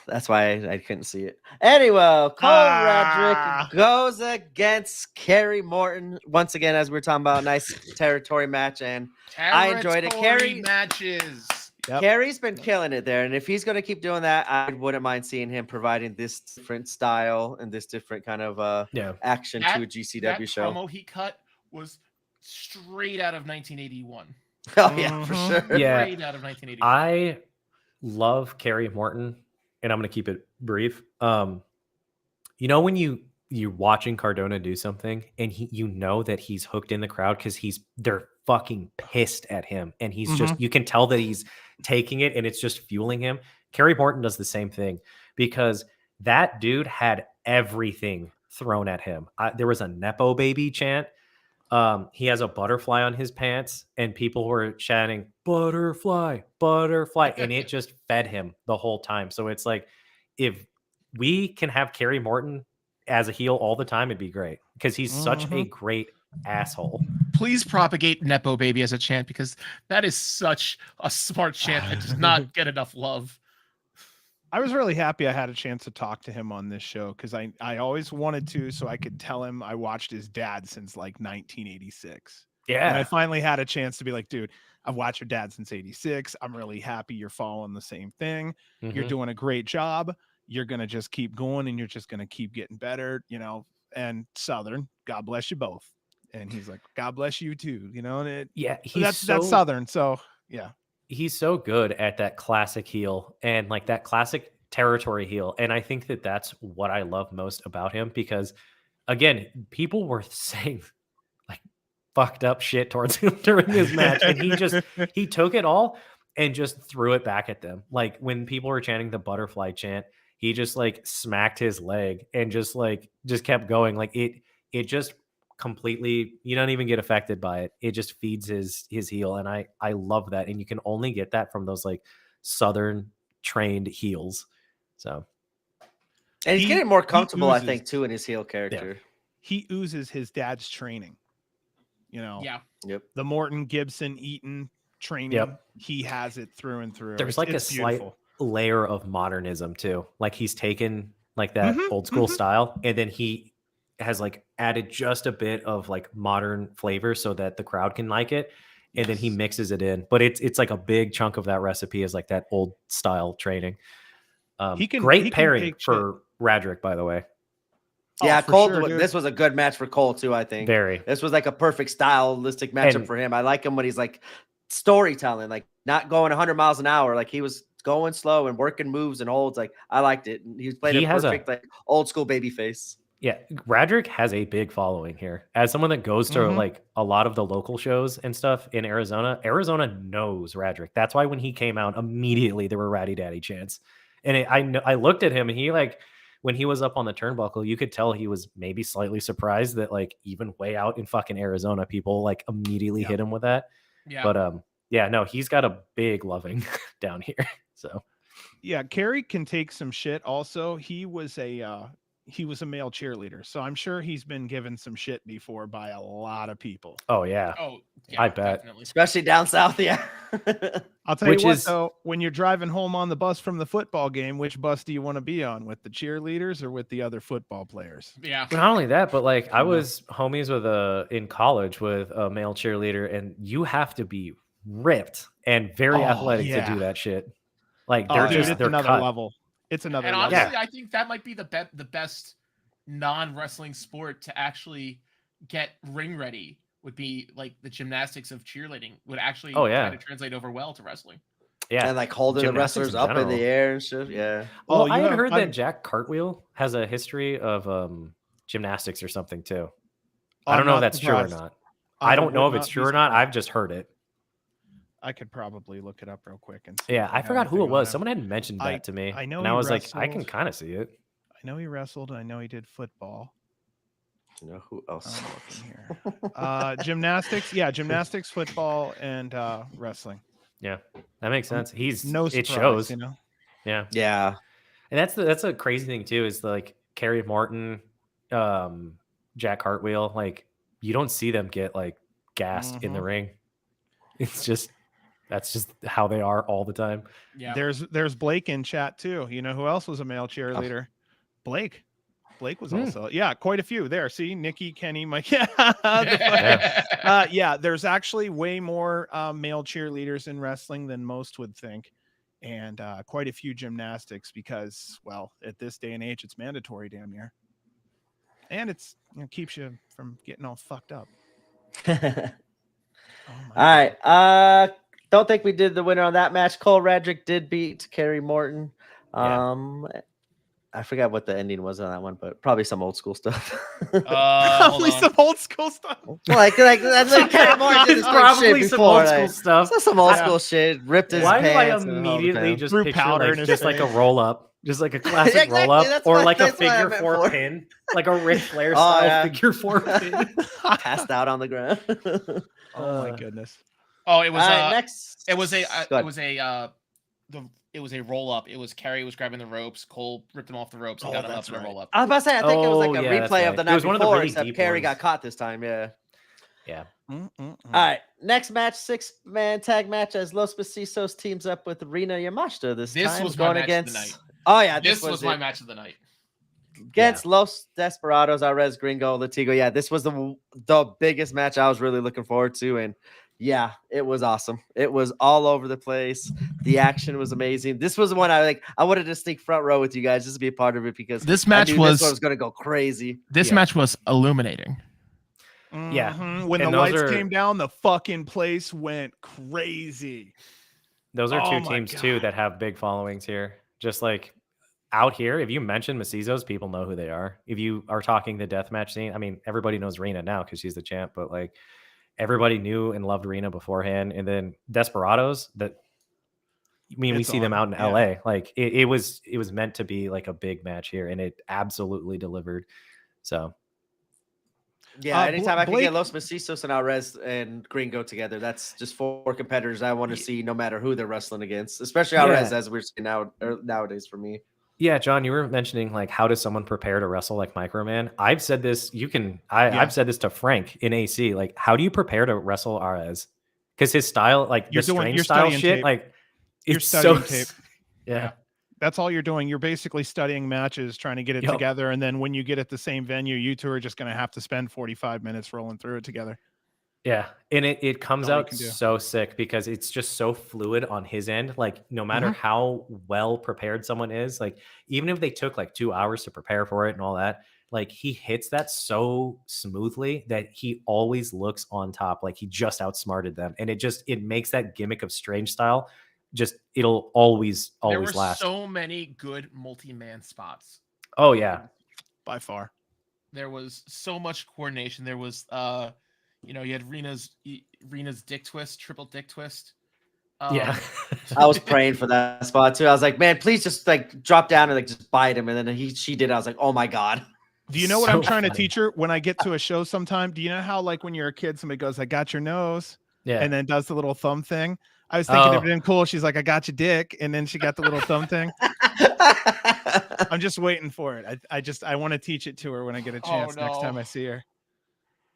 That's why I couldn't see it. Anyway, Cole Radrick goes against Kerry Morton once again, as we were talking about. Nice territory match, and I enjoyed it. Kerry matches. Yep. Kerry's been killing it there, and if he's going to keep doing that, I wouldn't mind seeing him providing this different style and this different kind of action to a GCW show. That promo he cut was straight out of 1981. Oh yeah, for sure. Yeah, straight out of 1981. I love Kerry Morton, and I'm going to keep it brief. You know when you're watching Cardona do something, and you know that he's hooked in the crowd because they're fucking pissed at him, and he's just, you can tell that he's taking it and it's just fueling him. Kerry Morton does the same thing because that dude had everything thrown at him. There was a Nepo baby chant. He has a butterfly on his pants, and people were chanting butterfly, butterfly, and it just fed him the whole time. So it's like, if we can have Kerry Morton as a heel all the time, it'd be great because he's such a great asshole. Please propagate Nepo baby as a chant because that is such a smart chant that does not get enough love. I was really happy I had a chance to talk to him on this show because I always wanted to, so I could tell him I watched his dad since like 1986. Yeah. And I finally had a chance to be like, dude, I've watched your dad since 86. I'm really happy you're following the same thing. You're doing a great job. You're going to just keep going and you're just going to keep getting better, and Southern, God bless you both. And he's like, God bless you too, and that's Southern. So yeah. He's so good at that classic heel and like that classic territory heel. And I think that that's what I love most about him because, again, people were saying like fucked up shit towards him during his match. And he took it all and just threw it back at them. Like when people were chanting the butterfly chant, he just like smacked his leg and just kept going. Like it just completely, you don't even get affected by it. It just feeds his heel, and I love that. And you can only get that from those like Southern trained heels. So And he's He- getting more he comfortable, I oozes. think, too, in his heel character. He oozes his dad's training. You know, Yeah. Yep. the Morton Gibson Eaton training. Yep. He has it through and through. There's like a it's slight beautiful. layer of modernism too. Like he's taken like that Mhm, old school mhm. style, and then he has like added just a bit of like modern flavor so that the crowd can like it. And then he Yes. mixes it in. But it's like a big chunk of that recipe is like that old style training. He can Great pairing take shit. for Radrick, by the way. Yeah, for Cole. sure, dude. This was a good match for Cole too. I think Very. this was like a perfect stylistic matchup And- for him. I like him when he's like storytelling, like not going 100 miles an hour. Like he was going slow and working moves and holds. Like I liked it. He was playing He a has perfect like old school baby face. Yeah, Radrick has a big following here. As someone that goes to Mhm. like a lot of the local shows and stuff in Arizona, Arizona knows Radrick. That's why when he came out, immediately there were Ratty Daddy chants. And I looked at him and he like when he was up on the turnbuckle, you could tell he was maybe slightly surprised that like even way out in fucking Arizona, people like immediately hit him with that. Yeah. But yeah, no, he's got a big loving down here. So Yeah, Kerry can take some shit. Also, he was a male cheerleader, so I'm sure he's been given some shit before by a lot of people. oh yeah. Oh, yeah, I bet. definitely. Especially down south. Yeah. I'll tell Which you what, is- though, when you're driving home on the bus from the football game, which bus do you want to be on, with the cheerleaders or with the other football players? Yeah. Not only that, but like I Yeah. was homies with in college with a male cheerleader, and you have to be ripped and very Oh, athletic yeah. to do that shit. Like Oh, they're dude, just it's they're another cut. level. It's another And level. honestly, I think that might be the best non-wrestling sport to actually get ring ready would be like the gymnastics of cheerleading would actually Oh, yeah. kind of translate over well to wrestling. Yeah, And like holding the Gymnastics wrestlers in up in general. the air and shit. Yeah. Well, Oh, you I had have- heard I'm- that Jack Cartwheel has a history of gymnastics or something too. I I'm don't know if not that's true or surprised. not. I don't know would if it's not true be or not. surprised. I've just heard it. I could probably look it up real quick and see. Yeah, if I have forgot who it anything on was. there. Someone had mentioned I- that to me. I know and I he was like, I can wrestled. kind of see it. I know he wrestled. I know he did football. You know who else? I'm looking here. Gymnastics. Yeah, gymnastics, football, and wrestling. Yeah, that makes sense. He's No surprise, it shows. you know. Yeah. Yeah. And that's a crazy thing too, is like Kerry Morton, Jack Hartwheel, like you don't see them get like gassed in the Mhm. ring. It's just that's just how they are all the time. Yeah. There's Blake in chat too. You know who else was a male cheerleader? Blake. Blake was also quite a few there. See, Nikki, Kenny, Mike. Yeah, yeah. There's actually way more male cheerleaders in wrestling than most would think, and quite a few gymnastics because, well, at this day and age, it's mandatory, damn near, and it's keeps you from getting all fucked up. All Oh my right. Don't think we did the winner on that match. Cole Radrick did beat Kerry Morton. Yeah. I forgot what the ending was on that one, but probably some old school stuff. Hold Probably on. some old school stuff. like that's like Kerry Morton did It's this probably shit some before, old school like, stuff. so some old Yeah. school shit. Ripped his Why do I pants. and all the immediately time. just Threw picture powder like, in his just like a face. roll up, just like a classic Exactly, roll up, that's or what- like a that's what I figure meant four for. pin, like a Ric Flair Oh, style yeah. figure four pin. passed out on the ground? Oh my goodness. Oh, it was All right, next. it was a Go ahead. it was a roll up. It was Kerry was grabbing the ropes. Cole ripped him off the ropes and Oh, got him up that's in a right. roll up. I was about to say, I think it was like a Oh, yeah, that's replay of right. the It night was one of the before, really except deep Kerry ones. got caught this time. Yeah. Yeah. All right, next match, 6-man tag match as Los Pacisos teams up with Rina Yamashita this This time. was my going match of the against. night. Oh yeah, This was my it. match of the night. Against Los Desperados, Arez Gringo, Latigo. Yeah, this was the biggest match I was really looking forward to, and yeah, it was awesome. It was all over the place. The action was amazing. This was the one I wanted to sneak front row with you guys just to be a part of it because This I match knew was this one was going to go crazy. this Yeah. match was illuminating. Yeah. When the And those lights are- came down, the fucking place went crazy. Those are Oh two my teams too God. that have big followings here. Just like out here, if you mention Macizos, people know who they are. If you are talking the deathmatch scene, I mean, everybody knows Rena now because she's the champ, but like everybody knew and loved Rena beforehand. And then Desperados, that I mean, we It's see them on, out in LA. Like it was meant to be like a big match here, and it absolutely delivered. So Yeah, anytime I can Blake- get Los Macisos and Arez and Gringo together, that's just 4 competitors I want to see no matter who they're wrestling against, especially Arez, Yeah. as we're seeing nowadays for me. Yeah, John, you were mentioning like how does someone prepare to wrestle like Microman? I've said this. I've said this to Frank in AC. Like, how do you prepare to wrestle Arez? Because his style, like the strange style studying shit, tape. like You're it's studying so tape. yeah. That's all you're doing. You're basically studying matches, trying to get it Yup. together, and then when you get at the same venue, you two are just going to have to spend 45 minutes rolling through it together. Yeah, and it comes all you out can do. so sick because it's just so fluid on his end. Like no matter Mhm. how well prepared someone is, like even if they took like 2 hours to prepare for it and all that, like he hits that so smoothly that he always looks on top, like he just outsmarted them, and it makes that gimmick of strange style just it'll always There were last. so many good multi-man spots. Oh yeah, By far. There was so much coordination. There was you had Rena's dick twist, triple dick twist. yeah. I was praying for that spot too. I was like, man, please just like drop down and like just bite him. And then she did. I was like, oh my god. Do you know what I'm So trying to funny. teach her when I get to a show sometime? Do you know how like when you're a kid, somebody goes, I got your nose, Yeah. and then does the little thumb thing? I was thinking if Oh. it been cool, she's like, I got your dick, and then she got the little thumb thing. I'm just waiting for it. I want to teach it to her when I get a chance next time I see her.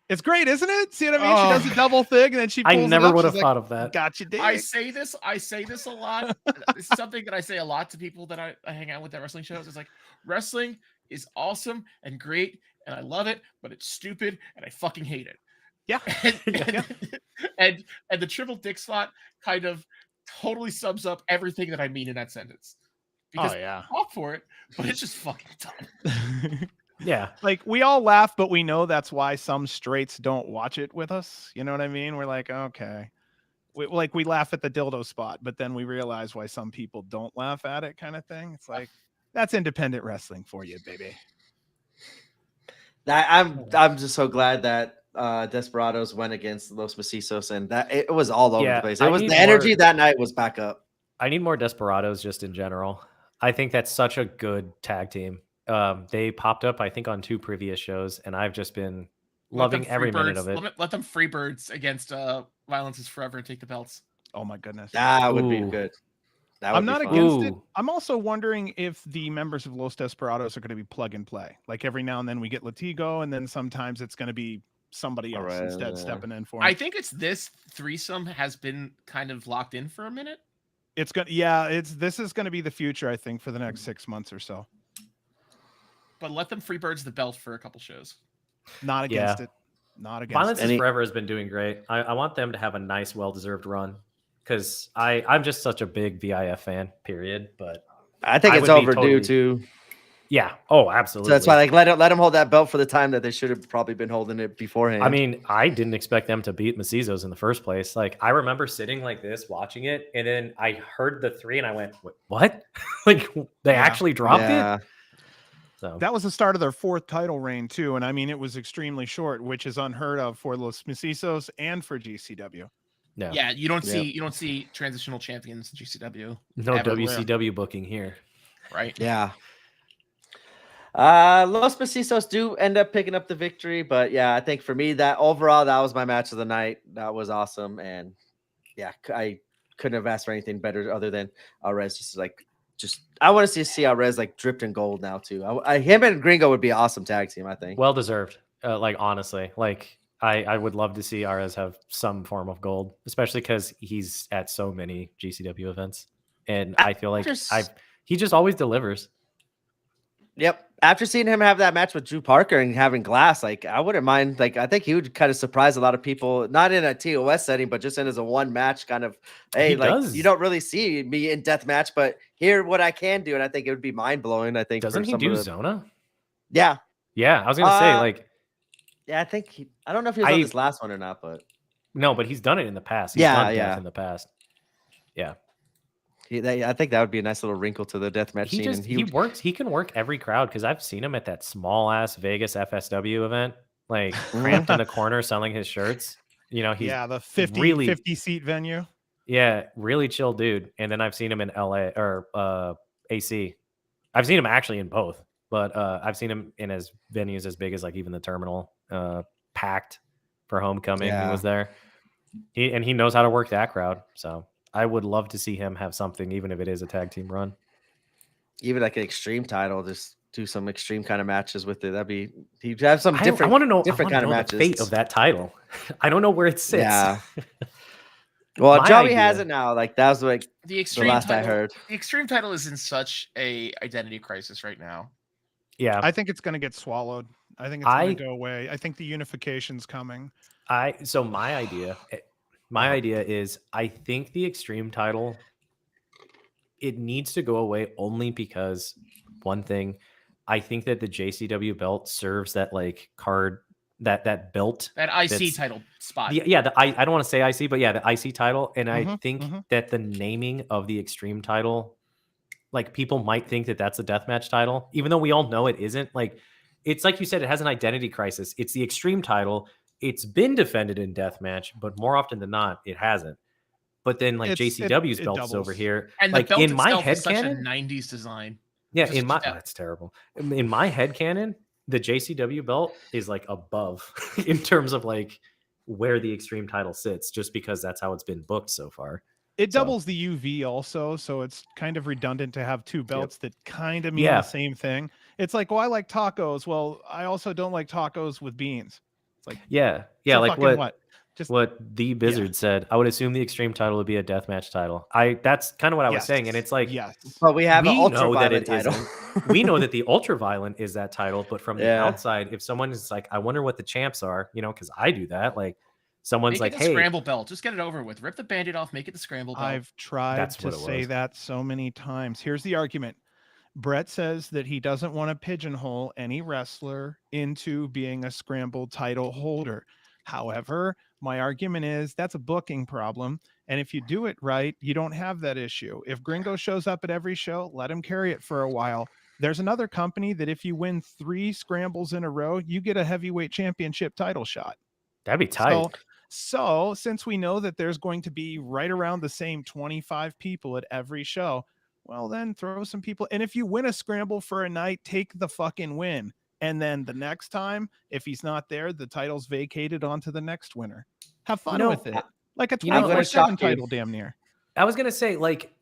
It's great, isn't it? See what I mean? She does a double thing and then she pulls I never it up. would have She's thought like, of that. got you, dick. I say this a lot. This is something that I say a lot to people that I hang out with at wrestling shows. It's like, wrestling is awesome and great and I love it, but it's stupid and I fucking hate it. Yeah. And the triple dick slot kind of totally sums up everything that I mean in that sentence. Because I talk for it, but it's just fucking dumb. Yeah. Like we all laugh, but we know that's why some straights don't watch it with us. You know what I mean? We're like, okay. We laugh at the dildo spot, but then we realize why some people don't laugh at it, kind of thing. It's like, that's independent wrestling for you, baby. I'm just so glad that Desperados went against Los Macisos and that it was all over the place. It was the energy that night was back up. I need more Desperados just in general. I think that's such a good tag team. They popped up, I think, on 2 previous shows, and I've just been loving every minute of it. Let them free birds against Violence is Forever and take the belts. Oh my goodness. That would be good. I'm not against it. I'm also wondering if the members of Los Desperados are going to be plug and play. Like every now and then we get Latigo, and then sometimes it's going to be somebody else instead stepping in for him. I think it's this threesome has been kind of locked in for a minute. This is going to be the future, I think, for the next 6 months or so. But let them free birds the belt for a couple shows. Not against it. Not against Violence is Forever has been doing great. I want them to have a nice, well-deserved run because I'm just such a big VIF fan, period. But I think it's overdue too. Yeah. Oh, absolutely. So that's why, like, let them hold that belt for the time that they should have probably been holding it beforehand. I mean, I didn't expect them to beat Macizos in the first place. Like, I remember sitting like this, watching it, and then I heard the 3, and I went, "What? Like, they actually dropped it?" So that was the start of their 4th title reign too, and I mean, it was extremely short, which is unheard of for Los Macizos and for GCW. Yeah, you don't see transitional champions in GCW. No WCW booking here, right? Yeah. Los Macizos do end up picking up the victory, but yeah, I think for me that overall that was my match of the night. That was awesome, and yeah, I couldn't have asked for anything better other than Arez. I want to see Arez like dripped in gold now too. Him and Gringo would be an awesome tag team, I think. Well deserved. Like honestly, like I would love to see Arez have some form of gold, especially because he's at so many GCW events, and I feel like he just always delivers. Yep. After seeing him have that match with Drew Parker and having Glass, like I wouldn't mind. Like I think he would kind of surprise a lot of people, not in a TOS setting, but just in as a one match kind of. Hey, you don't really see me in death match, but here what I can do, and I think it would be mind blowing. I think doesn't he do Zona? Yeah. Yeah, I was gonna say like. Yeah, I think I don't know if he was on this last one or not, but no, but he's done it in the past. He's done death in the past. Yeah. I think that would be a nice little wrinkle to the deathmatch scene. He can work every crowd because I've seen him at that small ass Vegas FSW event, like cramped in the corner selling his shirts. You know, he's the 50 seat venue. Yeah, really chill dude. And then I've seen him in LA or AC. I've seen him actually in both, but I've seen him in his venues as big as like even the Terminal, packed for Homecoming. Yeah. He was there. He knows how to work that crowd. So I would love to see him have something, even if it is a tag team run. even like an extreme title, just do some extreme kind of matches with it. That'd be he'd have some I different. want to know. different I kind want of to know the fate matches. of that title. I don't know where it sits. Yeah. Well, My Joey has idea- it now. Like that was like The extreme last I title, heard. The extreme title is in such a identity crisis right now. Yeah. I think it's going to get swallowed. I think it's going to go away. I think the unification's coming. So my idea is I think the extreme title, it needs to go away only because one thing, I think that the JCW belt serves that like card that belt, that IC title spot. I don't want to say IC, but yeah, the IC title. And I think Mm-hmm. that the naming of the extreme title, like people might think that that's a deathmatch title, even though we all know it isn't. Like it's like you said, it has an identity crisis. It's the extreme title. It's been defended in deathmatch, but more often than not, it hasn't. But then like JCW's belt is over here, and like the belt in my itself head is such canon, a 90s design. yeah, that's terrible. In my head canon, the JCW belt is like above in terms of like where the extreme title sits, just because that's how it's been booked so far. It doubles the UV also, so it's kind of redundant to have two belts that kind of mean the same thing. It's like, well, I like tacos. Well, I also don't like tacos with beans. It's like, so like what the Blizzard Yeah. said. I would assume the extreme title would be a deathmatch title. That's kind of what I was saying, and it's like, But we have an know that ultraviolet it title. isn't. We know that the ultraviolet is that title, but from the Yeah. outside, if someone is like, I wonder what the champs are, you know, because I do that. Like, someone's Make like, it a hey, scramble belt. Just get it over with. Rip the band-aid off. Make it the scramble belt. I've tried to say that so many times. Here's the argument. Brett says that he doesn't want to pigeonhole any wrestler into being a scramble title holder. However, my argument is that's a booking problem. And if you do it right, you don't have that issue. If Gringo shows up at every show, let him carry it for a while. There's another company that if you win 3 scrambles in a row, you get a heavyweight championship title shot. That'd be tight. So since we know that there's going to be right around the same 25 people at every show, well, then throw some people. And if you win a scramble for a night, take the fucking win. And then the next time, if he's not there, the title's vacated onto the next winner. Have fun with it. Like a 24/7 title, damn near. I was going to say, like,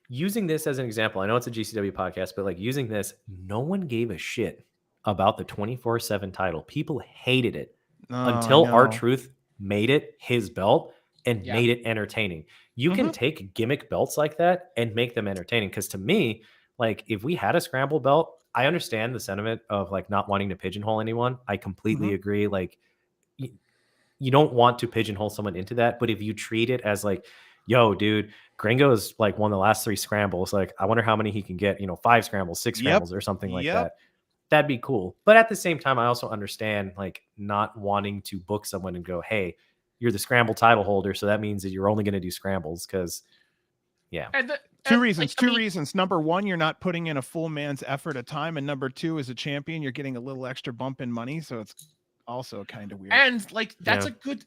using this as an example, I know it's a GCW podcast, but like using this, no one gave a shit about the 24/7 title. People hated it until R-Truth made it his belt and made it entertaining. You can take gimmick belts like that and make them entertaining. Because to me, like if we had a scramble belt, I understand the sentiment of like not wanting to pigeonhole anyone. I completely agree. Like you don't want to pigeonhole someone into that. But if you treat it as like, yo, dude, Gringo is like won the last 3 scrambles. Like I wonder how many he can get, 5 scrambles, 6 scrambles or something like that. That'd be cool. But at the same time, I also understand like not wanting to book someone and go, hey, you're the scramble title holder. So that means that you're only going to do scrambles because, Two reasons. Number one, you're not putting in a full man's effort at a time. And number two, as a champion, you're getting a little extra bump in money. So it's also kind of weird. And like, that's a good,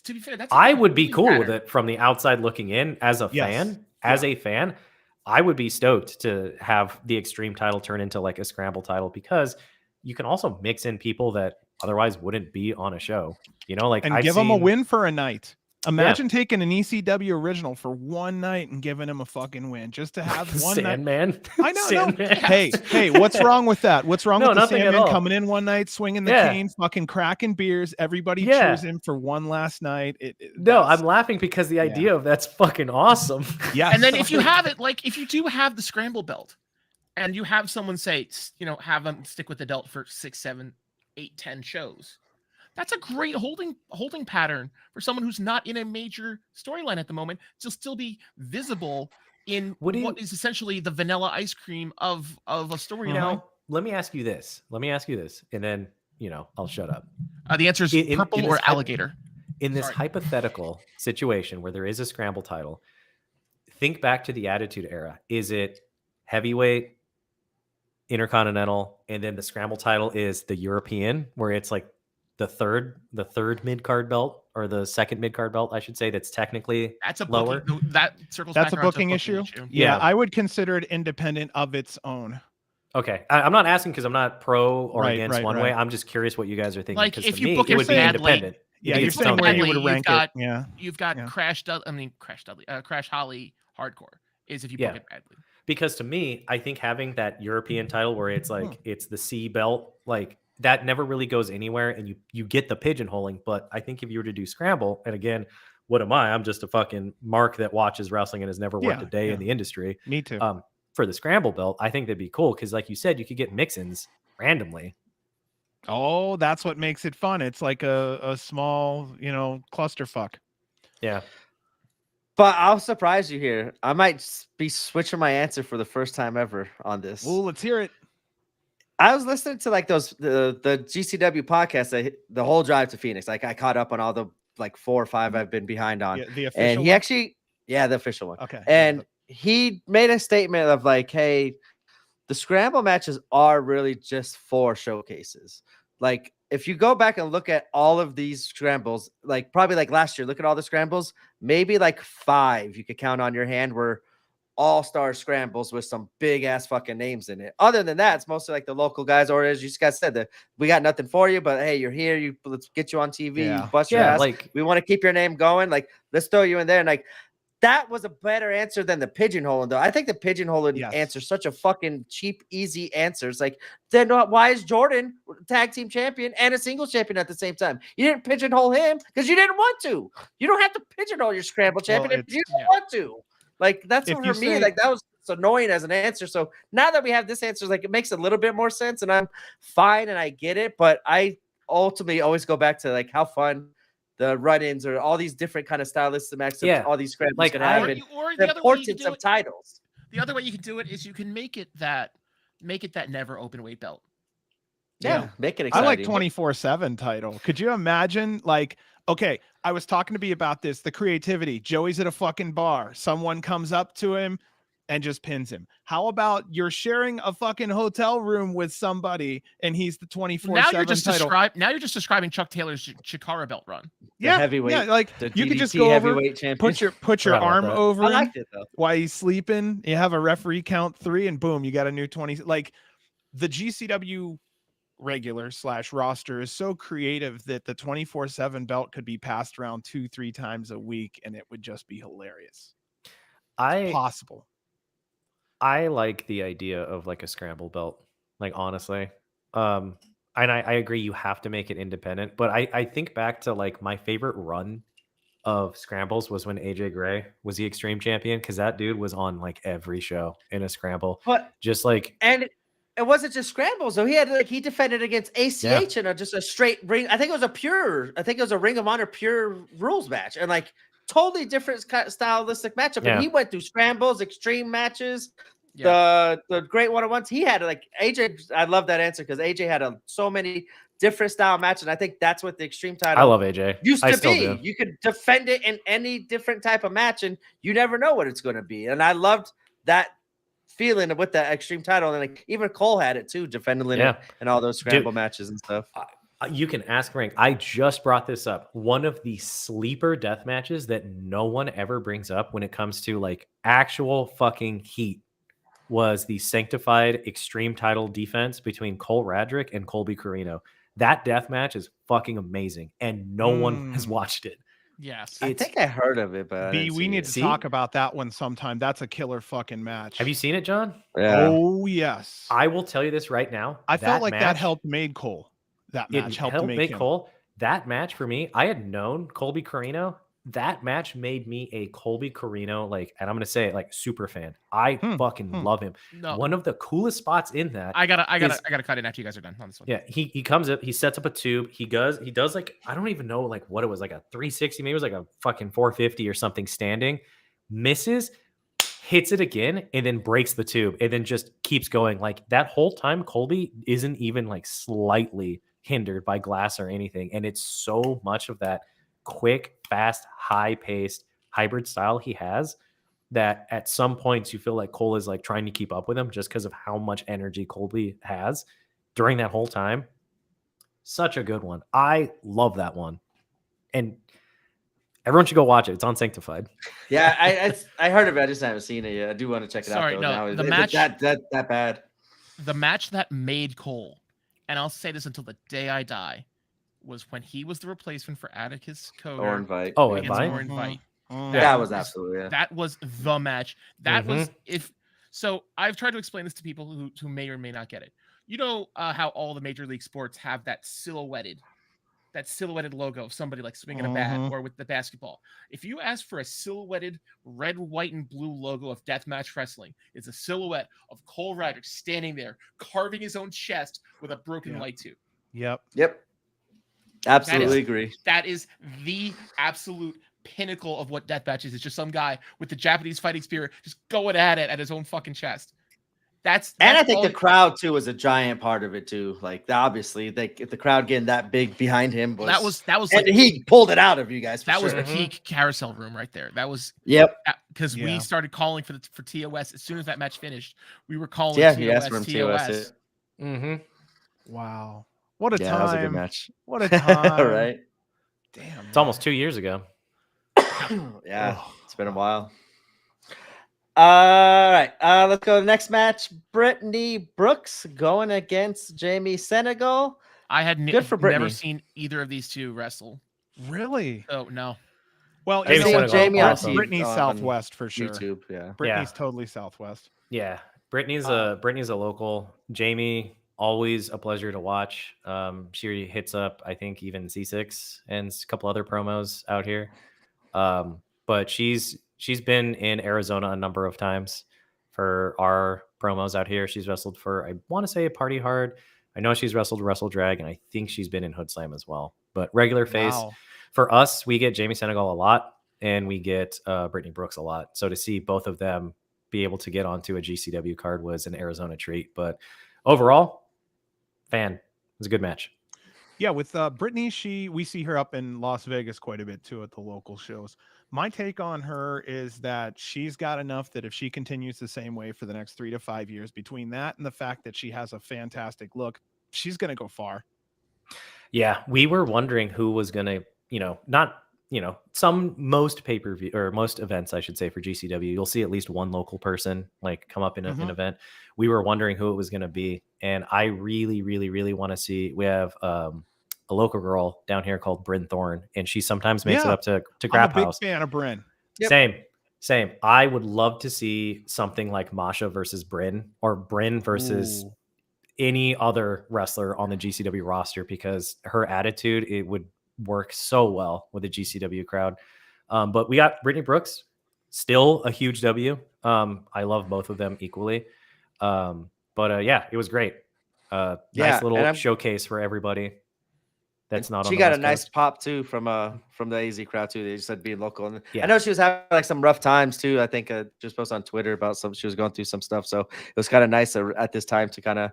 to be fair, I would be cool with it from the outside looking in as a fan, a fan. I would be stoked to have the extreme title turn into like a scramble title because you can also mix in people that otherwise wouldn't be on a show, like and give them a win for a night. Imagine taking an ECW original for one night and giving him a fucking win just to have one Sandman. Night. I know. Sandman. No. Hey, what's wrong with that? What's wrong with the Sandman coming in one night, swinging the cane, fucking cracking beers? Everybody cheers him for one last night. I'm laughing because the idea of that's fucking awesome. Yeah. And then if you have it, like if you do have the scramble belt and you have someone say, have them stick with the belt for 6, 7, 8, 10 shows. That's a great holding pattern for someone who's not in a major storyline at the moment to still be visible in what is essentially the vanilla ice cream of a story. Now, let me ask you this, and then I'll shut up. The answer is purple or alligator. In this hypothetical situation where there is a scramble title, think back to the Attitude Era. Is it heavyweight, intercontinental, and then the scramble title is the European, where it's like the third mid card belt or the second mid card belt, I should say. That's technically lower. That's a booking issue. Yeah, I would consider it independent of its own. Okay, I'm not asking because I'm not pro or against one way. I'm just curious what you guys are thinking. Like if you book it would be independent. Yeah, you're saying where you would rank it. Yeah, you've got Crash Holly Hardcore is if you book it badly. Because to me, I think having that European title where it's like it's the C belt, like that never really goes anywhere, and you get the pigeonholing. But I think if you were to do scramble, and again, what am I? I'm just a fucking mark that watches wrestling and has never worked a day in the industry. Me too. For the scramble belt, I think that'd be cool because, like you said, you could get mix-ins randomly. Oh, that's what makes it fun. It's like a small, clusterfuck. Yeah. But I'll surprise you here. I might be switching my answer for the first time ever on this. Well, let's hear it. I was listening to like the GCW podcast, the whole drive to Phoenix. Like I caught up on all the like 4 or 5 I've been behind on. Yeah, the official and he one? actually, the official one. Okay. And he made a statement of like, hey, the scramble matches are really just for showcases. Like if you go back and look at all of these scrambles, like probably like last year, look at all the scrambles, maybe like 5 you could count on your hand were all-star scrambles with some big ass fucking names in it. Other than that, it's mostly like the local guys, or as you guys said, that we got nothing for you, but hey, you're here. Let's get you on TV. Yeah. You bust your ass. Like We want to keep your name going. Like let's throw you in there. And like that was a better answer than the pigeonholing, though. I think the pigeonholing answer is such a fucking cheap, easy answer. It's like, then why is Jordan tag team champion and a singles champion at the same time? You didn't pigeonhole him because you didn't want to. You don't have to pigeonhole your scramble champion if you don't want to. Like that's If what you for me, say- like that was annoying as an answer. So now that we have this answer, like it makes a little bit more sense, and I'm fine and I get it. But I ultimately always go back to like how fun the run-ins or all these different kind of stylistic matches, all these scrambles like can have, and the importance of titles. The other way you can do it is you can make it that never open weight belt. Yeah, make it I exciting. like 24/7 title. Could you imagine? Like, okay, I was talking to B about this. The creativity. Joey's at a fucking bar. Someone comes up to him and just pins him. How about you're sharing a fucking hotel room with somebody and he's the 24/7 Now you're just title? now you're just describing Chuck Taylor's Chikara belt run. The heavyweight, yeah, like the you could just DDT go over, heavyweight champion. put your arm over I him liked it though. while he's sleeping. You have a referee count 3, and boom, you got a new 20. Like the GCW regular / roster is so creative that the 24/7 belt could be passed around 2-3 times a week, and it would just be hilarious. It's possible. I like the idea of like a scramble belt, like honestly. And I agree you have to make it independent, but I think back to like my favorite run of scrambles was when AJ Gray was the Extreme Champion, because that dude was on like every show in a scramble. But just like, and it wasn't just scrambles though. He defended against ACH in just a straight ring. I think it was a Ring of Honor pure rules match, and like totally different stylistic matchup. And he went through scrambles, extreme matches, the great one-on-ones. He had like AJ. I love that answer because AJ had so many different style matches, and I think that's what the extreme title. I love AJ. Used to be. You could defend it in any different type of match, and you never know what it's going to be. And I loved that feeling with that extreme title, and like even Cole had it too, defending it in all those scramble matches and stuff. You can ask Rank. I just brought this up. One of the sleeper death matches that no one ever brings up when it comes to like actual fucking heat was the Sanctified Extreme title defense between Cole Radrick and Colby Corino. That death match is fucking amazing, and no one has watched it. Yes, I think I heard of it, but we need to talk about that one sometime. That's a killer fucking match. Have you seen it, John? Yeah. Oh yes. I will tell you this right now. I felt like that helped made Cole. That match helped make him. Cole. That match for me, I had known Colby Corino. That match made me a Colby Corino, like, and I'm gonna say it, like, super fan. I fucking love him. No. One of the coolest spots in that. I gotta cut in after you guys are done on this one. Yeah, he comes up, he sets up a tube, he does like, I don't even know like what it was, like a 360, maybe it was like a fucking 450 or something standing, misses, hits it again, and then breaks the tube, and then just keeps going. Like that whole time, Colby isn't even like slightly hindered by glass or anything, and it's so much of that quick, fast, high-paced hybrid style he has that at some points you feel like Cole is like trying to keep up with him just because of how much energy Colby has during that whole time. Such a good one. I love that one, and everyone should go watch it. It's on Sanctified. Yeah, I heard of it. I just haven't seen it yet. I do want to check it out. Though. No, the match that bad. The match that made Cole, and I'll say this until the day I die, was when he was the replacement for Atticus Coder. Or Invite. Invite. That was absolutely. That was the match. That was So I've tried to explain this to people who may or may not get it. You know how all the major league sports have that silhouetted logo of somebody like swinging a bat, Mhm. or with the basketball. If you ask for a silhouetted red, white, and blue logo of deathmatch wrestling, it's a silhouette of Cole Ryder standing there carving his own chest with a broken Yeah. light tube. Yep. Yep. Absolutely agree. That is the absolute pinnacle of what deathmatch is. It's just some guy with the Japanese fighting spirit just going at it at his own fucking chest. That's And I think all the crowd too was a giant part of it too. Like obviously, the crowd getting that big behind him was that was and like, he pulled it out of you guys. For that was sure. peak carousel room right there. That was Yep. because we Yeah. started calling for TOS as soon as that match finished. We were calling Yeah, TOS, you asked for him TOS. TOS. Mm-hmm. Wow. What a Yeah, time. that was a good match. What a time. Right? Damn. It's almost 2 years ago. Yeah, Oh, it's been a while. All right, let's go to the next match. Brittany Brooks going against Jamie Senegal. I had Good for never Brittany. seen either of these two wrestle. Really? Oh no. Well, I've you know Jamie what? seen Senegal Jamie on awesome. TV, Brittany's on Southwest for sure. YouTube. Yeah. Brittany's totally Southwest. Yeah, Brittany's a local. Jamie, always a pleasure to watch. She hits up, I think, even C6 and a couple other promos out here. But she's been in Arizona a number of times for our promos out here. She's wrestled for, I want to say, Party Hard. I know she's wrestled Wrestle Drag, and I think she's been in Hood Slam as well. But regular face Wow. for us, we get Jamie Senegal a lot, and we get Brittany Brooks a lot. So to see both of them be able to get onto a GCW card was an Arizona treat. But overall, it was a good match. Yeah, with Brittany, we see her up in Las Vegas quite a bit too at the local shows. My take on her is that she's got enough that if she continues the same way for the next 3 to 5 years, between that and the fact that she has a fantastic look, she's going to go far. Yeah, we were wondering who was going to, most pay-per-view or most events, I should say, for GCW, you'll see at least one local person like come up in an event. We were wondering who it was going to be. And I really, really, really want to see, we have a local girl down here called Bryn Thorne, and she sometimes makes it up to I'm Grap a big House. fan of Bryn. Yep. Same. I would love to see something like Masha versus Bryn, or Bryn versus any other wrestler on the GCW roster, because her attitude, it would work so well with the GCW crowd. But we got Brittany Brooks, still a huge W. I love both of them equally. Yeah, it was great. Yeah, Nice and little showcase for everybody that's not on She the got West a nice Coast. pop too from the AZ crowd too. They just said being local, and Yeah. I know she was having like some rough times too. I think just posted on Twitter about she was going through some stuff, so it was kind of nice at this time to kind of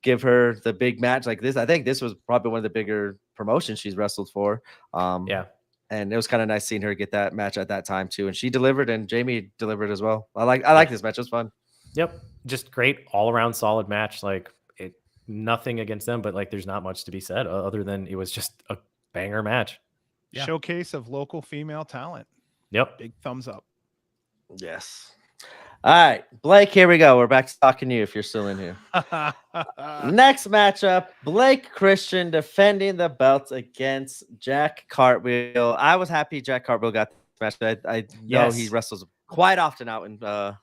give her the big match like this. I think this was probably one of the bigger promotions she's wrestled for. Yeah. And it was kind of nice seeing her get that match at that time too. And she delivered, and Jamie delivered as well. I like this match. It was fun. Yep. Just great all around solid match. Like nothing against them, but like there's not much to be said other than it was just a banger match. Yeah. Showcase of local female talent. Yep. Big thumbs up. Yes. All right, Blake, here we go. We're back to talking to you if you're still in here. Next matchup, Blake Christian defending the belt against Jack Cartwheel. I was happy Jack Cartwheel got this match. I know he wrestles quite often out in the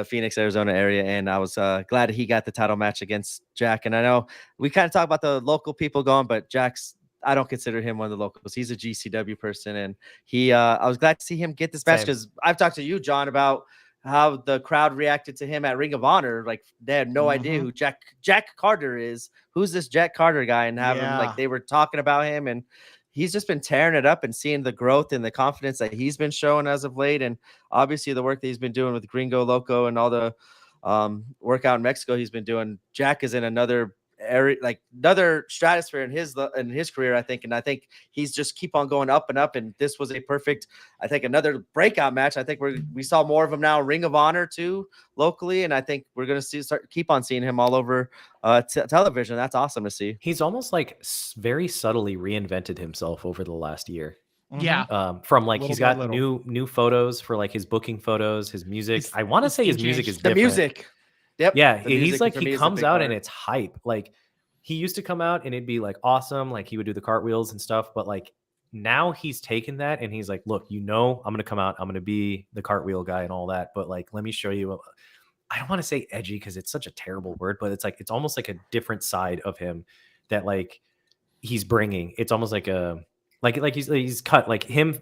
Phoenix, Arizona area, and I was glad he got the title match against Jack. And I know we kind of talk about the local people going, but I don't consider him one of the locals. He's a GCW person, and I was glad to see him get this match, because I've talked to you, John, about how the crowd reacted to him at Ring of Honor. Like they had no idea who Jack Carter is. Who's this Jack Carter guy? And have him, like, they were talking about him, and he's just been tearing it up, and seeing the growth and the confidence that he's been showing as of late. And obviously the work that he's been doing with Gringo Loco and all the workout in Mexico he's been doing. Jack is in another area, like another stratosphere in his career, I think. And I think he's just keep on going up and up. And this was a perfect, I think, another breakout match. I think we saw more of him now, Ring of Honor too, locally. And I think we're going to keep on seeing him all over television. That's awesome to see. He's almost like very subtly reinvented himself over the last year. Yeah. From like he's got new photos for like his booking photos, his music. I want to say his music is different. The music. Yep. Yeah, he's like, he comes out and it's hype. Like he used to come out and it'd be like awesome, like he would do the cartwheels and stuff, but like now he's taken that and he's like, look, I'm gonna come out, I'm gonna be the cartwheel guy and all that, but like let me show you I don't want to say edgy because it's such a terrible word, but it's like it's almost like a different side of him that like he's bringing. It's almost like a like he's cut like him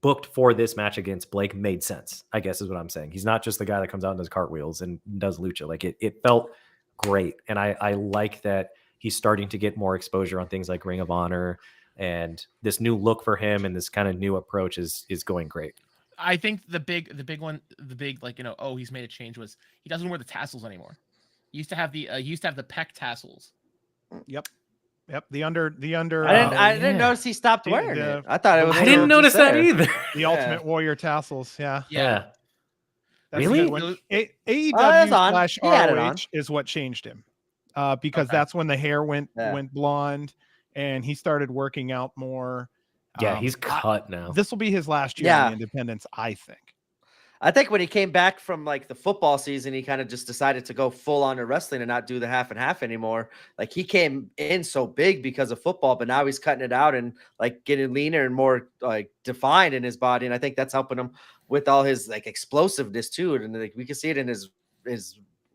booked for this match against Blake made sense, I guess is what I'm saying. He's not just the guy that comes out and does cartwheels and does lucha. Like it felt great. And I like that he's starting to get more exposure on things like Ring of Honor, and this new look for him and this kind of new approach is going great. I think the big like, oh, he's made a change was he doesn't wear the tassels anymore. He used to have the pec tassels. Yep. The under. I didn't notice he stopped wearing it. I thought it was. I didn't notice that either. The Ultimate Warrior tassels. Yeah. Yeah. That's Really? a good one. AEW / ROH is what changed him, because that's when the hair went blonde, and he started working out more. Yeah, he's cut now. This will be his last year in the Independence, I think. I think when he came back from like the football season, he kind of just decided to go full on to wrestling and not do the half and half anymore. Like he came in so big because of football, but now he's cutting it out and like getting leaner and more like defined in his body. And I think that's helping him with all his like explosiveness too. And like we can see it in his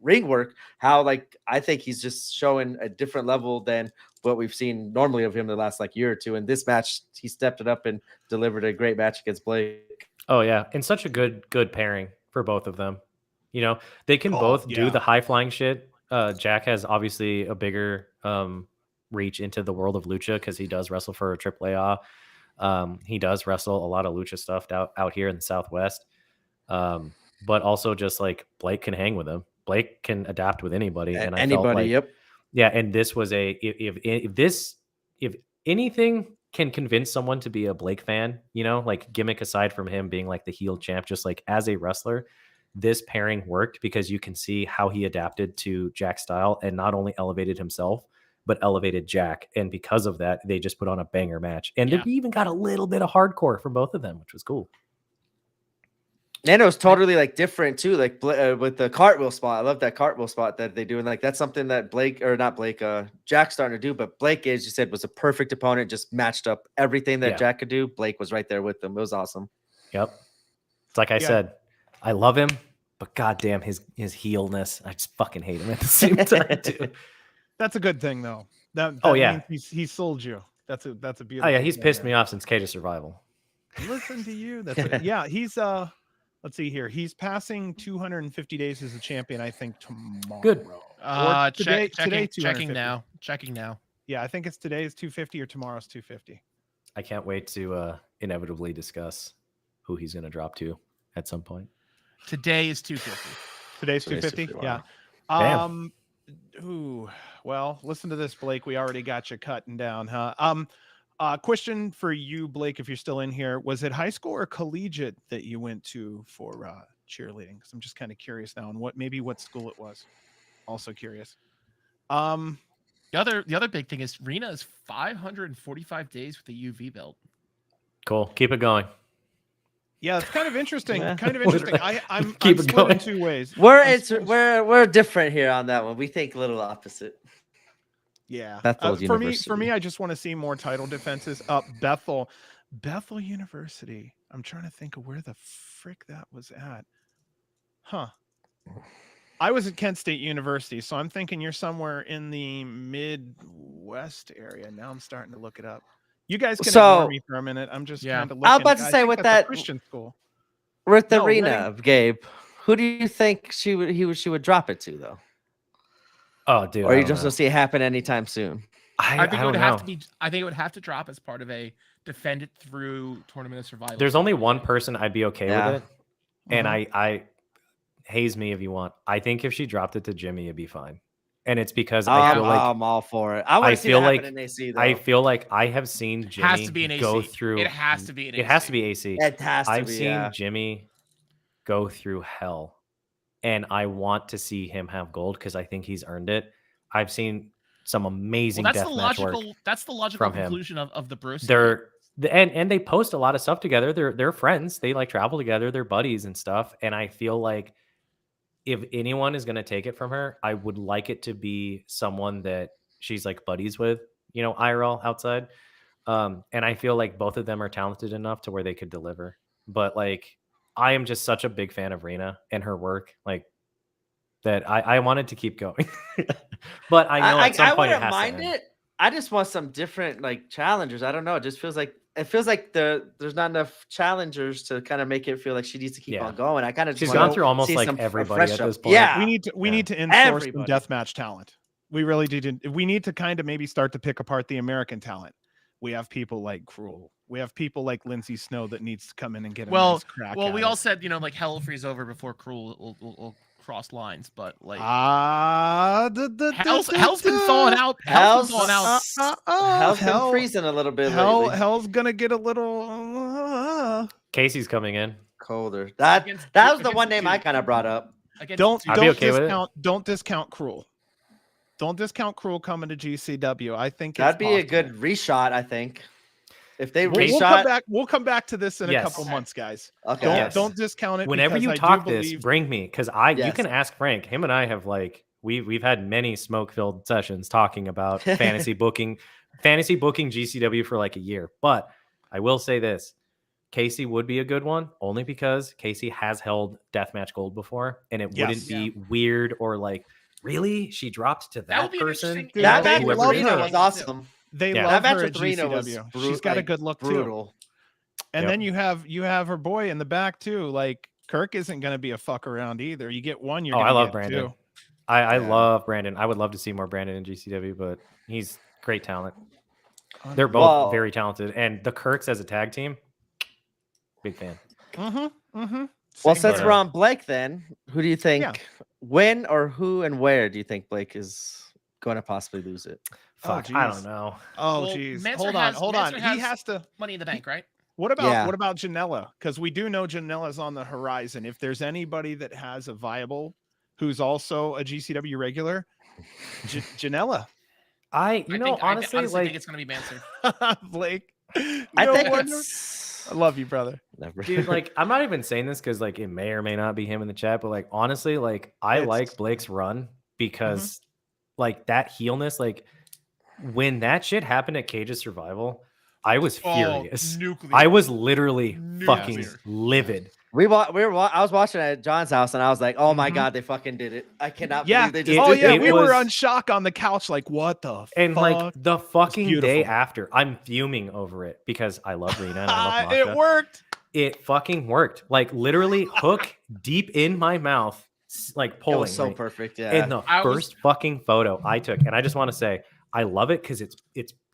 ring work, how like I think he's just showing a different level than what we've seen normally of him the last like year or two. In this match, he stepped it up and delivered a great match against Blake. Oh yeah, and such a good pairing for both of them. You know, they can both do the high flying shit. Jack has obviously a bigger reach into the world of lucha because he does wrestle for AAA. He does wrestle a lot of lucha stuff out here in the Southwest. But also just like Blake can hang with him. Blake can adapt with anybody, and I felt like, yeah. And this was if anything can convince someone to be a Blake fan, you know, like gimmick aside from him being like the heel champ, just like as a wrestler, this pairing worked because you can see how he adapted to Jack's style and not only elevated himself, but elevated Jack. And because of that, they just put on a banger match. And they even got a little bit of hardcore from both of them, which was cool. And it was totally like different too, like with the cartwheel spot. I love that cartwheel spot that they do, and like that's something that Jack's starting to do. But Blake, as you said, was a perfect opponent, just matched up everything that Jack could do. Blake was right there with them. It was awesome. Yep. It's like I said, I love him, but goddamn his heelness, I just fucking hate him at the same time too. That's a good thing though. That means he sold you. That's a beautiful. Oh yeah, he's pissed me off since Cage of Survival. Listen to you. He's let's see here. He's passing 250 days as a champion, I think, tomorrow. Good. Checking now. Yeah, I think it's today's 250 or tomorrow's 250. I can't wait to inevitably discuss who he's going to drop to at some point. Today is 250. Today's 250? Yeah. Damn. Well, listen to this, Blake. We already got you cutting down, huh? Question for you, Blake, if you're still in here. Was it high school or collegiate that you went to for cheerleading? Because I'm just kind of curious now on what school it was. Also curious. The other big thing is Rena is 545 days with the UV belt. Cool. Keep it going. Yeah, it's kind of interesting. I'm Keep it split going. in two ways. We're different here on that one. We think a little opposite. Yeah. For me, I just want to see more title defenses. Bethel University. I'm trying to think of where the frick that was at. Huh. I was at Kent State University, so I'm thinking you're somewhere in the Midwest area. Now I'm starting to look it up. You guys can ignore me for a minute. I'm just kind of looking. I was about to say with that Christian school. With the arena, Gabe, who do you think she would drop it to though? Oh, dude. Or you just don't see it happen anytime soon? I think it would have to be. I think it would have to drop as part of a defend it through Tournament of Survival. There's only one person I'd be okay with it, and I haze me if you want. I think if she dropped it to Jimmy, it'd be fine. And it's because I feel like I'm all for it. I feel like in AC, I feel like I have seen Jimmy go through. It has to be an AC. It has to be AC. It has to I've be, seen Jimmy go through hell, and I want to see him have gold because I think he's earned it. I've seen some amazing deathmatch work. That's the logical conclusion of the Bruce. And they post a lot of stuff together. They're friends. They like travel together. They're buddies and stuff. And I feel like if anyone is going to take it from her, I would like it to be someone that she's like buddies with, you know, IRL outside. And I feel like both of them are talented enough to where they could deliver. But like, I am just such a big fan of Rena and her work. Like, that I wanted to keep going, but I know at some I point it wouldn't has mind to end. it. I just want some different like challengers. I don't know. It just feels like there's not enough challengers to kind of make it feel like she needs to keep Yeah. on going. I kind of She's just gone want through to almost see like some everybody fresh at this up. point. Yeah, We need Yeah. to insource Everybody. some deathmatch talent. We really did. We need to kind of maybe start to pick apart the American talent. We have people like Cruel. We have people like Lindsay Snow that needs to come in and get a nice crack. Well, at we it. all said, you know, like hell will freeze over before Cruel will cross lines, but like Hell's been thawing out. Hell's been thawing out. Hell's been freezing a little bit lately. Hell's gonna get a little Casey's coming in. Colder. That was the against one name I kind of brought up. Against I'd be okay with it. Don't discount Cruel. Don't discount Cruel coming to GCW. I think That'd it's be a possible. good reshot. I think if they We'll come back to this in a Yes. couple months, guys. Okay. Don't discount it. Whenever because you I do talk this, believe- bring me because you Yes. can ask Frank. Him and I have like we've had many smoke-filled sessions talking about fantasy booking GCW for like a year. But I will say this. Casey would be a good one only because Casey has held Deathmatch Gold before, and it wouldn't be weird or like, really? She dropped to that would be an person? interesting- Dude, That they match with love Reno her. was awesome. They Yeah. love That match her at with Reno was GCW. She's got a good look too. brutal. And Yep. then you have her boy in the back too. Like Kirk isn't going to be a fuck around either. You get one, you're Oh, gonna I love get Brandon. two. I Yeah. love Brandon. I would love to see more Brandon in GCW, but he's great talent. They're both Well- very talented, and the Kirks as a tag team, big fan. Well, Same since here. we're on Blake, then who do you think when or who and where do you think Blake is going to possibly lose it? Fuck, I don't know. Oh, Well, geez. Mansour Hold on. Mansour He has has to. Money in the Bank, right? What Yeah. about Janela? Because we do know Janela's on the horizon. If there's anybody that has a viable, who's also a GCW regular, Janela. I honestly honestly like think it's gonna be Mansour. Blake. I No think wonder. it's I love you, brother. never. dude, like I'm not even saying this because like it may or may not be him in the chat, but like honestly, like I It's- like Blake's run because like that heelness, like when that shit happened at Cage's Survival, I was furious. Nuclear. I was literally fucking Nuclear. livid. I was watching at John's house and I was like, oh my Mhm. God, they fucking did it. I cannot Yeah. believe they just Oh did yeah, it. we were was- on shock on the couch, like what the And fuck? like the fucking day beautiful. after, I'm fuming over it because I love Rena and I love Masha. It worked. It fucking worked. Like literally hook deep in my mouth, like It pulling. was so right? perfect. Yeah. And the I was- first fucking photo I took, and I just want to say, I love it because it's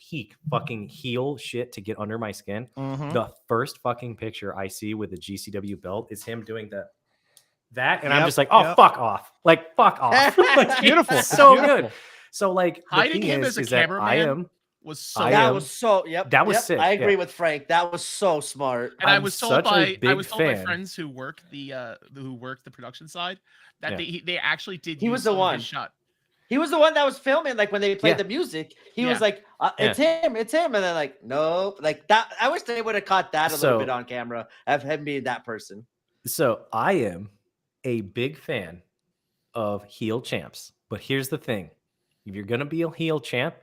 peak fucking heel shit to get under my skin. Mhm. The first fucking picture I see with the GCW belt is him doing that, and I'm Yep, just like, oh yep. fuck off, like fuck off, like, Beautiful. it's so Beautiful. good. So like the Hiding thing him is as a that I cameraman am. was so I that am- was so that was yep, sick, I agree yeah. with Frank. That was so smart. And I I'm was told such a by big my fan. friends who work the production side that Yeah. they actually did. He use was the some of one. his shot. He was the one that was filming, like when they played Yeah. the music. He Yeah. was like, "It's him, it's him," and then like, nope, like that. I wish they would have caught that a So- little bit on camera of him being that person. So I am a big fan of heel champs, but here's the thing: if you're gonna be a heel champ,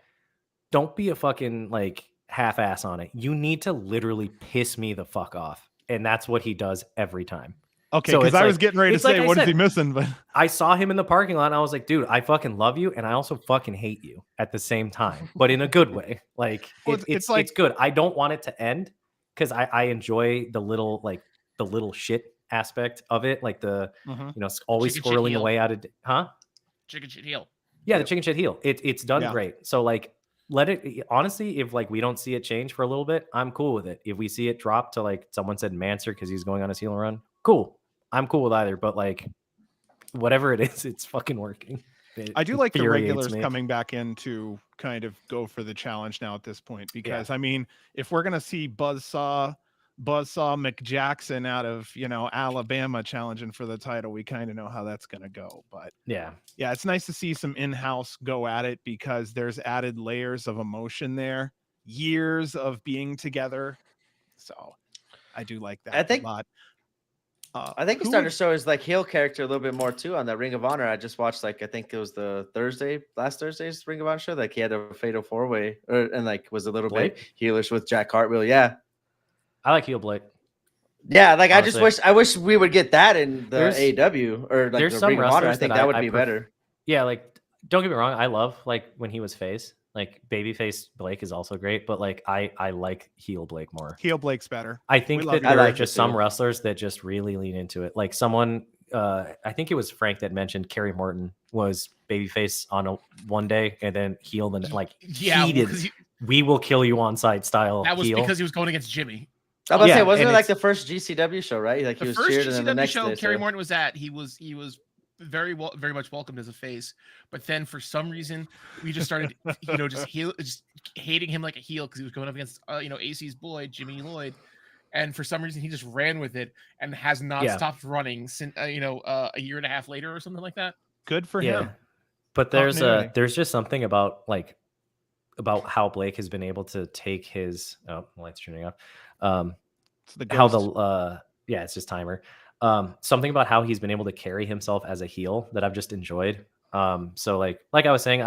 don't be a fucking like half-ass on it. You need to literally piss me the fuck off, and that's what he does every time. Okay, So because it's I was like- getting ready to it's like say, I what is he said. missing? But I saw him in the parking lot, and I was like, dude, I fucking love you, and I also fucking hate you at the same time, but in a good way. Like Well, it's it's good. I don't want it to end because I enjoy the little shit aspect of it, like the always Chicken shit squirreling heel. away out of Chicken shit heel. yeah, the chicken shit heel. It's done Yeah. great. So like let it honestly, if like we don't see it change for a little bit, I'm cool with it. If we see it drop to like someone said Mansour because he's going on his heel run, cool. I'm cool with either, but like whatever it is, it's fucking working. It I do like the infuriates regulars me. coming back in to kind of go for the challenge now at this point. Because I mean, if we're gonna see Buzzsaw McJackson out of Alabama challenging for the title, we kind of know how that's gonna go. But Yeah. yeah, it's nice to see some in-house go at it because there's added layers of emotion there, years of being together. So I do like that I think- a lot. I think he's who starting would- to show his like heel character a little bit more too on that Ring of Honor. I just watched I think it was the last Thursday's Ring of Honor show. Like he had a fatal 4-way and like was a little bit Blake? heelish with Jack Cartwheel. Yeah, I like heel Blake. Yeah, like Honestly. I wish we would get that in the There's- AEW or like there's the some Ring of Honor. I wrestlers think that that would I be pref- better. Yeah, like don't get me wrong, I love like when he was face. Like babyface Blake is also great, but like I like heel Blake more. Heel Blake's better. I think love that you. I there are like it just some too. wrestlers that just really lean into it. Like someone, I think it was Frank that mentioned Kerry Morton was babyface on one day and then heel the like Yeah, heated. because We will kill you on site style. that was heel. because he was going against Jimmy. I was about to Yeah, say, wasn't and it like it's- the first GCW show, right? Like he The was first cheered, and then the GCW next show day, Kerry so- Morton was at, he was very much welcomed as a face, but then for some reason we just started, just hating him like a heel because he was going up against, AC's boy Jimmy Lloyd, and for some reason he just ran with it and has not Yeah. stopped running since, a year and a half later or something like that. Good for him. But there's Continuity. there's just something about how Blake has been able to take his lights turning off. It's the How ghost. the it's just timer. Something about how he's been able to carry himself as a heel that I've just enjoyed. So like I was saying,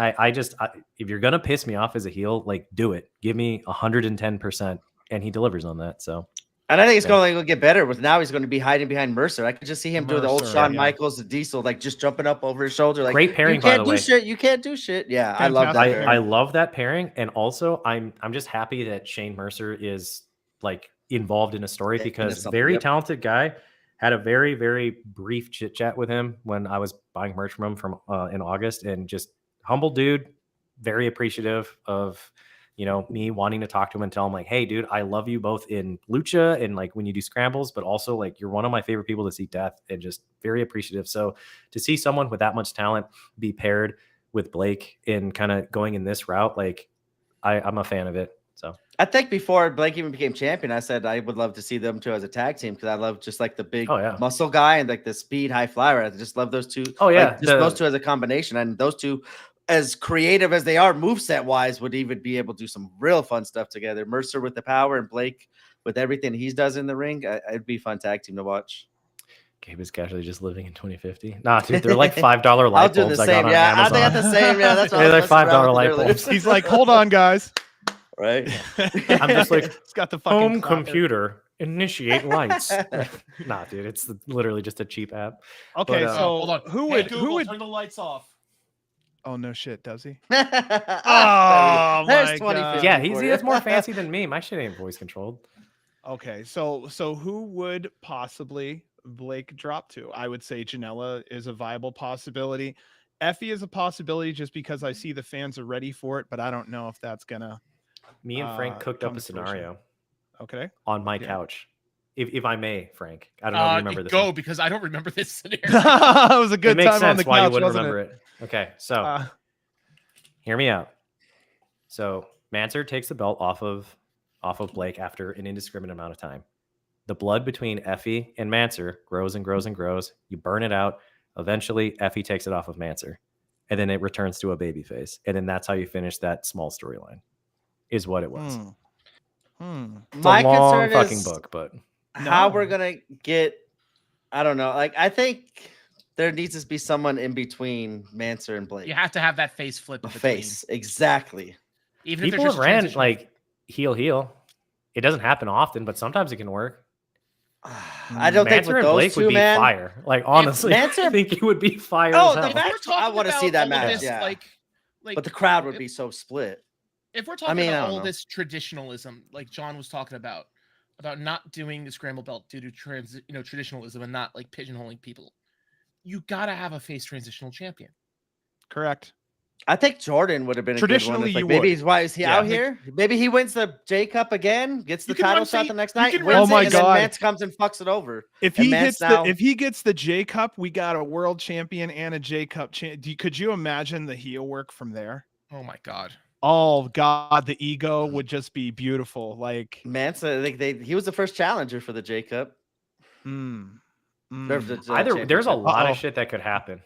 if you're gonna piss me off as a heel, like do it. Give me 110%, and he delivers on that. So And I think it's Yeah. going to get better with now he's going to be hiding behind Mercer. I could just see him doing the old Mercer, Shawn yeah. Michaels, the Diesel, like just jumping up over his shoulder. Like Great pairing, you by can't the do way. shit. You can't do shit. Yeah, I love that. Fantastic pairing. I love that pairing, and also I'm just happy that Shane Mercer is like involved in a story Yeah, because into something, very yep. talented guy. Had a very very brief chit chat with him when I was buying merch from him in August, and just humble dude, very appreciative of me wanting to talk to him and tell him like, hey dude, I love you both in lucha and like when you do scrambles, but also like you're one of my favorite people to see death, and just very appreciative. So to see someone with that much talent be paired with Blake in kind of going in this route, like I'm a fan of it. So I think before Blake even became champion, I said I would love to see them two as a tag team because I love just like the big Oh, yeah. muscle guy and like the speed high flyer. I just love those two. Oh, yeah, like, just those two as a combination, and those two, as creative as they are, moveset wise, would even be able to do some real fun stuff together. Mercer with the power and Blake with everything he does in the ring. It'd be a fun tag team to watch. Gabe is casually just living in 2050. Nah, dude, they're like $5 I'll light do the bulbs I same. got on Yeah, Amazon. I got the same. Yeah, that's what They're I like was messing around $5 with light earlier. bulbs. He's like, hold on, guys. Right. I'm just like, It's got the fucking home clapper. computer, initiate lights. Nah, dude, it's literally just a cheap app. Okay, But, so hold on. who Hey, would Google, turn the lights off? Oh no shit, does he? oh my God. Yeah, he has more fancy than me. My shit ain't voice controlled. Okay, so who would possibly Blake drop to? I would say Janela is a viable possibility. Effie is a possibility just because I see the fans are ready for it, but I don't know if that's gonna. Me and Frank cooked up come a to fruition. scenario Okay. on my Yeah. couch. If I may, Frank. I don't know if you remember this. Go one. because I don't remember this scenario. It was a It good makes time on sense the why you couch, wouldn't wasn't remember it? it. Okay, so hear me out. So Manser takes the belt off of Blake after an indiscriminate amount of time. The blood between Effie and Manser grows and grows and grows. You burn it out. Eventually, Effie takes it off of Manser, and then it returns to a babyface. And then that's how you finish that small storyline. Is what it was. It's My a long concern fucking is book, but how No. we're gonna get. I don't know. Like I think there needs to be someone in between Manser and Blake. You have to have that face flip. a in between. face exactly. Even if people there's have just a ran transition. like heel. It doesn't happen often, but sometimes it can work. I don't think Manser with and those Blake two, would be man. fire. Like honestly, I Manser- think it would be fire. Oh, as the hell. if match- we're talking I wanna about see that all of match, this, yeah. like, But the crowd would if- be so split. if we're talking mean, I about don't all know. this traditionalism, like John was talking about not doing the scramble belt due to traditionalism and not like pigeonholing people, you gotta have a face transitional champion. Correct. I think Jordan would have been a good one. Traditionally, If, like, you maybe would. he's why is he Yeah. out here? Maybe he wins the J Cup again, gets the You can title run shot fa- the next you night, can wins run Oh my it, and God. then Mance comes and fucks it over. If And he Mance hits now- if he gets the J Cup, we got a world champion and a J Cup. Could you imagine the heel work from there? Oh my god. Oh God, the ego would just be beautiful. Like, Mance, I think he was the first challenger for the J Cup. mm, Or mm. the There's a championship. lot Uh-oh. of shit that could happen.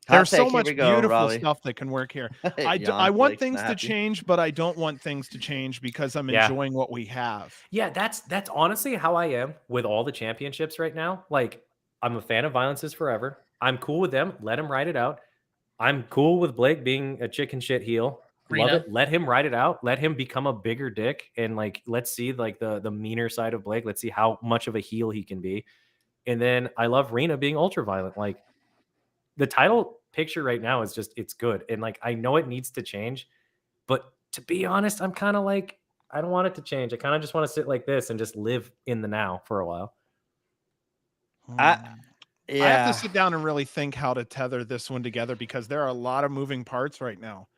Hot There's so take, here much we go, beautiful Raleigh. stuff that can work here. I Yawn, want Blake's things not to happy. change, but I don't want things to change because I'm Yeah. enjoying what we have. Yeah, that's honestly how I am with all the championships right now. Like, I'm a fan of Violence is Forever. I'm cool with them. Let them ride it out. I'm cool with Blake being a chicken shit heel. Love Rena. it. Let him ride it out. Let him become a bigger dick, and like let's see like the meaner side of Blake. Let's see how much of a heel he can be. And then I love Rena being ultra violent. Like the title picture right now is just it's good, and like I know it needs to change, but to be honest, I'm kind of like I don't want it to change. I kind of just want to sit like this and just live in the now for a while. I I have to sit down and really think how to tether this one together because there are a lot of moving parts right now.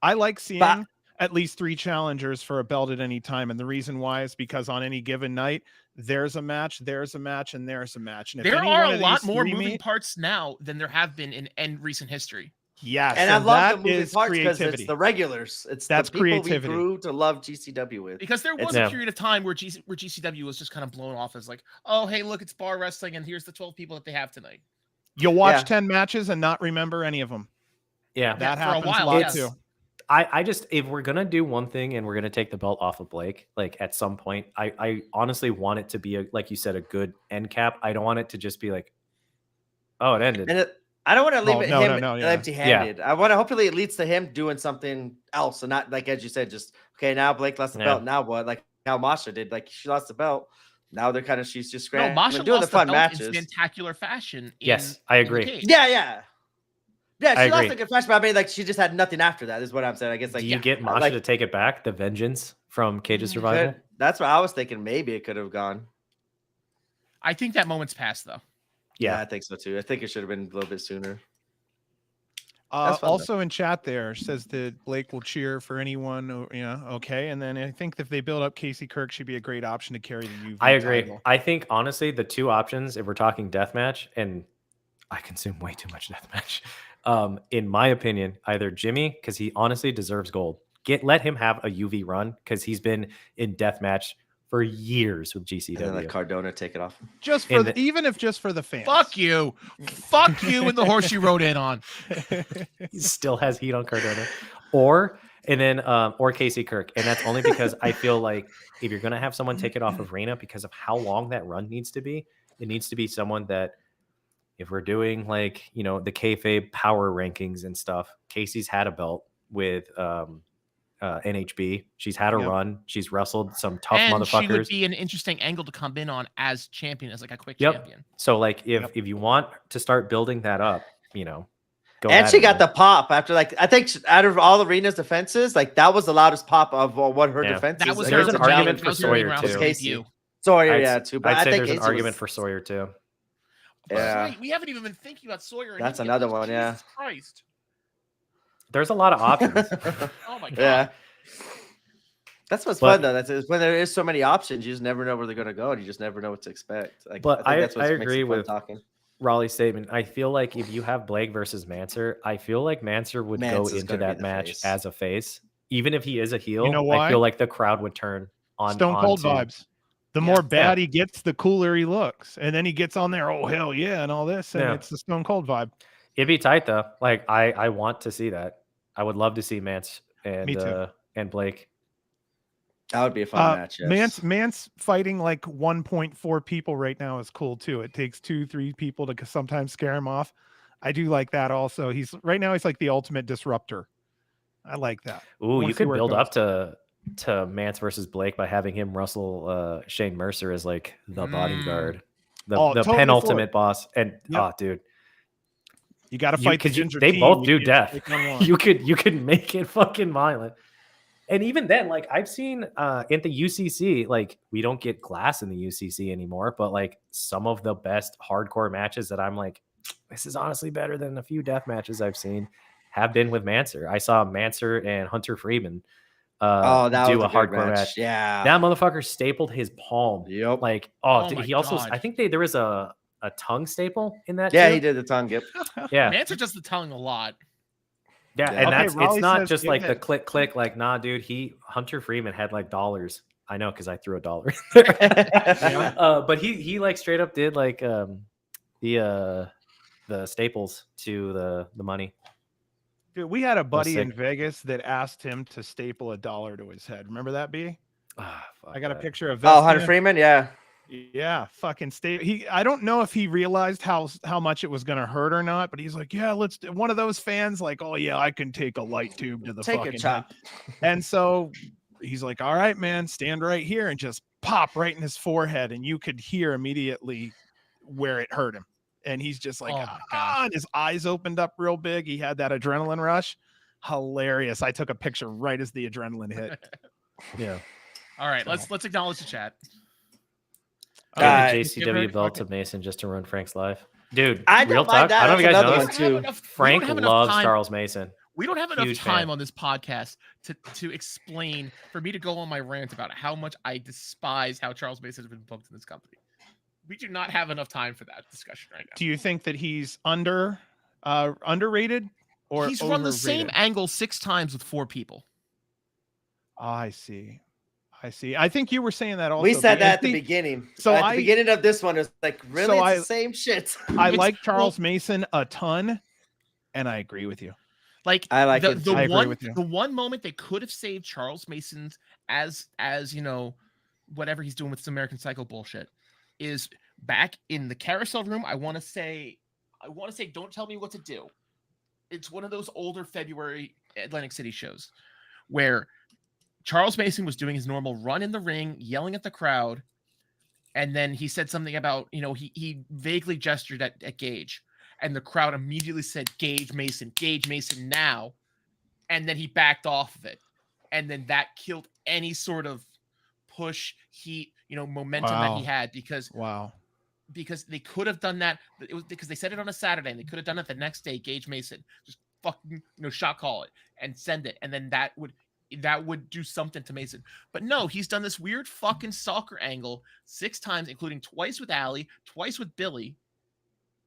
I like seeing at least 3 challengers for a belt at any time. And the reason why is because on any given night, there's a match, and there's a match. And if There any are one a of lot these more three moving meet, parts now than there have been in recent history. yes, and I love that the moving is parts because creativity. it's the regulars. It's That's the people creativity. we grew to love GCW with. Because there was a period of time where GCW was just kind of blown off as like, oh, hey, look, it's bar wrestling, and here's the 12 people that they have tonight. You'll watch 10 matches and not remember any of them. Yeah, that for happens a while, lot yes. too. I just if we're gonna do one thing and we're gonna take the belt off of Blake, like at some point, I honestly want it to be like you said, a good end cap. I don't want it to just be like, oh, it ended. And I don't want to leave him yeah. empty-handed. I want to hopefully it leads to him doing something else, and not like as you said, just okay. Now Blake lost the belt. Now what? Like how Masha did. Like she lost the belt. Now they're kind of she's just scrambling, Masha doing the fun matches matches. In spectacular fashion. Yes, I agree. Yeah, she lost a good fashion, but I mean, like she just had nothing after that. Is what I'm saying. I guess like do you get Masha to take it back? The vengeance from Cage of Survival. That's what I was thinking. Maybe it could have gone. I think that moment's passed though. Yeah, I think so too. I think it should have been a little bit sooner. Also in chat there says that Blake will cheer for anyone. Okay. And then I think if they build up Casey Kirk, she'd be a great option to carry the UV. I agree. title. I think honestly, the two options, if we're talking deathmatch, and I consume way too much deathmatch. In my opinion, either Jimmy, because he honestly deserves gold. Let him have a UV run because he's been in deathmatch for years with GCW. And then let Cardona take it off. Just for even if just for the fans. Fuck you and the horse you rode in on. He still has heat on Cardona. Or Casey Kirk. And that's only because I feel like if you're gonna have someone take it off of Reyna because of how long that run needs to be, it needs to be someone that if we're doing like, the kayfabe power rankings and stuff, Casey's had a belt with NHB. She's had a run. She's wrestled some tough motherfuckers. She would be an interesting angle to come in on as champion, as like a quick champion. So like if you want to start building that up, go. And she got the pop after I think out of all Arena's defenses, like that was the loudest pop of what her defense is. There's an argument for Sawyer too. Sawyer, too. But I'd say think there's an argument for Sawyer too. Yeah, we haven't even been thinking about Sawyer. That's another one. Jesus Christ. There's a lot of options. Oh my god. Yeah. That's what's fun though. That's when there is so many options, you just never know where they're gonna go, and you just never know what to expect. But I agree with Raleigh's statement. I feel like if you have Blake versus Manser, I feel like Manser would go into that match as a face, even if he is a heel. You know why? I feel like the crowd would turn on Stone Cold vibes. The more bad he gets, the cooler he looks, and then he gets on there. Oh hell yeah, and all this, and it's the Stone Cold vibe. It'd be tight though. Like I want to see that. I would love to see Mance and Blake. That would be a fun match. Yes. Mance fighting like 1.4 people right now is cool too. It takes 2-3 people to sometimes scare him off. I do like that also. He's like the ultimate disruptor. I like that. Ooh, you could build up to Mance versus Blake by having him wrestle Shane Mercer as like the bodyguard, the totally penultimate boss. And dude, you got to fight because they both do death. You could make it fucking violent. And even then, like I've seen at the UCC, like we don't get glass in the UCC anymore, but like some of the best hardcore matches that I'm like, this is honestly better than a few death matches I've seen have been with Manser. I saw Manser and Hunter Freeman do a hardcore match. Yeah, that motherfucker stapled his palm. Yep. Like he also I think there was a tongue staple in that. Yeah, too. he did the tongue. Yep. Yeah, Manser does the tongue a lot. Yeah, and it's not just like the click. Like, nah, dude. Hunter Freeman had like dollars. I know because I threw $1. But he like straight up did like the staples to the money. Dude, we had a buddy in Vegas that asked him to staple $1 to his head. Remember that, B? I got a picture of Hunter Freeman. Yeah. Yeah, fucking stay. I don't know if he realized how much it was gonna hurt or not, but he's like, yeah, let's do one of those fans like, oh yeah, I can take a light tube to the Take your fucking head. chop. And so he's like, all right, man, stand right here, and just pop right in his forehead, and you could hear immediately where it hurt him. And he's just like, Oh my God. and his eyes opened up real big. He had that adrenaline rush. Hilarious. I took a picture right as the adrenaline hit. Yeah. All right, let's acknowledge the chat. Give Uh, the JCW belt to okay. Mason just to ruin Frank's life. Dude, I don't real mind talk. that. I don't know if you That's guys know another this. one, too. We Frank don't have enough loves time. Charles Mason. We don't have enough Huge time fan. on this podcast to explain for me to go on my rant about how much I despise how Charles Mason has been booked in this company. We do not have enough time for that discussion right now. Do you think that he's underrated or He's run the same overrated? angle 6 times with 4 people. Oh, I see. I think you were saying that also. We said that at the See, beginning. so at I- the beginning of this one, it was like, really, So it's the same shit. I It's- like Charles Mason a ton, and I agree with you. Like I like the, it the too. I agree one with you. the one moment they could have saved Charles Mason's as you know, whatever he's doing with this American Psycho bullshit is back in the carousel room. I want to say don't tell me what to do. It's one of those older February Atlantic City shows where Charles Mason was doing his normal run in the ring, yelling at the crowd, and then he said something about, he vaguely gestured at Gage, and the crowd immediately said, Gage Mason now. And then he backed off of it. And then that killed any sort of push, heat, momentum that he Wow. had because Wow. they could have done that. It was because they said it on a Saturday and they could have done it the next day. Gage Mason, just fucking, shot call it and send it. And then that would do something to Mason. But no, he's done this weird fucking stalker angle 6 times, including twice with Allie, twice with Billy.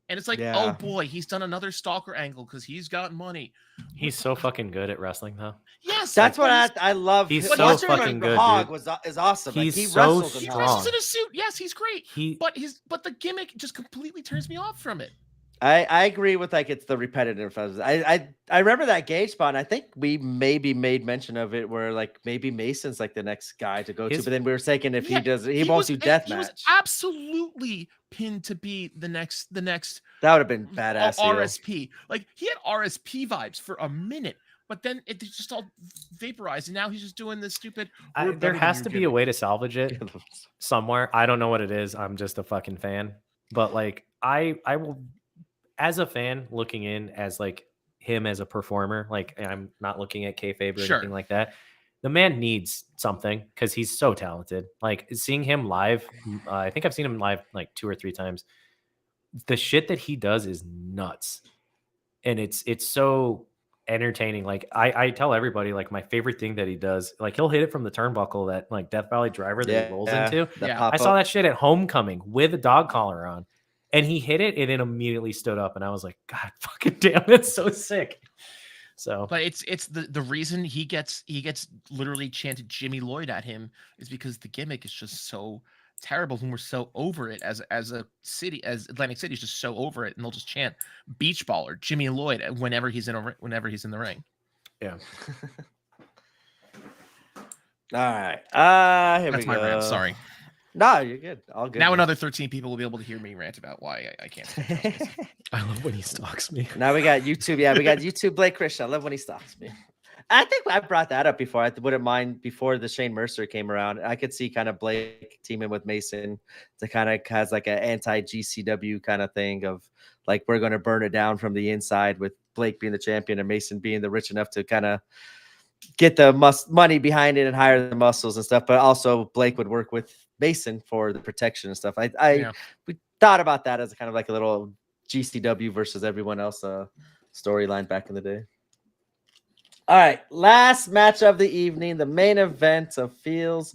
And it's like, Yeah. oh boy, he's done another stalker angle because he's got money. He's so fucking good at wrestling, though. Yes, That's but what I love. He's Watching so him fucking in good, Hog dude. is awesome. He's he so wrestles in he Hog. dresses strong. in a suit. Yes, he's great. He But the gimmick just completely turns me off from it. I agree with it's the repetitive. I remember that Gage spot. And I think we maybe made mention of it where maybe Mason's the next guy to go to, His- but then we were thinking if Yeah, he won't do death He was match. absolutely pinned to be the next That would have been badass. heel. RSP. He had RSP vibes for a minute, but then it just all vaporized, and now he's just doing this stupid. "We're there better than has your to be a gimmick." way to salvage it somewhere. I don't know what it is. I'm just a fucking fan. But I will, as a fan looking in as him as a performer, I'm not looking at kayfabe or Sure. anything like that. The man needs something because he's so talented. Seeing him live, I think I've seen him live 2 or 3 times. The shit that he does is nuts, and it's so entertaining. I tell everybody my favorite thing that he does, he'll hit it from the turnbuckle, that Death Valley driver that he rolls into. that Yeah. pop I saw up. that shit at Homecoming with a dog collar on, and he hit it and it immediately stood up, and I was like, God fucking damn, that's so sick. So But it's the reason he gets literally chanted Jimmy Lloyd at him is because the gimmick is just so terrible, and we're so over it as a city, as Atlantic City is just so over it, and they'll just chant Beach Baller Jimmy Lloyd whenever he's in the ring. yeah, All right. Here That's we my go. rant. Sorry. No, you're good. All good. Now man. another 13 people will be able to hear me rant about why I can't. stand Charles Mason. I love when he stalks me. Now we got YouTube. Yeah, we got YouTube. Blake Christian. I love when he stalks me. I think I brought that up before. I wouldn't mind before the Shane Mercer came around. I could see kind of Blake teaming with Mason to kind of has an anti GCW kind of thing of we're going to burn it down from the inside with Blake being the champion and Mason being the rich enough to kind of get the money behind it and hire the muscles and stuff. But also Blake would work with Mason for the protection and stuff. We thought about that as kind of a little GCW versus everyone else storyline back in the day. All right, last match of the evening, the main event of Feel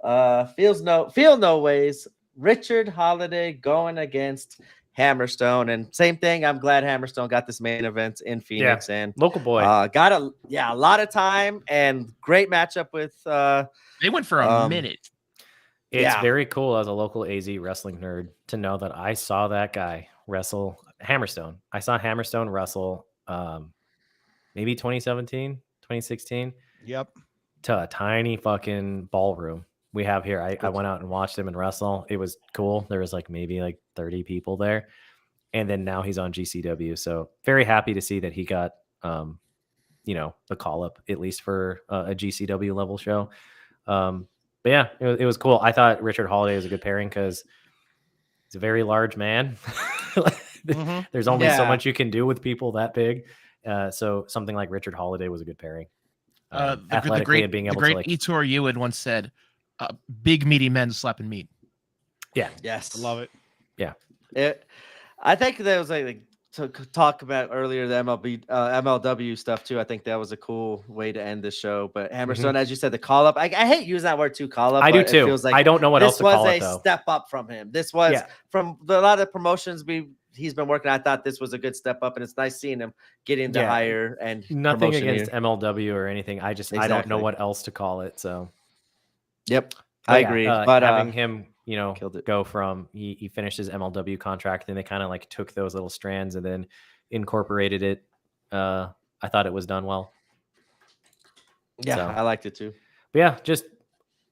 No Ways. Richard Holiday going against Hammerstone, and same thing. I'm glad Hammerstone got this main event in Phoenix, and Local boy. got a lot of time and great matchup with. They went for a minute. It's yeah. very cool as a local AZ wrestling nerd to know that I saw that guy wrestle Hammerstone. I saw Hammerstone wrestle maybe 2017, 2016 Yep. to a tiny fucking ballroom. we have here. I went out and watched him in wrestle. It was cool. There was like maybe like 30 people there. And then now he's on GCW. So very happy to see that he got, the call up, at least for a GCW level show. But yeah, it was cool. I thought Richard Holiday was a good pairing because he's a very large man. There's only so much you can do with people that big. So something like Richard Holiday was a good pairing. Athletically and being able to like Ettore Ewan once said, "Big meaty men slapping meat." Yeah. Yes. I love it. Yeah. I think there was like to talk about earlier the MLW stuff too. I think that was a cool way to end the show. But Hammerstone, as you said, the call up. I hate using that word too. Call up. I do but too. It feels like I don't know what else to call it This was though. a step up from him. This was from a lot of promotions he's been working. I thought this was a good step up, and it's nice seeing him getting the higher and nothing against MLW or anything. I don't know what else to call it. So, yep, I agree. But having him, killed it. go from he finished his MLW contract, and they kind of like took those little strands and then incorporated it. I thought it was done well. Yeah, so, I liked it too. But yeah, just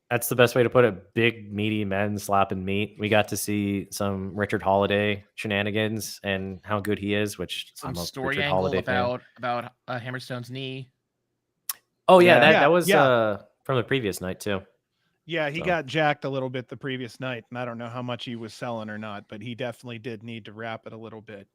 that's the best way to put it. Big meaty men slapping meat. We got to see some Richard Holiday shenanigans and how good he is, which some story Richard angle Holiday about Hammerstone's knee. Oh yeah, that was from the previous night too. Yeah, he got jacked a little bit the previous night, and I don't know how much he was selling or not, but he definitely did need to wrap it a little bit.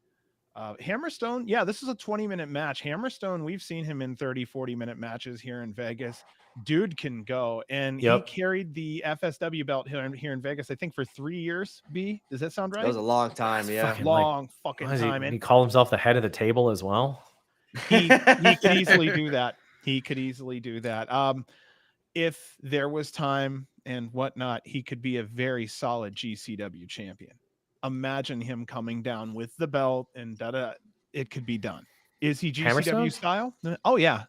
Hammerstone, this is a 20-minute match. Hammerstone, we've seen him in 30, 40-minute matches here in Vegas. Dude can go, and he carried the FSW belt here in Vegas, I think, for 3 years. B, does that sound right? That was a long time, Long fucking time. He called himself the head of the table as well. He could easily do that. If there was time and whatnot, he could be a very solid GCW champion. Imagine him coming down with the belt and it could be done. Is he GCW style? Oh yeah.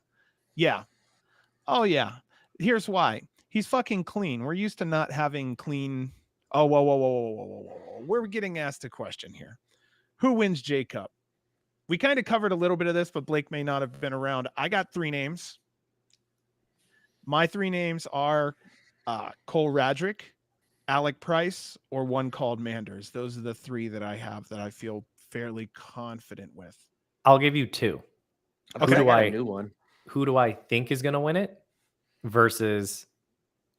Oh yeah. Here's why. He's fucking clean. We're used to not having clean. Oh, whoa. We're getting asked a question here. Who wins J Cup? We kind of covered a little bit of this, but Blake may not have been around. I got 3 names. My 3 names are Cole Radrick, Alec Price, or one called Manders. Those are the 3 that I have that I feel fairly confident with. I'll give you 2. Okay, I got a new one. Who do I think is going to win it versus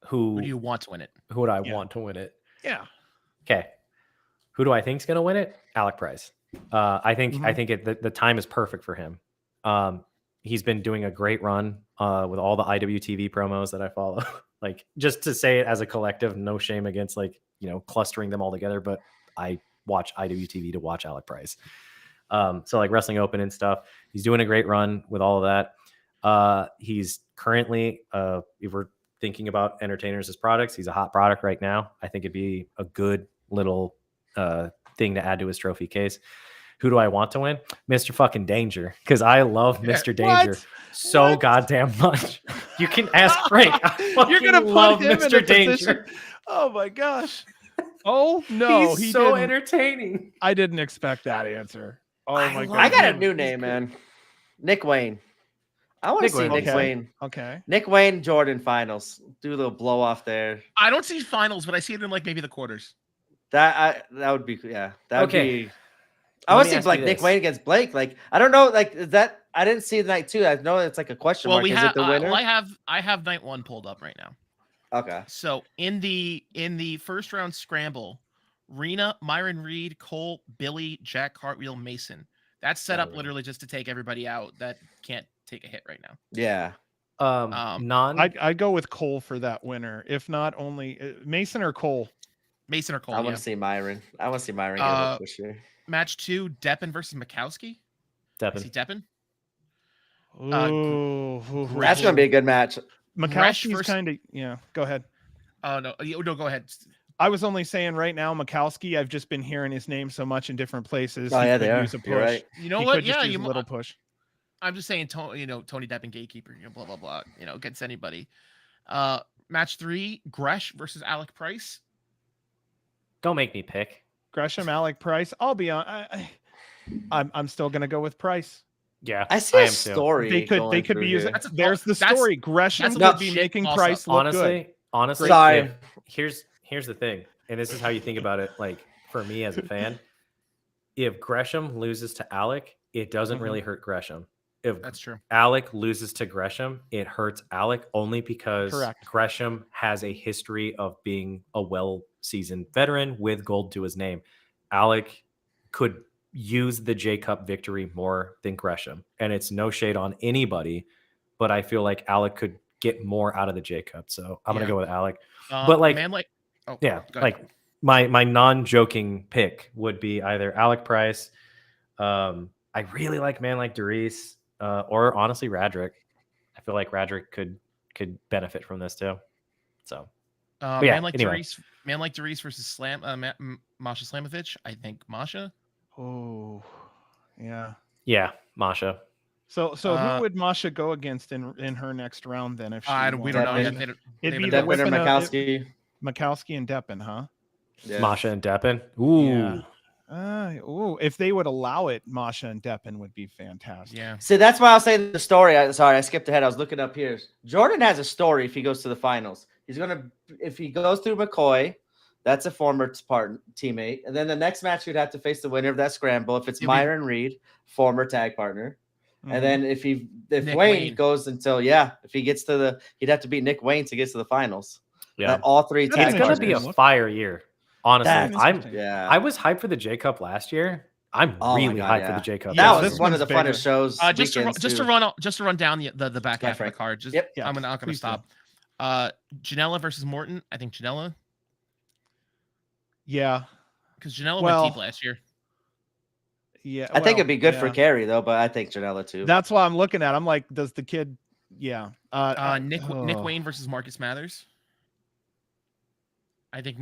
who do you want to win it? Who would I want to win it? Yeah. Okay. Who do I think is going to win it? Alec Price. I think the time is perfect for him. He's been doing a great run with all the IWTV promos that I follow. Like, just to say it as a collective, no shame against clustering them all together, but I watch IWTV to watch Alec Price. So like Wrestling Open and stuff, he's doing a great run with all of that. He's currently, if we're thinking about entertainers as products, he's a hot product right now. I think it'd be a good little thing to add to his trophy case. Who do I want to win? Mr. fucking Danger, because I love Mr. Danger so goddamn much. You can ask Frank. You're gonna put him Mr. in a Danger. Position. Oh my gosh. Oh no, he's so entertaining. I didn't expect that answer. Oh my god. I got a new name, man. Nick Wayne. I want to see Nick Wayne. Okay. Nick Wayne Jordan finals. Do a little blow off there. I don't see finals, but I see it in like maybe the quarters. That would be That would be. I would see like Nick Wayne against Blake. Like, I don't know, like, is that I didn't see the night 2. I know it's like a question mark. Is it the winner? I have night 1 pulled up right now. Okay. So in the first round scramble, Rena, Myron Reed, Cole, Billy, Jack Cartwheel, Mason. That's set up literally just to take everybody out that can't take a hit right now. Yeah. I'd go with Cole for that winner. If not, only Mason or Cole. Mason or Cole. I want to see Myron. I want to see Myron get a push here. Match 2, Deppen versus Mikowski. Deppen. That's gonna be a good match. Mikowski's kind of Go ahead. No, go ahead. I was only saying right now, Mikowski. I've just been hearing his name so much in different places. Oh yeah, they are. Use a push. You're right. You know what? Yeah, you a little push. I'm just saying, Tony Deppen gatekeeper. Blah blah blah. Gets anybody. Match 3, Gresh versus Alec Price. Don't make me pick. Gresham, Alec Price. I'll be on. I'm still gonna go with Price. Yeah, I see a story. They could be using. There's the story. Gresham could be making Price look honestly, good. Honestly, Sorry. here's the thing, and this is how you think about it. Like for me as a fan, if Gresham loses to Alec, it doesn't really hurt Gresham. If That's true. Alec loses to Gresham, it hurts Alec only because Correct. Gresham has a history of being a well-seasoned veteran with gold to his name. Alec could use the J Cup victory more than Gresham, and it's no shade on anybody, but I feel like Alec could get more out of the J Cup. So I'm gonna Yeah. go with Alec. But like, man, like, oh yeah, go ahead. like my non-joking pick would be either Alec Price. I really like man like Darius, or honestly Radrick. I feel like Radrick could benefit from this too. So but yeah, anyway. Man like Darius versus Masha Slamovich. I think Masha. Oh, yeah. Yeah, Masha. So who would Masha go against in her next round then? If she we don't know yet. Deppen. It'd be they the Deppen or whipping Mikowski. Mikowski and Deppen, huh? Yeah. Masha and Deppen. Ooh. Yeah. If they would allow it, Masha and Deppen would be fantastic. Yeah. See, that's why I was saying the story. Sorry, I skipped ahead. I was looking up here. Jordan has a story if he goes to the finals. If he goes through McCoy, that's a former teammate. And then the next match, you'd have to face the winner of that scramble. If it's Myron Reed, former tag partner. And then if Wayne Wayne goes until, if he gets to he'd have to beat Nick Wayne to get to the finals. Yeah. All three tag It's gonna be a partners. fire year. Honestly, That's I was hyped for the J Cup last year. I'm really hyped for the J Cup. That this was one of the one's funnest shows. Just to run down the back half of the card. I'm not going to stop. Janela versus Morton. I think Janela. Yeah, because Janela went deep last year. Yeah, I think it'd be good for Carey though, but I think Janela too. That's why I'm looking at. I'm like, does the kid? Yeah. Nick Wayne versus Marcus Mathers. I think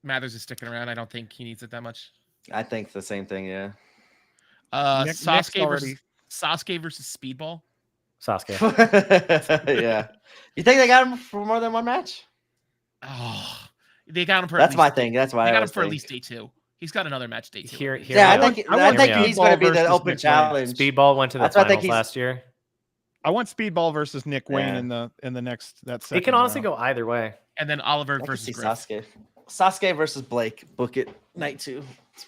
Mathers is sticking around. I don't think he needs it that much. I think the same thing. Yeah. Sasuke versus Speedball. Sasuke. Yeah. You think they got him for more than one match? Oh, they got him for. That's my thing. That's why they got him for at least day 2. He's got another match day 2. I think he's going to be the open challenge. Speedball went to the finals last year. I want Speedball versus Nick Wayne in the next. That's it can honestly go either way. And then Oliver versus Sasuke. Sasuke versus Blake. Book it. Night 2.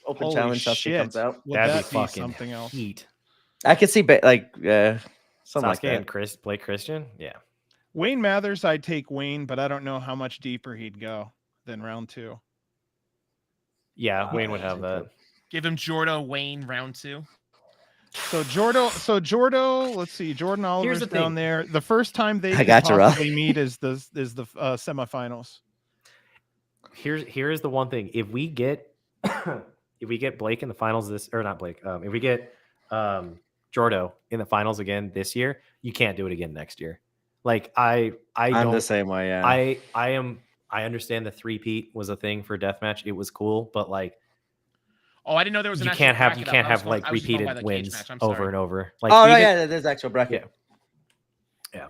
Open challenge. Sasuke comes out. That'd be fucking something else. Heat. I could see something Sasuke like that. And Blake Christian. Yeah. Wayne Mathers, I'd take Wayne, but I don't know how much deeper he'd go than round 2. Yeah, Wayne would have that. Give him Jordo Wayne round 2. So Jordo, let's see, Jordan Oliver's down there. The first time they possibly meet is the semifinals. Here's the one thing. If we get Blake in the finals if we get Jordo in the finals again this year, you can't do it again next year. Like I'm the same way. Yeah. I understand the 3-peat was a thing for deathmatch. It was cool, but like, I didn't know there was an. You can't have like repeated wins over and over. Like, there's actual bracket. Yeah.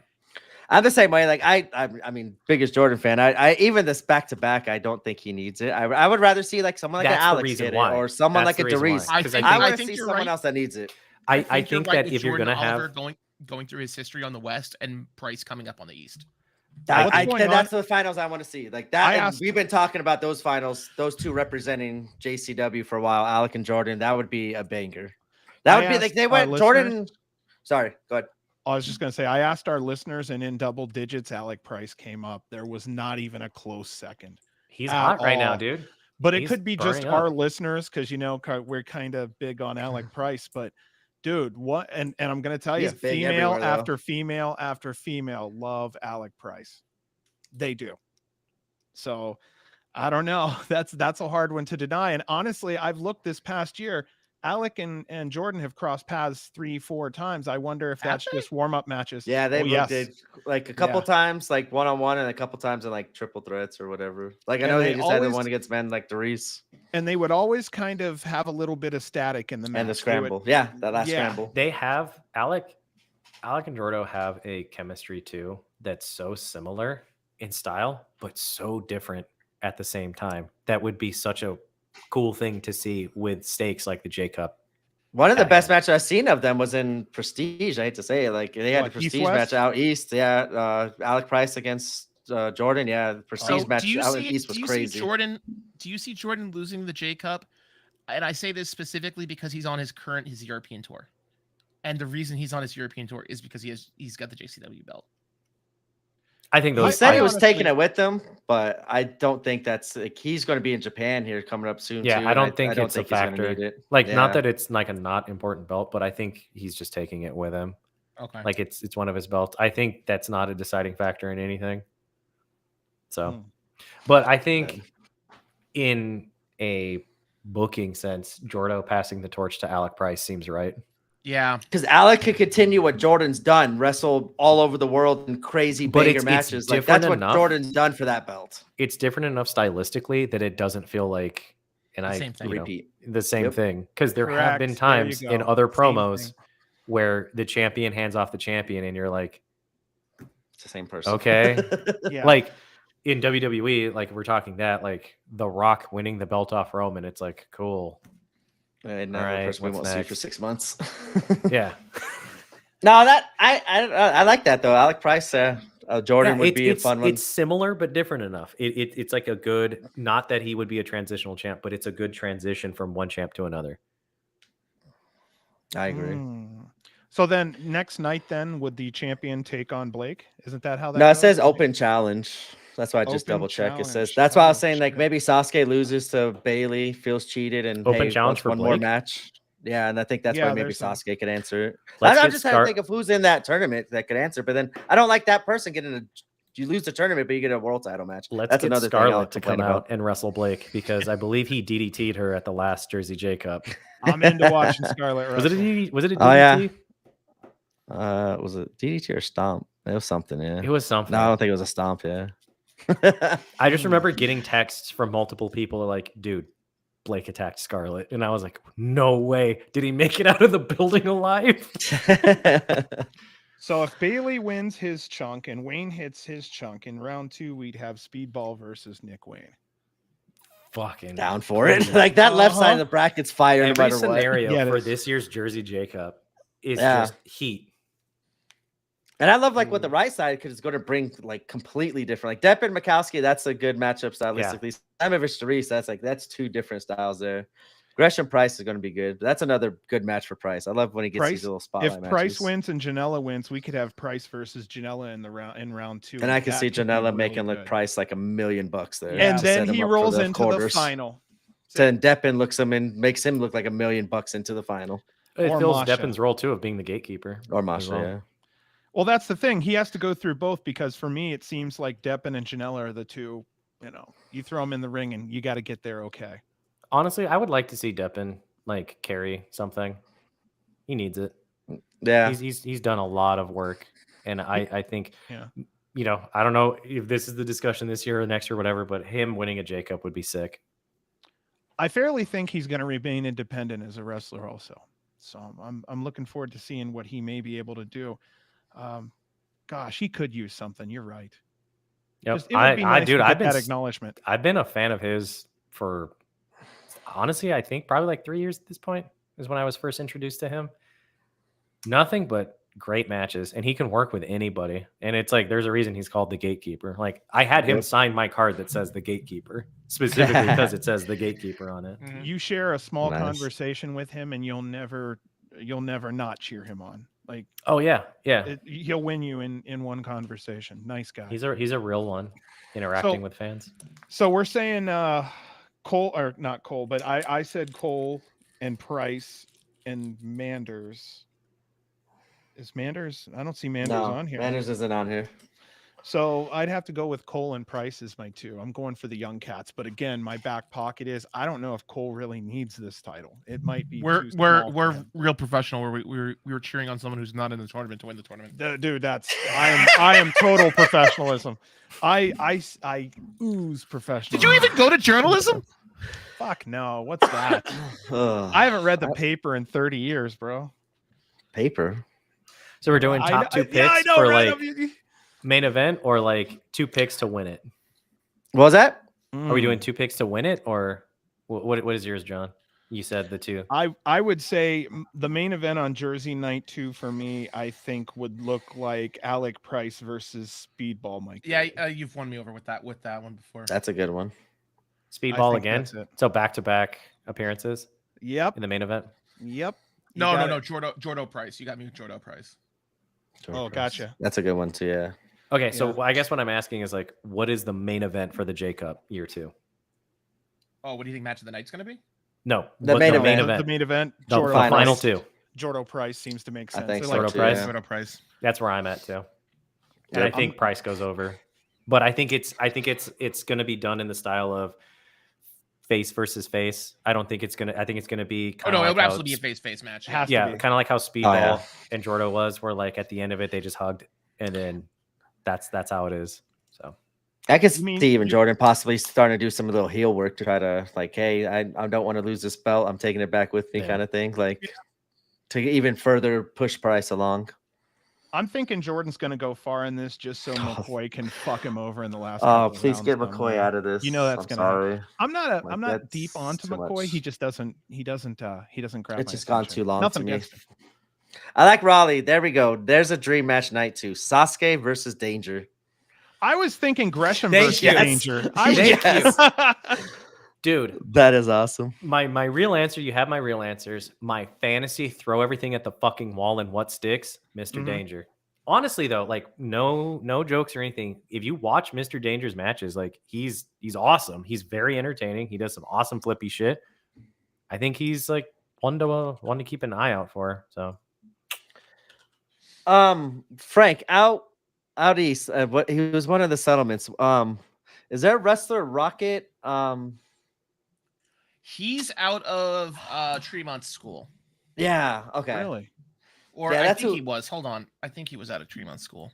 I'm the same way. Like I mean, biggest Jordan fan. I even this back to back, I don't think he needs it. I would rather see like someone like an Alex get it, or someone like a Darius. I want to see someone else that needs it. I think that if you're gonna have going through his history on the West and Price coming up on the East. That's the finals I want to see. Like that. We've been talking about those finals, those two representing JCW for a while. Alec and Jordan. That would be a banger. That would be like they went Jordan. Sorry, go ahead. I was just gonna say I asked our listeners, and in double digits, Alec Price came up. There was not even a close second. He's hot right now, dude. But it could be just our listeners because we're kind of big on Alec Price, but. Dude, what? And I'm gonna tell you, female after female after female love Alec Price. They do. So I don't know. That's a hard one to deny. And honestly, I've looked this past year. Alec and Jordan have crossed paths 3-4 times. I wonder if that's just warm-up matches. Yeah, they did like a couple times, like one-on-one, and a couple times in like triple threats or whatever. Like I know they just had the one against men like Darius. And they would always kind of have a little bit of static in the match. And the scramble. That last scramble. They have Alec and Jordo have a chemistry too that's so similar in style, but so different at the same time. That would be such a cool thing to see with stakes like the J Cup. One of the best matches I've seen of them was in Prestige. I hate to say it, like they had a Prestige match out east. Yeah, Alec Price against Jordan, yeah, the prestige So match do you out in see? East was Do you crazy. see Jordan? Do you see Jordan losing the J Cup? And I say this specifically because he's on his European tour, and the reason he's on his European tour is because he's got the JCW belt. I think He those. said I he was honestly- taking it with him, but I don't think that's like he's going to be in Japan here coming up soon. Yeah, too, I and don't think I don't it's a think he's gonna factor. need it. Like, Yeah. not that it's like a not important belt, but I think he's just taking it with him. Okay. Like it's one of his belts. I think that's not a deciding factor in anything. So, Hmm. but I think in a booking sense, Jordo passing the torch to Alec Price seems right. Yeah. Because Alec could continue what Jordan's done, wrestle all over the world in crazy But banger it's matches. Like different that's what enough. Jordan's done for that belt. It's different enough stylistically that it doesn't feel like Same thing. Repeat. the same Yep. thing. Because there have been Correct. There you times in go. other Same promos thing. where the champion hands off the champion, and you're like, It's the same person. okay. Yeah. Like in WWE, like we're talking that, like The Rock winning the belt off Roman, it's like cool. And now All right, the person we what's won't see next? for 6 months. Yeah. No, that I like that though. Alec Price, Jordan Yeah, would be a fun one. It's similar but different enough. It's like a good, not that he would be a transitional champ, but it's a good transition from one champ to another. I agree. So then next night, then would the champion take on Blake? Isn't that how that? No, it goes? says open challenge. That's why I just Open double check. It says challenge. that's why I was Oh, saying like shit. maybe Sasuke loses to Bailey, feels cheated, and Open hey, challenge wants for one more Blake? match. Yeah, and I think that's Yeah, why maybe there's some- Sasuke could answer it. Let's I'm get just trying to Scar- think of who's in that tournament that could answer, but then I don't like that person getting a. You lose the tournament, but you get a world title match. Let's That's get another thing I'll Scarlett to complain come about. out and wrestle Blake, because I believe he DDT'd her at the last Jersey J Cup. I'm into watching Scarlett Was it a wrestle. DDT? Was it a DDT? Oh, yeah. Was it DDT or stomp? It was something, yeah. It was something. No, I don't think it was a stomp, yeah. I just remember getting texts from multiple people like, dude, Blake attacked Scarlett. And I was like, no way. Did he make it out of the building alive? So if Bailey wins his chunk and Wayne hits his chunk in round 2, we'd have Speedball versus Nick Wayne. Fucking Down for it. Like that left side Uh-huh. of the bracket's fire no every matter what. scenario Yeah, it for is. this year's Jersey J Cup is Yeah. just heat. And I love like what the right side because it's going to bring like completely different. Like Depp and Mikowski, that's a good matchup stylistically. Simon versus Therese, that's two different styles there. Gresham Price is going to be good. That's another good match for Price. I love when he gets Price- these little spotlight If matches. Price wins and Janela wins, we could have Price versus Janela in round 2. And I can that see could be Janela really making look good. Price like $1 million there. And to then set him he up for rolls into quarters. the final. Then Deppen looks him in, makes him look like $1 million into the final. It Or fills Masha. Deppen's role too of being the gatekeeper. Or as Masha, well. yeah. Well, that's the thing. He has to go through both because for me, it seems like Deppen and Janela are the two. You throw them in the ring and you got to get there okay. Honestly, I would like to see Deppen like carry something. He needs it. Yeah. He's done a lot of work, and I think Yeah. I don't know if this is the discussion this year or next year, or whatever, but him winning a J Cup would be sick. I fairly think he's going to remain independent as a wrestler also. So I'm looking forward to seeing what he may be able to do. Gosh, he could use something. You're right. Yep. Just- it would be nice to I've get that been acknowledgement. I've been a fan of his for honestly, I think probably like 3 years at this point is when I was first introduced to him. Nothing but great matches, and he can work with anybody. And it's like there's a reason he's called the gatekeeper. Like I had him sign my card that says the gatekeeper specifically because it says the gatekeeper on it. You share a small Nice. conversation with him, and you'll never not cheer him on. Like Oh yeah, yeah. he'll win you in one conversation. Nice guy. He's a real one interacting with fans. So we're saying Cole, or not Cole, but I said Cole and Price and Manders. Is Manders? I don't see Manders No, on here. Manners isn't on here. So I'd have to go with Cole and Price as my two. I'm going for the young cats, but again, my back pocket is I don't know if Cole really needs this title. It might be We're too small for him. real professional. Where we were cheering on someone who's not in the tournament to win the tournament. Dude, that's I am total professionalism. I ooze professionalism. Did you even go to journalism? Fuck no. What's that? I haven't read the paper in 30 years, bro. Paper. So we're doing top two picks for like right? main event, or like 2 picks to win it. What was that? Are we doing 2 picks to win it, or what is yours, John? You said the two. I would say the main event on Jersey Night 2 for me, I think would look like Alec Price versus Speedball Mike. Yeah, Bailey. you've won me over with that one before. That's a good one. Speedball think again. that's it. So back-to-back appearances Yep. in the main event. Yep. You No, got it. Jordo Price. You got me with Jordo Price. Oh, gotcha. That's a good one too. Yeah. Okay, so Yeah. I guess what I'm asking is like, what is the main event for the J Cup year 2? Oh, what do you think match of the night's gonna be? No, The what- main The event. main event. The Jordo finals. final Price. 2. Jordo Price seems to make I sense. think They're so like Jordo too. Price? Yeah. Jordo Price. That's where I'm at too. And Yep. I think Price goes over. But I think it's going to be done in the style of face versus face. I think it's going to be Oh kind no, of it like would how absolutely be a face-to-face match. Has to yeah, be. kind of like how Speedball yeah. and Jordo was, where like at the end of it they just hugged, and then that's how it is. So I could You mean- see even you- Jordan possibly starting to do some little heel work to try to like, hey, I don't want to lose this belt. I'm taking it back with me, Yeah. kind of thing. Like to even further push Price along. I'm thinking Jordan's going to go far in this just so McCoy can fuck him over in the last. Oh, couple please rounds get McCoy somewhere. out of this. You know that's I'm gonna happen. sorry. I'm Like, not deep that's onto too McCoy. much. He doesn't grab. It's my just gone attention. too long Nothing to me. against him. I like Raleigh. There we go. There's a dream match night too. Sasuke versus Danger. I was thinking Gresham Thank versus you. Danger. I was, Yes. dude, That is awesome. my real answer, you have my real answers. My fantasy, throw everything at the fucking wall and what sticks, Mr. Mhm. Danger. Honestly though, like no jokes or anything. If you watch Mr. Danger's matches, like he's awesome. He's very entertaining. He does some awesome flippy shit. I think he's like one to keep an eye out for. So Frank out east. What he was one of the settlements. Is there a wrestler Rocket? He's out of Tremont School. Yeah. Okay. really. Or Yeah, I that's think who- he was. Hold on. I think he was out of Tremont School.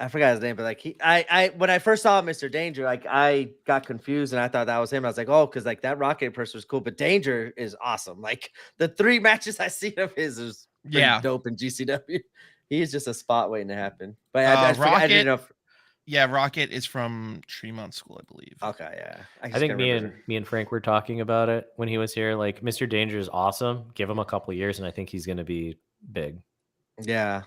I forgot his name, but like I when I first saw Mr. Danger, like I got confused and I thought that was him. I was like, oh, because like that Rocket person was cool, but Danger is awesome. Like the 3 matches I seen of his is pretty Yeah. dope in GCW. He's just a spot waiting to happen. But I didn't Rocket- know. Yeah, Rocket is from Tremont School, I believe. Okay, yeah. I just think can't me remember. and Frank were talking about it when he was here. Like Mr. Danger is awesome. Give him a couple of years, and I think he's gonna be big. Yeah.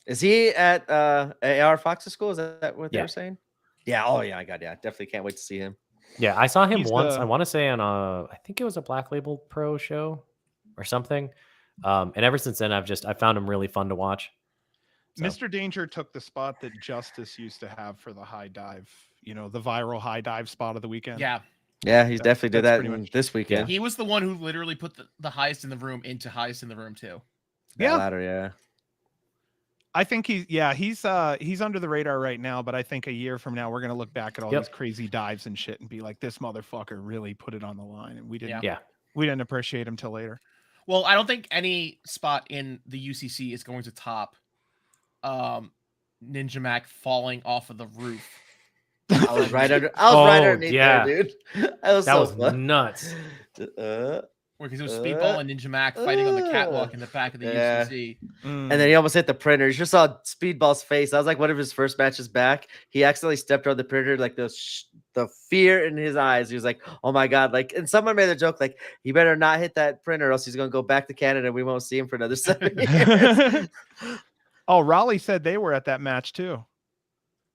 Is he at AR Fox's school? Is that what they Yeah. were saying? Yeah. Oh yeah, definitely can't wait to see him. Yeah, I saw him He's once. the- I want to say on I think it was a Black Label Pro show or something. And ever since then, I found him really fun to watch. So, Mr. Danger took the spot that Justice used to have for the high dive. You know, the viral high dive spot of the weekend. Yeah. Yeah, he's definitely did that's that pretty much- this weekend. He was the one who literally put the highest in the room into highest in the room too. That Yeah. ladder, yeah. I think he's under the radar right now, but I think a year from now we're gonna look back at all Yep. these crazy dives and shit and be like, this motherfucker really put it on the line, and we didn't. yeah, We didn't appreciate him till later. Well, I don't think any spot in the UCC is going to top Ninja Mac falling off of the roof. I was right underneath yeah. there, dude. That was that so was fun. nuts. Because it was Speedball and Ninja Mac fighting on the catwalk in the back of the Yeah. UCC. Mm. And then he almost hit the printer. You just saw Speedball's face. That was like one of his first matches back. He accidentally stepped on the printer, like the fear in his eyes. He was like, "Oh my god!" Like, and someone made a joke like, "He better not hit that printer, or else he's gonna go back to Canada. And we won't see him for another 7 years." Oh, Raleigh said they were at that match too.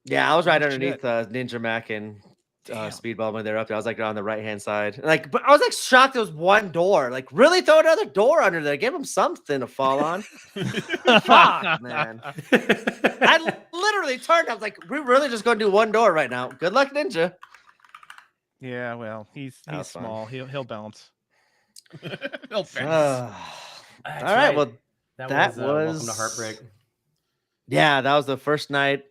Yeah, I was right Oh, underneath shit. Ninja Mac and Damn. Speedball when they're up there. I was like on the right hand side. Like, but I was like shocked there was one door. Like, really throw another door under there. Give him something to fall on. Fuck, man. I literally turned. I was like, we're really just going to do one door right now. Good luck, Ninja. Yeah, well, he's That was fun. small. He'll bounce. No offense. All That's right. Well, that that Welcome to was- Heartbreak. yeah, that was the first night.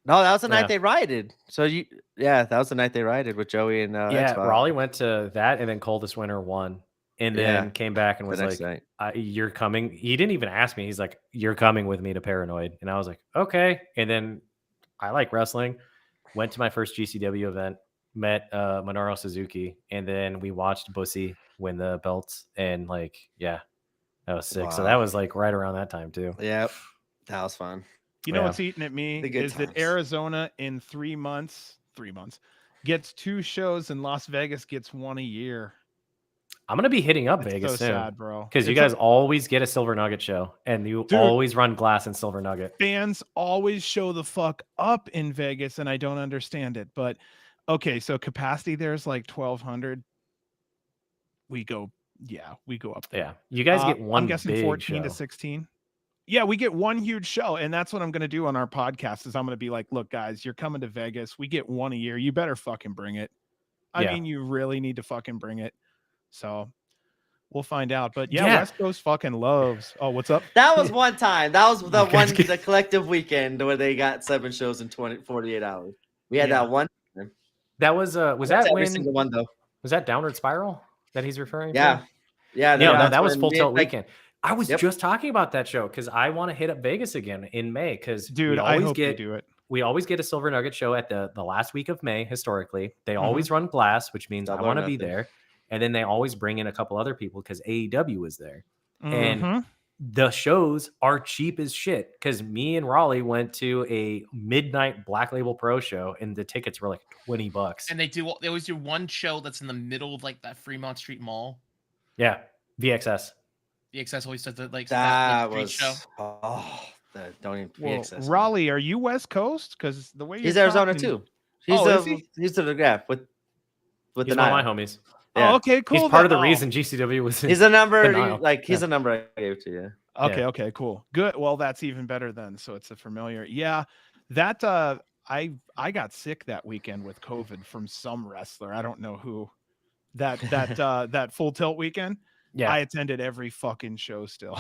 No, that was the night Yeah. they rioted. So that was the night they rioted with Joey and Yeah, X-Pac Raleigh went to that, and then Coldest Winter won, and then Yeah. came back and the was next like, night. "You're coming." He didn't even ask me. He's like, "You're coming with me to Paranoid," and I was like, "Okay." And then I like wrestling. Went to my first GCW event, met Minoru Suzuki, and then we watched Bussy win the belts, and like, yeah, that was sick. So Wow. that was like right around that time too. Yep, that was fun. You know Yeah. what's eating at me The good is that times. Arizona in 3 months, gets 2 shows and Las Vegas gets 1 a year. I'm gonna be hitting up It's Vegas so soon sad, bro. because you It's guys always get a Silver Nugget show, and you Dude. always run glass and Silver Nugget. fans always show the fuck up in Vegas, and I don't understand it. But okay, so capacity there's like 1,200. We go up there. Yeah, you guys get one I'm guessing big 14 to show. 16. Yeah, we get one huge show, and that's what I'm going to do on our podcast. Is I'm going to be like, look, guys, you're coming to Vegas. We get one a year. You better fucking bring it. I Yeah. mean, you really need to fucking bring it. So we'll find out. But yeah, Yeah. West Coast fucking loves. Oh, what's up? That was one time. That was the You guys get- the collective weekend where they got 7 shows in 48 hours. We had Yeah. that one. That was That's that every when single one though? was that Downward Spiral that he's referring to? Yeah. Yeah, No, that's that was when Full me Tilt and, like, Weekend. I was Yep. just talking about that show because I want to hit up Vegas again in May because Dude, I hope you do it. we always get a Silver Nugget show at the last week of May historically. They Mm-hmm. always run glass, which means I Double or want to be nothing. there. And then they always bring in a couple other people because AEW is there. And Mhm. the shows are cheap as shit because me and Raleigh went to a midnight Black Label Pro show and the tickets were like $20. And they always do one show that's in the middle of like that Fremont Street Mall. Yeah, VXS. The Excess always does that that street was show. don't even Well, PXS. Raleigh, are you West Coast? Because the way He's you're Arizona talking- too. He's Oh, is he? he's to the gap with He's the one of Nile. my homies. Yeah. Oh, okay, cool. He's part of then. the Oh, reason GCW was in. He's a number Nile. he's a number I gave to you. Okay, Yeah. okay, cool. Good. Well, that's even better then. So it's a familiar. Yeah. That I got sick that weekend with COVID from some wrestler. I don't know who. That Full Tilt weekend. Yeah. I attended every fucking show still.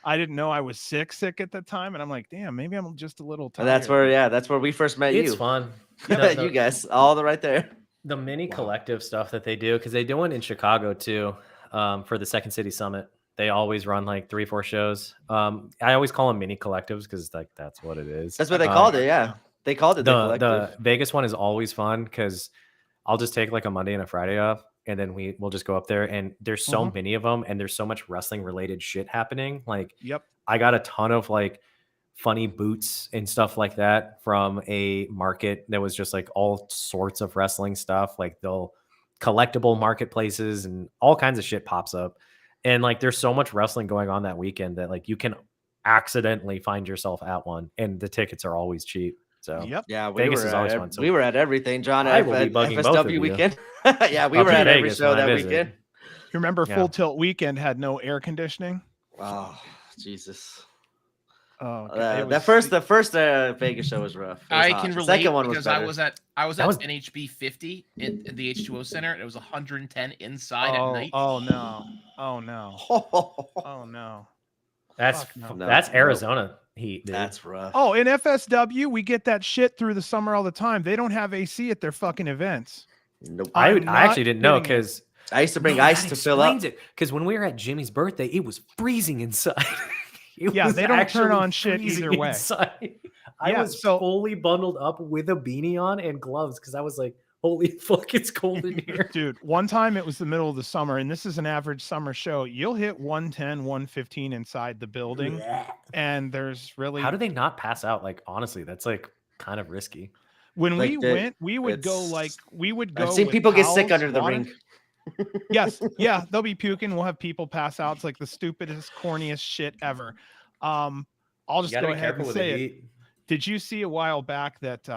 I didn't know I was sick at the time, and I'm like, damn, maybe I'm just a little tired. And that's where we first met It's you. fun. You guys, all the right there. The mini collective stuff that they do, because they do one in Chicago too, for the Second City Summit. They always run like 3-4 shows. I always call them mini collectives because like that's what it is. That's what they called it. Yeah, they called it the The collective. Vegas one is always fun because I'll just take like a Monday and a Friday off, and then we'll just go up there. And there's so many of them, and there's so much wrestling related shit happening. Like, Yep. I got a ton of like funny boots and stuff like that from a market that was just like all sorts of wrestling stuff. Like they'll collectible marketplaces and all kinds of shit pops up. And like there's so much wrestling going on that weekend that like you can accidentally find yourself at one, and the tickets are always cheap. So Yep. Yeah, we Vegas were is always at, fun, so we were at everything, John. I At, will be at bugging both of FSW you. weekend. Yeah, we Up were in at every Vegas show when I that visit. weekend. You remember Yeah. Full Tilt weekend had no air conditioning? Oh, Jesus. Oh, God, it The first Vegas show was rough. It was I hot. can The relate second one was because better. I was That at was- NHB 50 in the H2O Center. And it was 110 inside at oh, night. oh no. Oh no. Oh no. that's Fuck no. that's No. Arizona heat, dude. That's rough. Oh, in FSW, we get that shit through the summer all the time. They don't have AC at their fucking events. Nope. I I'm actually not didn't know kidding you. because I used to bring ice to fill up. Because when we were at Jimmy's birthday, it was freezing inside. It Yeah, was they don't turn actually on shit freezing either way. inside. I Yeah, was so- fully bundled up with a beanie on and gloves because I was like, holy fuck, it's cold in here. Dude, one time it was the middle of the summer, and this is an average summer show. You'll hit 110, 115 inside the building, and there's really How do they not pass out? Like, honestly, that's like kind of risky. when Like we the- went, we would go it's- like we would go. I've seen with people get sick towels, under the water. ring. Yes, yeah, they'll be puking. We'll have people pass out. It's like the stupidest, corniest shit ever. I'll just go ahead and say it. Did you see a while back that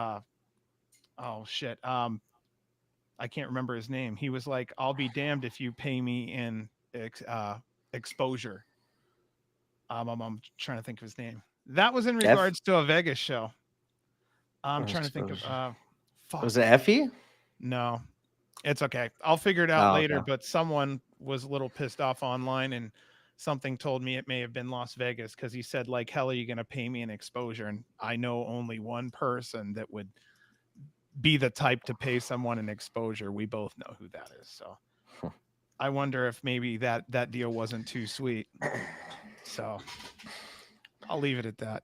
oh shit, I can't remember his name. He was like, I'll be damned if you pay me in exposure. I'm trying to think of his name. That was in regards to a Vegas show. I'm trying to think of fuck. Was it Effie? No, it's okay. I'll figure it out Oh, later. okay. But someone was a little pissed off online, and something told me it may have been Las Vegas because he said, like, hell, are you going to pay me an exposure? And I know only one person that would be the type to pay someone an exposure. We both know who that is. So I wonder if maybe that deal wasn't too sweet. So I'll leave it at that.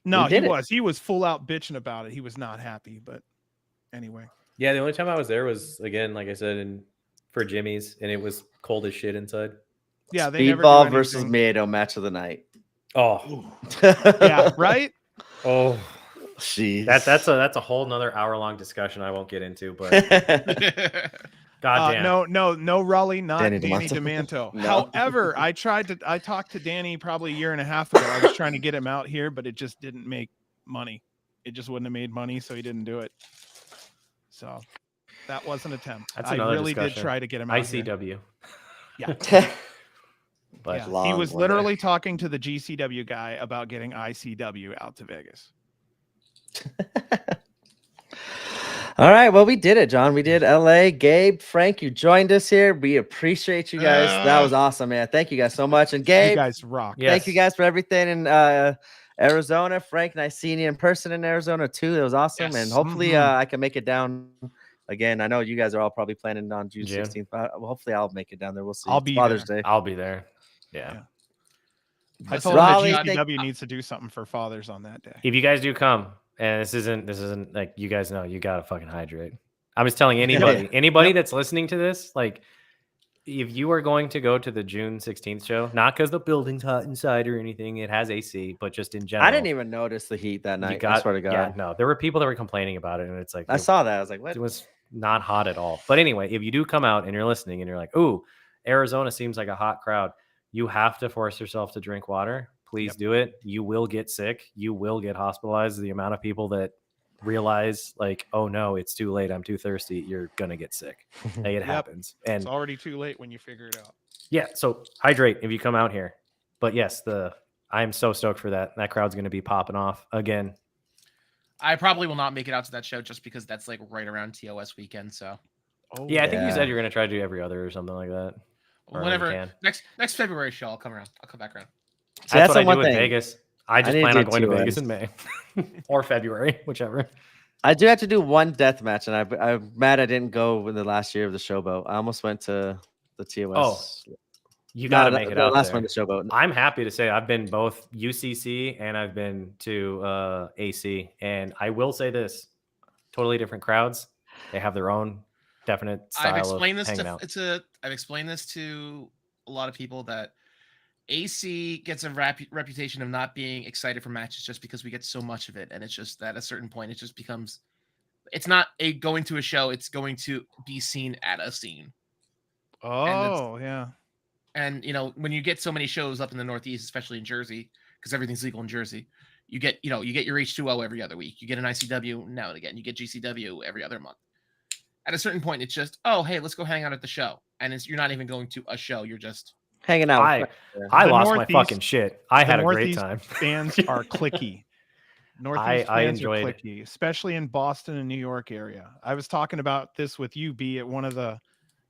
No, did it. he was full out bitching about it. He was not happy, but anyway. Yeah, the only time I was there was, again, like I said, for Jimmy's, and it was cold as shit inside. Yeah, they never do Speedball versus anything. Miedo match of the night. Oh, Yeah, right? oh, Jeez. that's a whole nother hour-long discussion I won't get into, but Goddamn. No, Raleigh, not Danny Danny DeManto. DeManto. No. However, I talked to Danny probably a year and a half ago. I was trying to get him out here, but it just didn't make money. It just wouldn't have made money, so he didn't do it. So that was an attempt. That's I another really did discussion. try to get him out here. ICW. Yeah. But Yeah, he long was one literally talking to the GCW guy about getting ICW out to Vegas. All right, well, we did it, John. We did LA. Gabe, Frank, you joined us here. We appreciate you guys. That was awesome, man. Thank you guys so much. And You Gabe, guys rock. Yes. thank you guys for everything in Arizona. Frank and I seen you in person in Arizona too. It was awesome. Yes. And hopefully Mhm. I can make it down again. I know you guys are all probably planning on June June. 16th, but hopefully I'll make it down there. We'll see. I'll It's be Father's there. Day. I'll be there. Yeah. Yeah. I Listen, told him Raleigh, the thank- GCW needs to do something for fathers on that day. If you guys do come, and this isn't like you guys know, you gotta fucking hydrate. I was telling anybody Yep. that's listening to this, like, if you are going to go to the June 16th show, not because the building's hot inside or anything, it has AC, but just in general. I didn't even notice the heat that night. I swear to God. Yeah, no, there were people that were complaining about it, and it's like I saw that. I was like, what? it was not hot at all. But anyway, if you do come out and you're listening and you're like, ooh, Arizona seems like a hot crowd, you have to force yourself to drink water. Please do it. You will get sick. You will get hospitalized. The amount of people that realize, like, oh no, it's too late, I'm too thirsty, you're gonna get sick. Like, it happens. And It's already too late when you figure it out. yeah, so hydrate if you come out here. But yes, I'm so stoked for that. That crowd's gonna be popping off again. I probably will not make it out to that show just because that's like right around TOS weekend. So Oh, Yeah, I think you Yeah. said you're gonna try to do every other or something like that. Or when you whenever can. next February show, I'll come around. I'll come back around. See, That's what the I do one with thing. Vegas. I just need to plan on do going to TOS. Vegas in May or February, whichever. I do have to do one death match, and I'm mad I didn't go in the last year of the showboat. I almost went to the TOS. You got to No, make it the out last there. one, the showboat. I'm happy to say I've been both UCC and I've been to AC, and I will say this: totally different crowds. They have their own definite style I've explained of this hanging out. I've explained this to a lot of people that AC gets a reputation of not being excited for matches just because we get so much of it, and it's just that at a certain point it just becomes, it's not a going to a show, it's going to be seen at a scene. Oh, yeah. And you know, when you get so many shows up in the Northeast, especially in Jersey, because everything's legal in Jersey, you get your H2O every other week, you get an ICW now and again, you get GCW every other month. At a certain point, it's just, oh hey, let's go hang out at the show, and you're not even going to a show, you're just Hanging out. I The lost my Northeast- fucking shit. I the had a great Northeast time. Fans are cliquey. Northeast I fans enjoyed are it. cliquey, especially in Boston and New York area. I was talking about this with you, B, at one of the.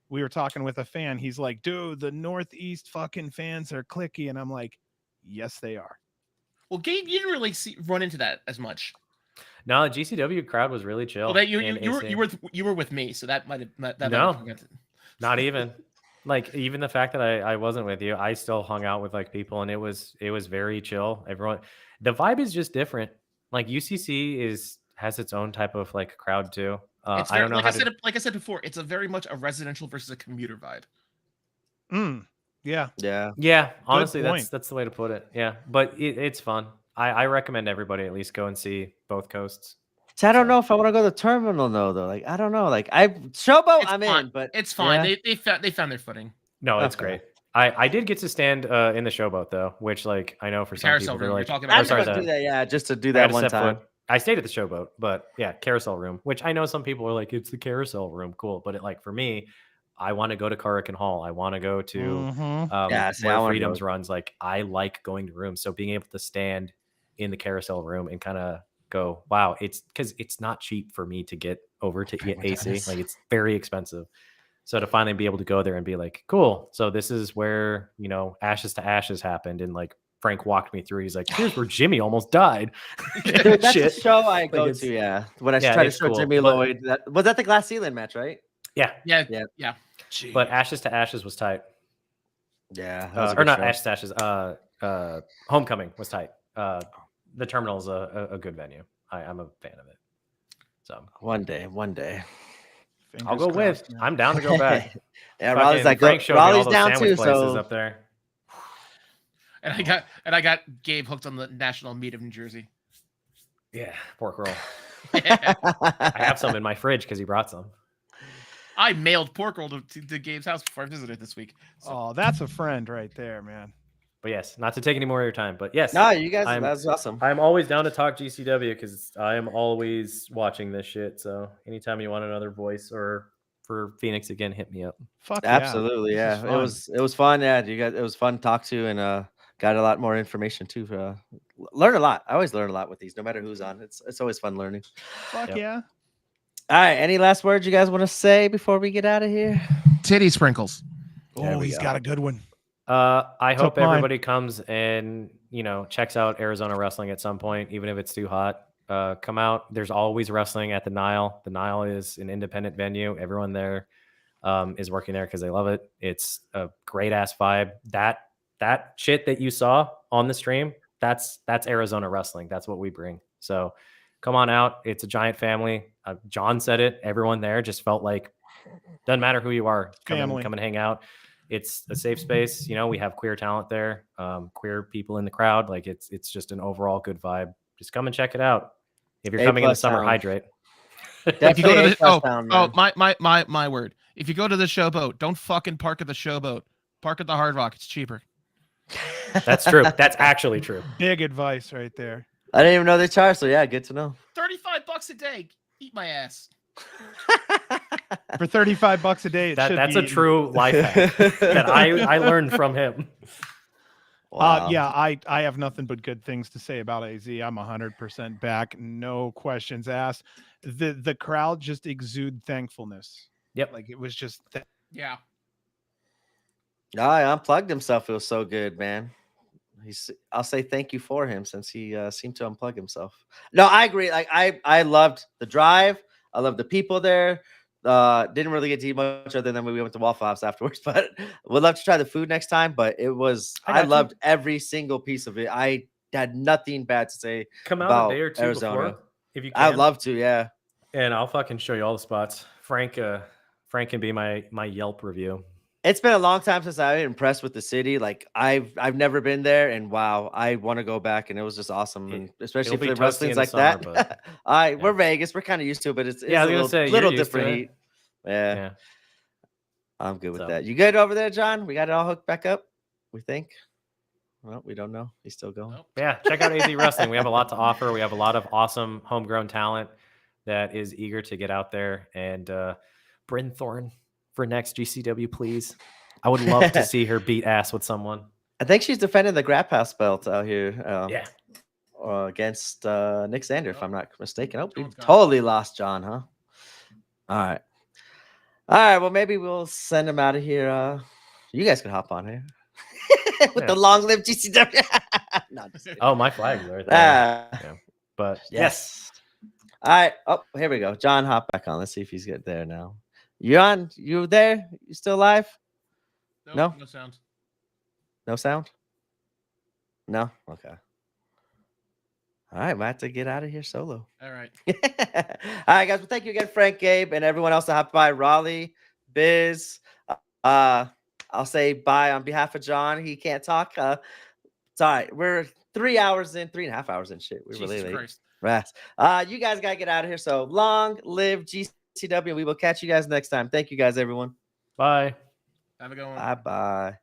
We were talking with a fan. He's like, dude, the Northeast fucking fans are cliquey. And I'm like, yes, they are. well, Gabe, you didn't really run into that as much. No, the GCW crowd was really chill. Well, that you in AC. you were with me, so that might have No. Not even. Like, even the fact that I wasn't with you, I still hung out with like people, and it was very chill. Everyone, the vibe is just different. Like UCC has its own type of like crowd too. It's I don't know like how I said before, it's a very much a residential versus a commuter vibe. Yeah. Yeah. Yeah, honestly, point. that's the way to put it. Yeah, but it's fun. I recommend everybody at least go and see both coasts. See, I don't know if I want to go to the terminal though. Like, I don't know. Like, showboat, It's I'm fine. in, but It's fine. yeah. They found their footing. No, it's Okay. great. I did get to stand in the showboat though, which like I know for some Carousel people they're room, you're like, talking I'm about sorry, gonna do that. Yeah, just to do I that gotta one step time. foot. I stayed at the showboat, but yeah, carousel room, which I know some people are like, it's the carousel room, cool. But it, like for me, I want to go to Caracan Hall. I want to go to Mhm. Yeah, see, I where wanna Freedoms go. runs. Like I like going to rooms, so being able to stand in the carousel room and kind of go, wow, it's because it's not cheap for me to get over to Oh my AC. goodness. Like it's very expensive. So to finally be able to go there and be like, cool. So this is where, Ashes to Ashes happened. And like Frank walked me through. He's like, here's where Jimmy almost died. Dude, that's Shit. the show I go it's- to. Yeah, when I yeah, try to it's show cool, Jimmy but- Lloyd. Was that the glass ceiling match, right? Yeah. Yeah. Yeah. Yeah. But Ashes to Ashes was tight. Yeah, that was a Or good not show. Ashes to Ashes. Homecoming was tight. The Terminal is a good venue. I'm a fan of it. So One day. I'll go Fingers with. crossed, man. I'm down to go back. Yeah, Raleigh's Fucking like, Frank showed me all Raleigh's those down sandwich too. places So up there. And I got Gabe hooked on the national meat of New Jersey. Yeah, pork roll. Yeah. I have some in my fridge because he brought some. I mailed pork roll to Gabe's house before I visited this week. So. Oh, that's a friend right there, man. But yes, not to take any more of your time, but yes. No, you guys, I'm- that's awesome. I'm always down to talk GCW because I am always watching this shit. So anytime you want another voice or for Phoenix again, hit me up. Fuck Absolutely, yeah. yeah. It was fun. Yeah, you guys, it was fun to talk to and got a lot more information too. Learn a lot. I always learn a lot with these, no matter who's on. It's always fun learning. Fuck Yep. yeah. All right, any last words you guys want to say before we get out of here? Titty sprinkles. There Oh, we he's go. got a good one. I hope mine. everybody comes and checks out Arizona wrestling at some point, even if it's too hot. Come out. There's always wrestling at the Nile. The Nile is an independent venue. Everyone there is working there because they love it. It's a great ass vibe. That shit that you saw on the stream, that's Arizona wrestling. That's what we bring. So come on out. It's a giant family. John said it. Everyone there just felt like doesn't matter who you are. Come and hang out. It's a safe space. We have queer talent there, queer people in the crowd. Like it's just an overall good vibe. Just come and check it out. If you're coming in the summer, sound. hydrate. If you go to Definitely the my word. If you go to the showboat, don't fucking park at the showboat. Park at the Hard Rock. It's cheaper. That's true. That's actually true. Big advice right there. I didn't even know they charge, so yeah, good to know. $35 a day. Eat my ass. For $35 a day, That's a true life hack that I learned from him. Wow. Yeah, I have nothing but good things to say about AZ. I'm 100% back. No questions asked. The crowd just exude thankfulness. Yep. Like it was just Yeah. No, he unplugged himself. It was so good, man. I'll say thank you for him since he seemed to unplug himself. No, I agree. Like I loved the drive. I loved the people there. Didn't really get to eat much other than when we went to Waffle House afterwards, but would love to try the food next time. But it was I loved every single piece of it. I had nothing bad to say. Come out about a day or two Arizona. before, if you can. I'd love to, yeah. And I'll fucking show you all the spots. Frank can be my Yelp review. It's been a long time since I've been impressed with the city. Like I've never been there, and wow, I want to go back. And it was just awesome, and especially for the wrestling's like summer, that. But, We're Vegas, we're kind of used to it, but it's I was gonna say, little you're used to different it. heat. Yeah, Yeah. I'm good with So- that. You good over there, John? We got it all hooked back up. We think. Well, we don't know. He's still going. Nope. Yeah, check out AZ Wrestling. We have a lot to offer. We have a lot of awesome homegrown talent that is eager to get out there. And Bryn Thorne for next GCW, please. I would love to see her beat ass with someone. I think she's defending the Grap House belt out here. Yeah. Against Nick Sander, if I'm not mistaken. Oh, we John's gone. totally lost John, huh? All right. Well, maybe we'll send him out of here. You guys can hop on here with the long live GCW. No, just kidding. Oh, my flag's right there. Ah, But yes. All right. Oh, here we go. John, hop back on. Let's see if he's get there now. You on? You there? You still live? Nope, No? No sound. No sound? No? Okay. All right, might have to get out of here solo. All right. All right, guys. Well, thank you again, Frank, Gabe, and everyone else that hopped by. Raleigh, Biz. I'll say bye on behalf of John. He can't talk. It's all right. We're 3 hours in, 3.5 hours in. Shit, we're really Jesus late. Christ. Rats. You guys gotta get out of here. So long live GCW. We will catch you guys next time. Thank you, guys, everyone. bye. Have a good one. Bye bye.